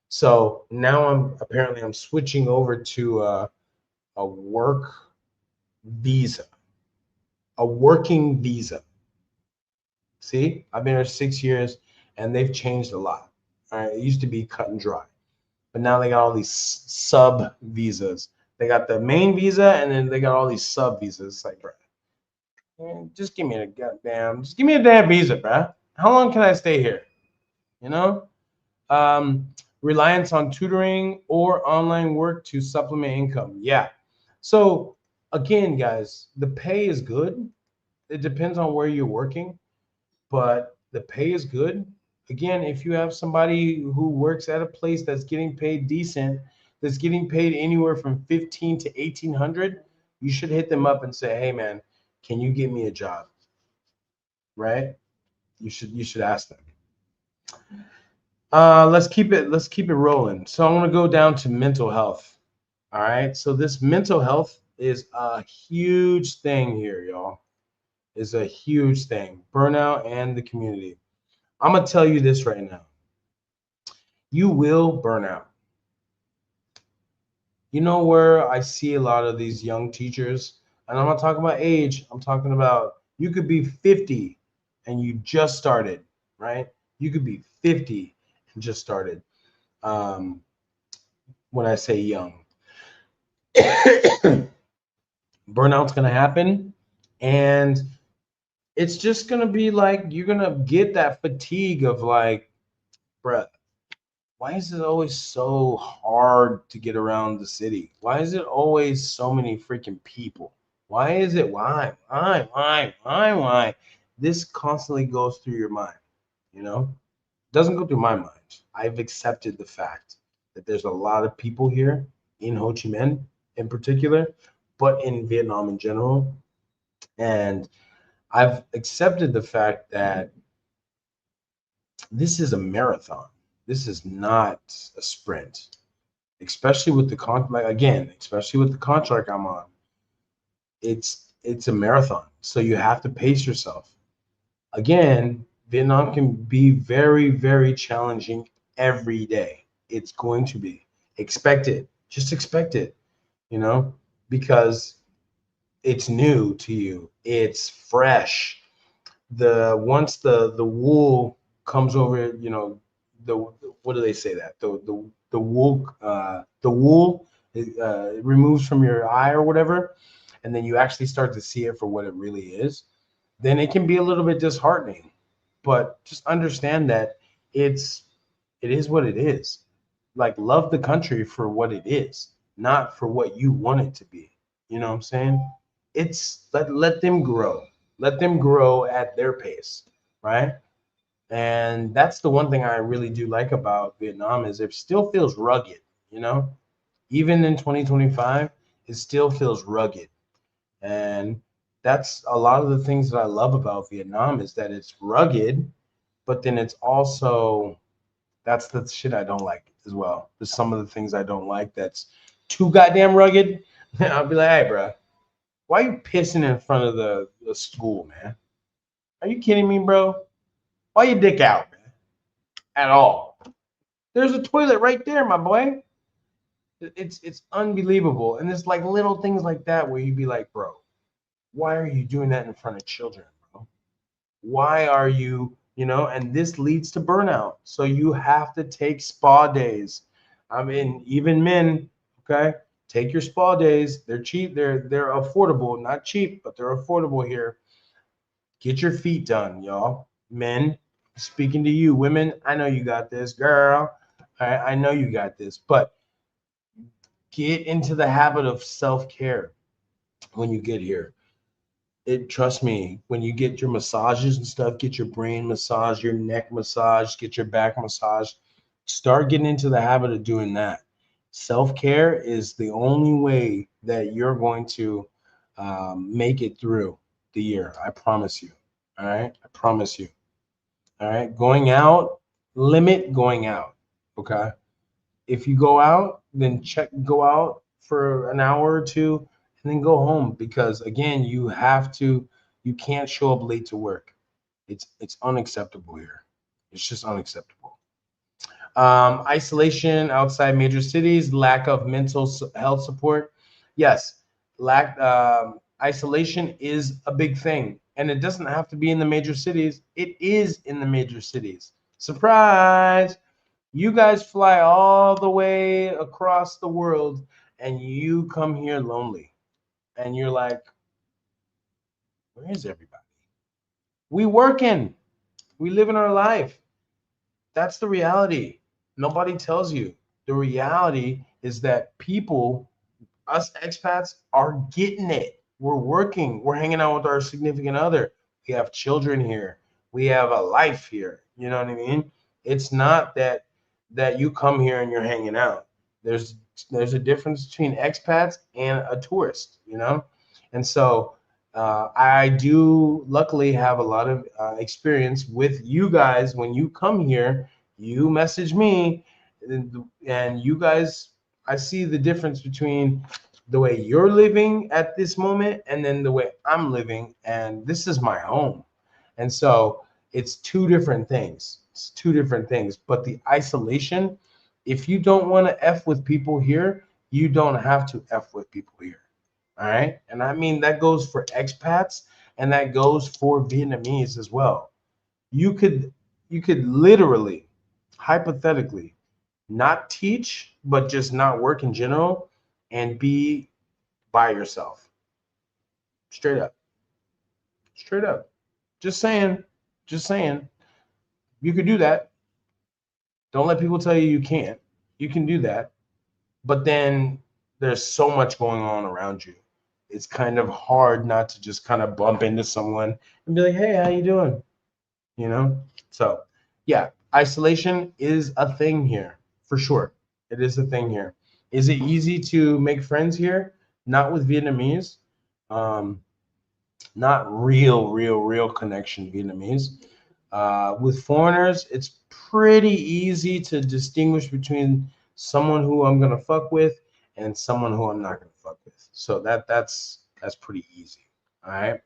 So now I'm switching over to a work visa, a working visa. See, I've been here 6 years, and they've changed a lot. All right, it used to be cut and dry, but now they got all these sub visas. They got the main visa, and then they got all these sub visas. It's like, bro, man, just give me just give me a damn visa, bro. How long can I stay here? You know? um, Reliance on tutoring or online work to supplement income. Yeah. So again, guys, the pay is good. It depends on where you're working, but the pay is good. Again, if you have somebody who works at a place that's getting paid decent, that's getting paid anywhere from 15 to 1800, you should hit them up and say, "Hey man, can you get me a job?" Right? You should ask them. Let's keep it rolling. So I'm gonna go down to mental health. All right. So this mental health is a huge thing here, y'all. Is a huge thing. Burnout and the community. I'm gonna tell you this right now. You will burn out. You know where I see a lot of these young teachers, and I'm not talking about age. I'm talking about you could be 50 and you just started, right? You could be 50 and just started. Um, when I say young, burnout's gonna happen, and it's just gonna be like you're gonna get that fatigue of like, bruh, why is it always so hard to get around the city? Why is it always so many freaking people? Why is it why? This constantly goes through your mind, you know? It doesn't go through my mind. I've accepted the fact that there's a lot of people here in Ho Chi Minh in particular, but in Vietnam in general. And I've accepted the fact that this is a marathon. This is not a sprint, especially with the especially with the contract I'm on. It's a marathon, so you have to pace yourself. Again, Vietnam can be very, very challenging every day. It's going to be. Expect it. Just expect it, you know, because it's new to you. It's fresh. The once the wool comes over, you know, the what do they say that the wool removes from your eye or whatever, and then you actually start to see it for what it really is, then it can be a little bit disheartening. But just understand that it is what it is. Like, love the country for what it is, not for what you want it to be. You know what I'm saying? It's let them grow. Let them grow at their pace, right? And that's the one thing I really do like about Vietnam is it still feels rugged, you know? Even in 2025, it still feels rugged. And that's a lot of the things that I love about Vietnam is that it's rugged, but then it's also, that's the shit I don't like as well. There's some of the things I don't like that's too goddamn rugged. I'll be like, hey, bro, why are you pissing in front of the school, man? Are you kidding me, bro? Why you dick out, man? At all? There's a toilet right there, my boy. It's unbelievable. And there's like little things like that where you'd be like, bro, why are you doing that in front of children, bro? Why are you, and this leads to burnout. So you have to take spa days. I mean, even men, okay? Take your spa days. They're cheap, they're affordable, not cheap, but they're affordable here. Get your feet done, y'all. Men, speaking to you, women, I know you got this, girl. I know you got this, but get into the habit of self-care when you get here. Trust me, when you get your massages and stuff, get your brain massage, your neck massage, get your back massage, start getting into the habit of doing that. Self-care is the only way that you're going to make it through the year. I promise you. All right. I promise you. All right. Going out, limit going out. Okay. If you go out, then go out for an hour or two and then go home because again, you can't show up late to work. It's unacceptable here. It's just unacceptable. Isolation outside major cities, lack of mental health support. Yes, isolation is a big thing, and it doesn't have to be in the major cities. It is in the major cities. Surprise! You guys fly all the way across the world and you come here lonely. And you're like, where is everybody? We working. We living our life. That's the reality. Nobody tells you. The reality is that people, us expats, are getting it. We're working. We're hanging out with our significant other. We have children here. We have a life here. You know what I mean? It's not that you come here and you're hanging out. There's a difference between expats and a tourist, And so I do luckily have a lot of experience with you guys. When you come here, you message me, and you guys, I see the difference between the way you're living at this moment and then the way I'm living, and this is my home. And so it's two different things. It's two different things. But the isolation, if you don't want to F with people here, you don't have to F with people here. All right. And I mean, that goes for expats and that goes for Vietnamese as well. You could literally, hypothetically, not teach, but just not work in general and be by yourself. Straight up. Straight up. Just saying. Just saying. You could do that. Don't let people tell you you can't. You can do that. But then there's so much going on around you. It's kind of hard not to just kind of bump into someone and be like, hey, how you doing? So yeah, isolation is a thing here for sure. It is a thing here. Is it easy to make friends here? Not with Vietnamese. Um, Not real connection Vietnamese. With foreigners, it's pretty easy to distinguish between someone who I'm gonna fuck with and someone who I'm not gonna fuck with. So that's pretty easy. All right.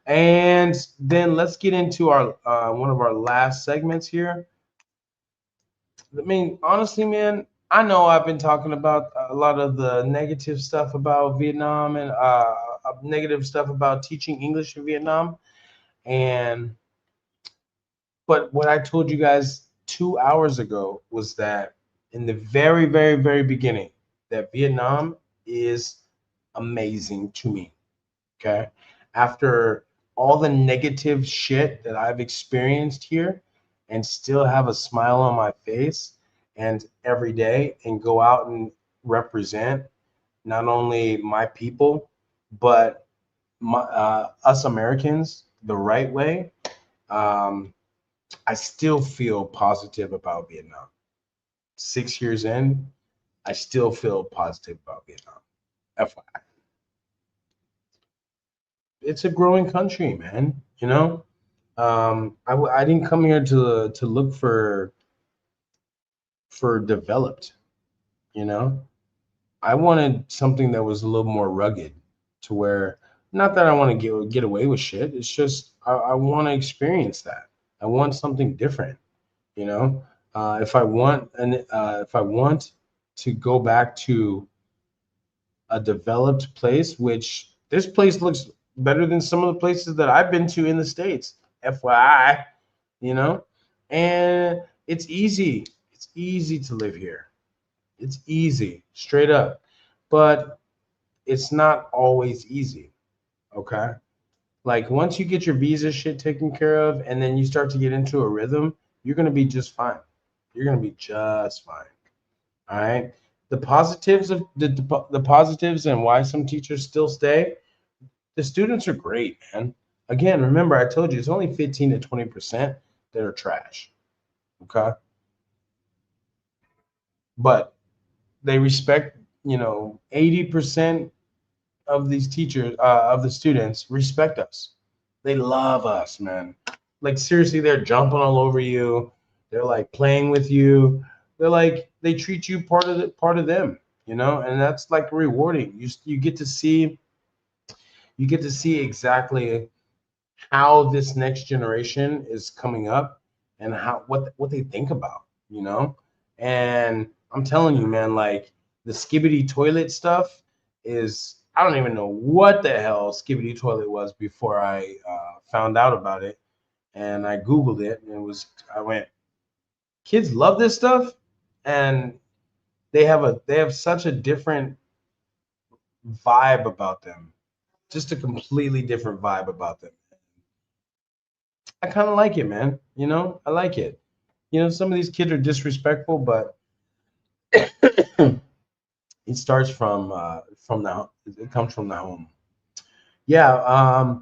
And then let's get into our one of our last segments here. I mean, honestly, man, I know I've been talking about a lot of the negative stuff about Vietnam and negative stuff about teaching English in Vietnam. And but what I told you guys 2 hours ago was that in the very, very, very beginning, that Vietnam is amazing to me. Okay. After all the negative shit that I've experienced here and still have a smile on my face and every day and go out and represent not only my people, but us Americans the right way. Um, I still feel positive about Vietnam. 6 years in, I still feel positive about Vietnam. FYI. it's a growing country, man. You know, I didn't come here to look for developed. You know, I wanted something that was a little more rugged, to where, not that I want to get away with shit. It's just I want to experience that. I want something different. You know, if I want to go back to a developed place, which this place looks better than some of the places that I've been to in the States, FYI, you know, and it's easy. It's easy to live here. It's easy, straight up. But it's not always easy. Okay. Like, once you get your visa shit taken care of and then you start to get into a rhythm, you're going to be just fine. You're going to be just fine. All right. The positives of the positives and why some teachers still stay. The students are great, man. Again, remember I told you it's only 15 to 20% that are trash. Okay. But they respect, 80% of these teachers, of the students, respect us. They love us, man. Like, seriously, they're jumping all over you. They're like playing with you. They're like, they treat you part of them, and that's like rewarding. You get to see exactly how this next generation is coming up, and how what they think about. And I'm telling you, man, like, the skibbity toilet stuff is, I don't even know what the hell skibbity toilet was before I found out about it, and I googled it, and I went, kids love this stuff, and they have such a different vibe about them, just a completely different vibe about them. I kind of like it, man. I like it. Some of these kids are disrespectful, but it starts from the it comes from the home. Yeah,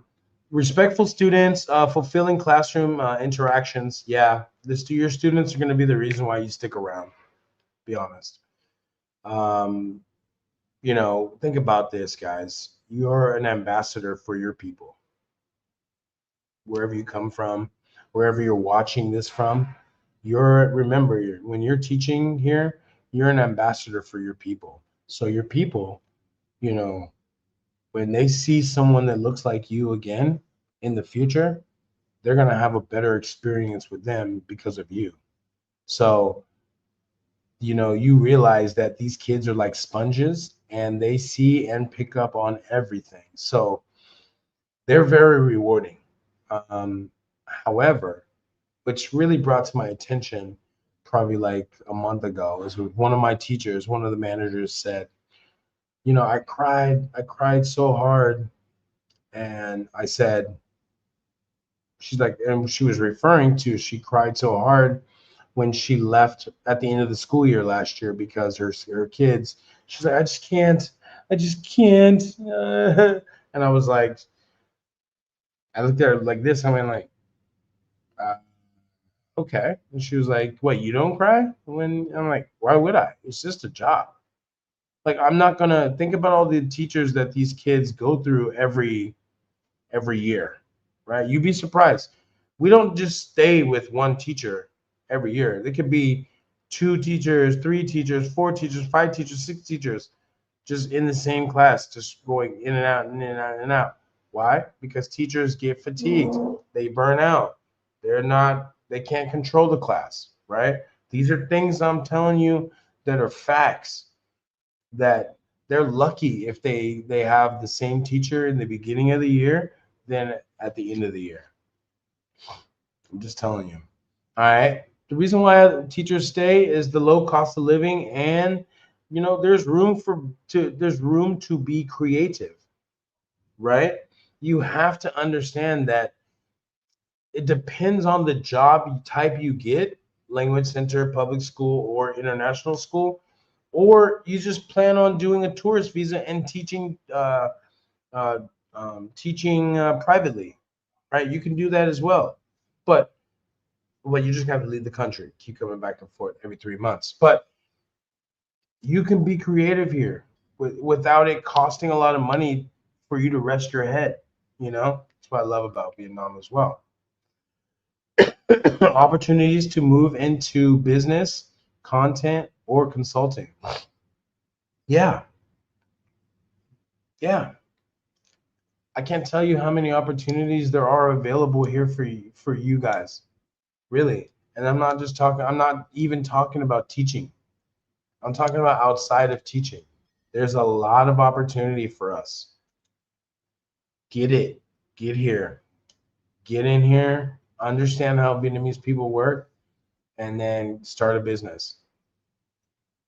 respectful students, fulfilling classroom interactions. Yeah, your students are going to be the reason why you stick around. Be honest. Um, think about this, guys. You're an ambassador for your people, wherever you come from, wherever you're watching this from. When you're teaching here, you're an ambassador for your people. So your people, you know, when they see someone that looks like you again in the future, they're going to have a better experience with them because of you. So, you realize that these kids are like sponges, and they see and pick up on everything. So they're very rewarding. However, which really brought to my attention probably like a month ago, is with one of my teachers, one of the managers said, I cried so hard. And I said, she's like, and she was referring to, she cried so hard when she left at the end of the school year last year, because her kids, she's like, I just can't. And I was like, I looked at her like this. I mean, like, uh, okay. And she was like, what, you don't cry? When I'm like, why would I? It's just a job. Like, I'm not gonna think about all the teachers that these kids go through every year, right? You'd be surprised. We don't just stay with one teacher every year. There could be two teachers, three teachers, four teachers, five teachers, six teachers, just in the same class, just going in and out and in and out and out. Why? Because teachers get fatigued. They burn out. They can't control the class, right? These are things I'm telling you that are facts, that they're lucky if they have the same teacher in the beginning of the year than at the end of the year. I'm just telling you. All right. The reason why teachers stay is the low cost of living, and there's room to be creative, right? You have to understand that it depends on the job type you get, language center, public school, or international school, or you just plan on doing a tourist visa and uh, teaching privately, right? You can do that as well, but you just have to leave the country, keep coming back and forth every 3 months. But you can be creative here without it costing a lot of money for you to rest your head. You know, that's what I love about Vietnam as well. Opportunities to move into business, content, or consulting. Yeah, yeah. I can't tell you how many opportunities there are available here for you guys. Really. And I'm not even talking about teaching. I'm talking about outside of teaching. There's a lot of opportunity for us. Get it. Get here. Get in here, understand how Vietnamese people work, and then start a business.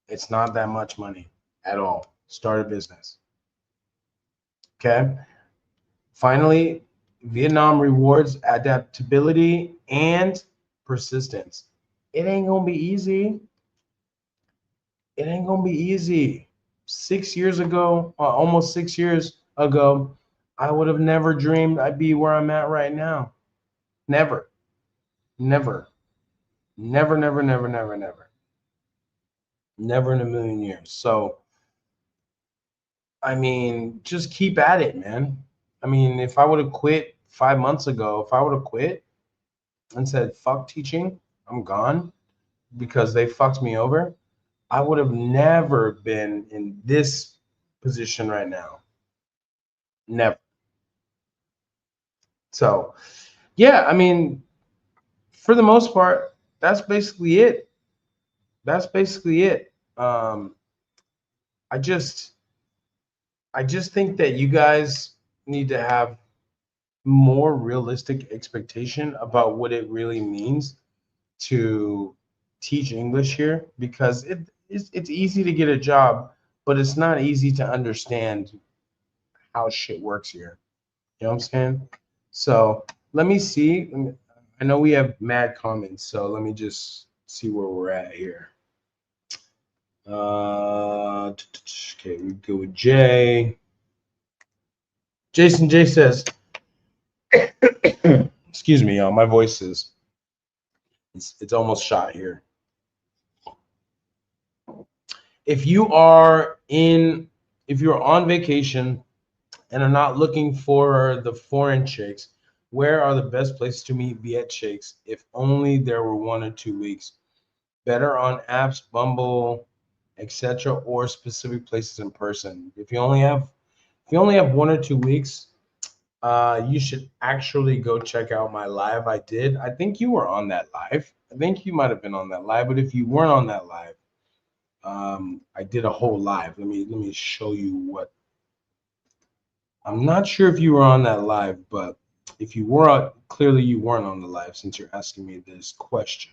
It's not that much money at all. Start a business. Okay. Finally, Vietnam rewards adaptability and persistence. It ain't gonna be easy. It ain't gonna be easy. 6 years ago, almost 6 years ago, I would have never dreamed I'd be where I'm at right now. Never, never, never, never, never, never, never, never in a million years. So, I mean, just keep at it, man. I mean, if I would have quit 5 months ago, if I would have quit and said, fuck teaching, I'm gone because they fucked me over, I would have never been in this position right now. Never. So, yeah, I mean, for the most part, that's basically it. That's basically it. I just, I just think that you guys need to have more realistic expectation about what it really means to teach English here, because it's easy to get a job, but it's not easy to understand how shit works here. You know what I'm saying? So let me see. I know we have mad comments, so let me just see where we're at here. Okay, we go with Jay. Jason J says, excuse me, y'all. My voice is it's almost shot here. If you are in, if you're on vacation and are not looking for the foreign chicks, where are the best places to meet Viet chicks? If only there were 1 or 2 weeks. Better on apps, Bumble, etc., or specific places in person. If you only have 1 or 2 weeks, you should actually go check out my live I did. I think you were on that live. I think you might have been on that live, but if you weren't on that live, I did a whole live. Let me show you what. I'm not sure if you were on that live, but if you were, clearly you weren't on the live since you're asking me this question.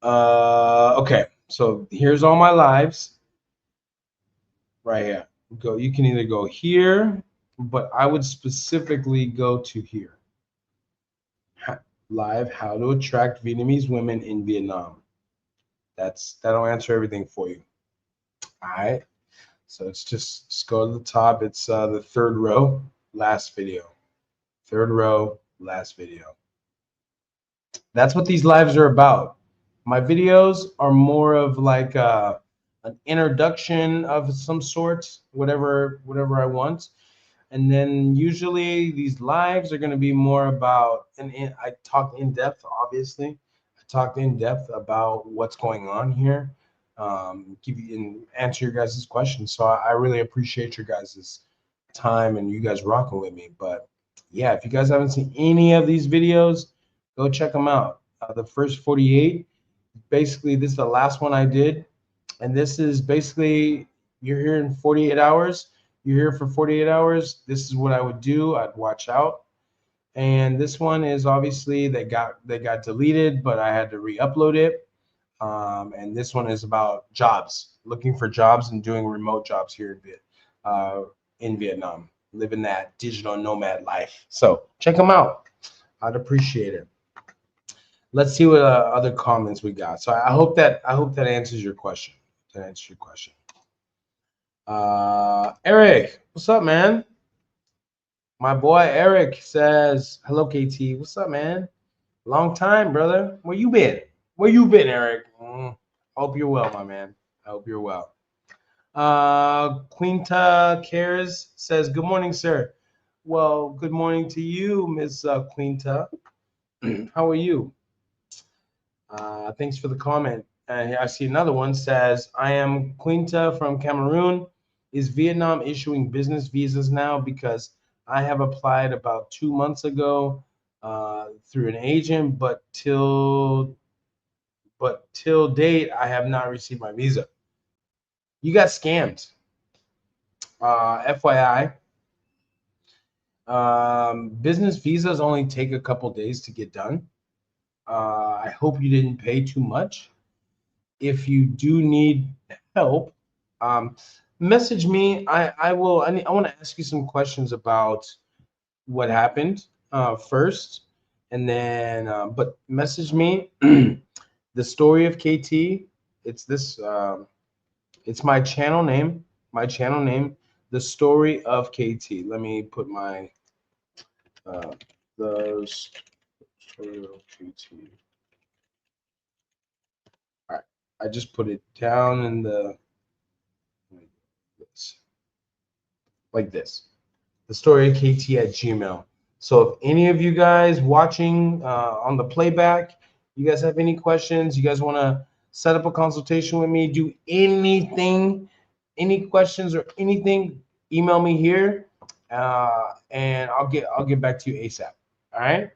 Okay, so here's all my lives right here. You can either go here, but I would specifically go to here. Live, how to attract Vietnamese women in Vietnam. That'll answer everything for you. All right. So it's just go to the top. It's the third row, last video. Third row, last video. That's what these lives are about. My videos are more of like an introduction of some sort, whatever I want. And then usually these lives are going to be more about, and I talk in depth, obviously. I talked in depth about what's going on here, give you and answer your guys' questions. So I really appreciate your guys' time and you guys rocking with me. But yeah, if you guys haven't seen any of these videos, go check them out. The first 48, basically, this is the last one I did. And this is basically, you're here in 48 hours. You're here for 48 hours. This is what I would do. I'd watch out. And this one is obviously they got deleted, but I had to re-upload it. And this one is about jobs, looking for jobs and doing remote jobs here in Vietnam, living that digital nomad life. So check them out. I'd appreciate it. Let's see what other comments we got. So I hope that answers your question. That answers your question. Eric, what's up, man? My boy Eric says, hello, KT. What's up, man? Long time, brother. Where you been? Where you been, Eric? I hope you're well, my man. I hope you're well. Quinta Cares says, good morning, sir. Well, good morning to you, Miss Quinta. How are you? Thanks for the comment. And I see another one says, I am Quinta from Cameroon. Is Vietnam issuing business visas now? Because I have applied about 2 months ago through an agent, but till date, I have not received my visa. You got scammed. FYI, business visas only take a couple days to get done. I hope you didn't pay too much. If you do need help, um, message me. I want to ask you some questions about what happened first, and then but message me. The story of KT. It's this. It's my channel name. My channel name. The story of KT. Let me put my uh, the story of KT. All right. I just put it down in the like this. The story of KT at Gmail. So if any of you guys watching on the playback, you guys have any questions, you guys want to set up a consultation with me, do anything, any questions or anything, email me here, and I'll get back to you ASAP. All right.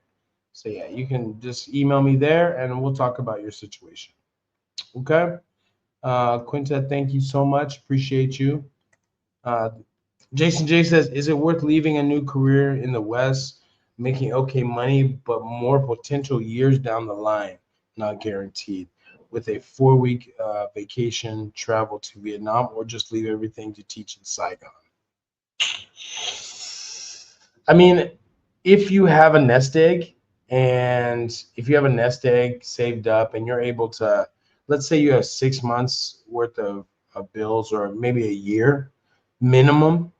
So yeah, you can just email me there, and we'll talk about your situation. Okay. Quinta, thank you so much. Appreciate you. Uh, Jason J says, is it worth leaving a new career in the West, making okay money, but more potential years down the line, not guaranteed, with a 4-week vacation travel to Vietnam, or just leave everything to teach in Saigon? I mean, if you have a nest egg, and if you have a nest egg saved up and you're able to, let's say you have 6 months worth of bills, or maybe a year minimum,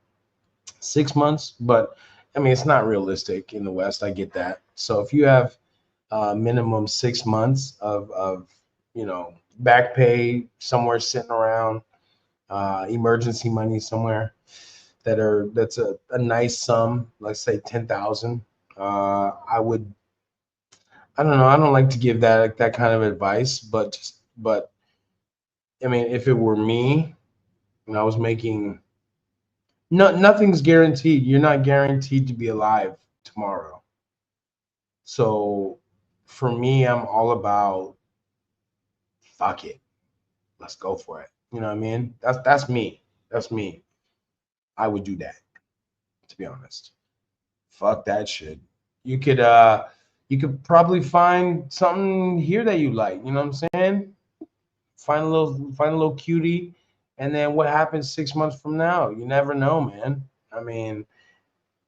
6 months, but I mean, it's not realistic in the West. I get that. So if you have minimum 6 months of back pay somewhere sitting around, emergency money somewhere that's a nice sum, let's say 10,000. I don't know. I don't like to give that kind of advice, but I mean, if it were me and I was making nothing's guaranteed. You're not guaranteed to be alive tomorrow. So for me, I'm all about fuck it. Let's go for it. You know what I mean? That's me. That's me. I would do that, to be honest. Fuck that shit. You could you could probably find something here that you like, you know what I'm saying? Find a little cutie, and then what happens 6 months from now? You never know, man. I mean,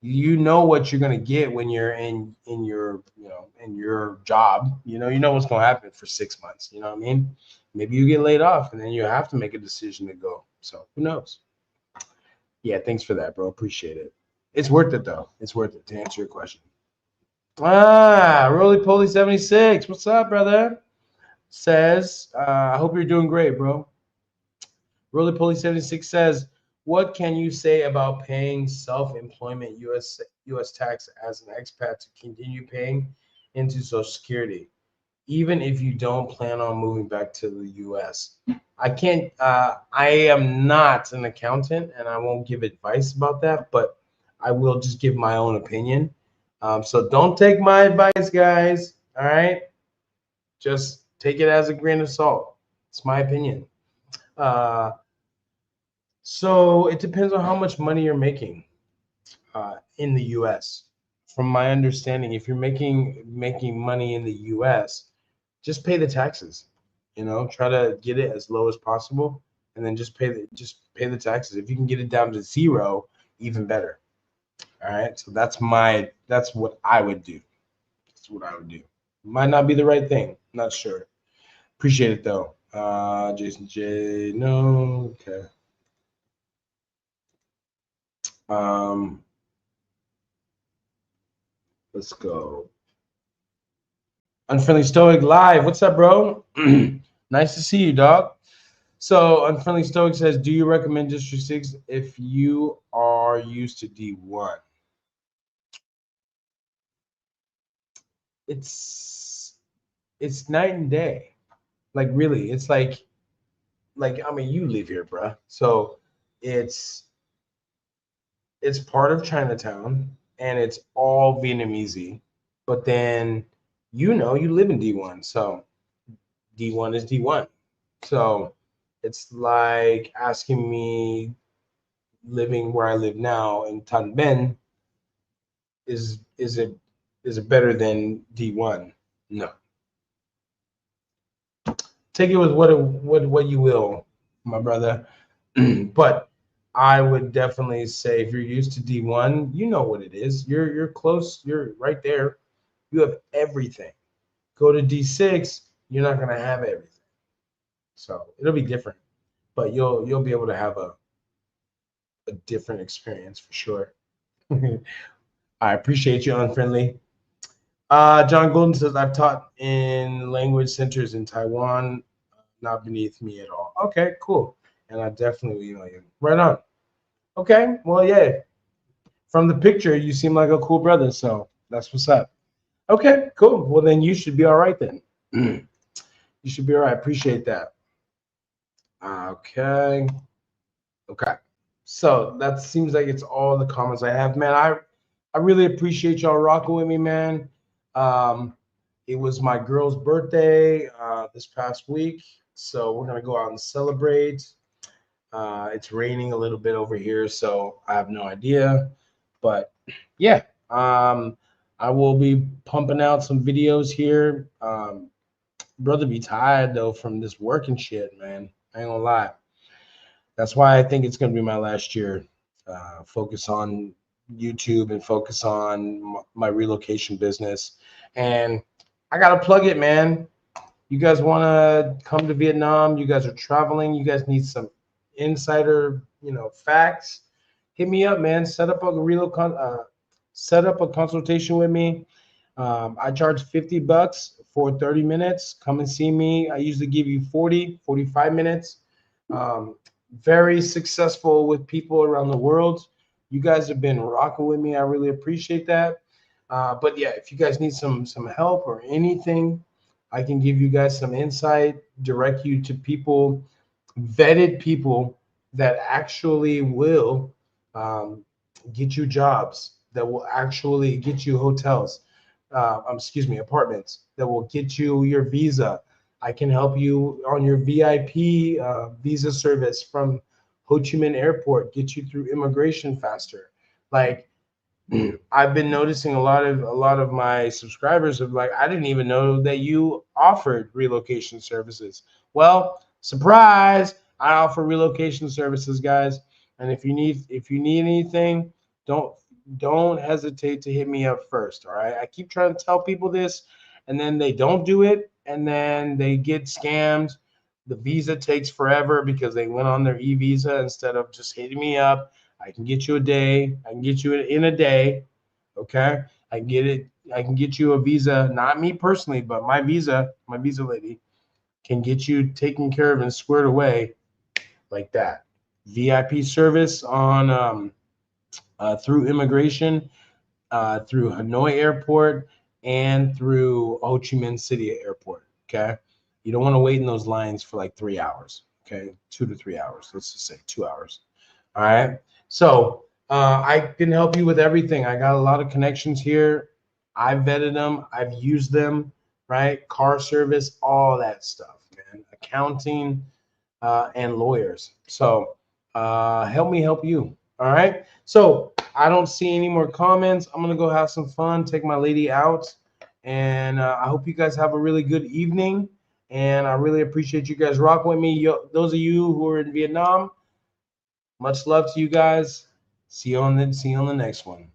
you know what you're gonna get when you're in your in your job. You know what's gonna happen for 6 months. You know what I mean? Maybe you get laid off, and then you have to make a decision to go. So who knows? Yeah, thanks for that, bro. Appreciate it. It's worth it though. It's worth it, to answer your question. Roly Poly 76. What's up, brother? Says, I hope you're doing great, bro. Roly Poly 76 says, what can you say about paying self-employment US tax as an expat to continue paying into Social Security, even if you don't plan on moving back to the US? I can't. I am not an accountant, and I won't give advice about that. But I will just give my own opinion. So don't take my advice, guys. All right, just take it as a grain of salt. It's my opinion. Uh, So it depends on how much money you're making in the U.S. From my understanding, if you're making money in the U.S., just pay the taxes. Try to get it as low as possible, and then just pay the taxes. If you can get it down to zero, even better. All right. So that's what I would do. That's what I would do. Might not be the right thing. Not sure. Appreciate it though. Jason J. No. Okay. Um, let's go. Unfriendly Stoic live. What's up, bro? Nice to see you, dog. So Unfriendly Stoic says, do you recommend District 6 if you are used to D1? it's night and day. Like really, it's like I mean, you live here, bruh. So it's part of Chinatown and it's all Vietnamese. But then you live in D1, so D1 is D1. So it's like asking me living where I live now in Tan Ben is it better than D1? No. Take it with what you will, my brother. But I would definitely say if you're used to D1, you know what it is. You're close. You're right there. You have everything. Go to D6, you're not gonna have everything. So it'll be different, but you'll be able to have a different experience for sure. I appreciate you, unfriendly. John Golden says I've taught in language centers in Taiwan, not beneath me at all. Okay, cool. And I definitely email you. Right on. Okay, well, yeah. From the picture, you seem like a cool brother, so that's what's up. Okay, cool. Well, then you should be all right then. You should be all right. Appreciate that. Okay. Okay. So that seems like it's all the comments I have, man. I really appreciate y'all rocking with me, man. Um, it was my girl's birthday this past week, so we're gonna go out and celebrate. It's raining a little bit over here, so I have no idea. But yeah, I will be pumping out some videos here. Brother be tired though from this working shit, man. I ain't gonna lie. That's why I think it's gonna be my last year. Focus on YouTube and focus on my relocation business. And I gotta plug it, man. You guys want to come to Vietnam? You guys are traveling. You guys need some insider, facts. Hit me up, man. Set up a consultation with me. I charge $50 for 30 minutes. Come and see me. I usually give you 45 minutes. Um, very successful with people around the world. You guys have been rocking with me. I really appreciate that. But yeah, if you guys need some help or anything, I can give you guys some insight, direct you to people, vetted people that actually will get you jobs, that will actually get you hotels, apartments, that will get you your visa. I can help you on your VIP visa service from Ho Chi Minh Airport, get you through immigration faster. Like I've been noticing a lot of my subscribers have like, I didn't even know that you offered relocation services. Well, surprise, I offer relocation services, guys. And if you need anything, don't don't hesitate to hit me up first. All right. I keep trying to tell people this, and then they don't do it, and then they get scammed. The visa takes forever because they went on their e-visa instead of just hitting me up. I can get you a day. I can get you in a day. Okay. I can get it. I can get you a visa, not me personally, but my visa lady can get you taken care of and squared away like that. VIP service on through immigration, through Hanoi Airport, and through Ho Chi Minh City Airport. Okay. You don't want to wait in those lines for like 3 hours. Okay. 2 to 3 hours. Let's just say 2 hours. All right. So I can help you with everything. I got a lot of connections here. I've vetted them. I've used them. Right. Car service, all that stuff, man. Accounting and lawyers. So help me help you. All right. So I don't see any more comments. I'm gonna go have some fun, take my lady out, and I hope you guys have a really good evening. And I really appreciate you guys rocking with me. Those of you who are in Vietnam, much love to you guys. See you on the next one.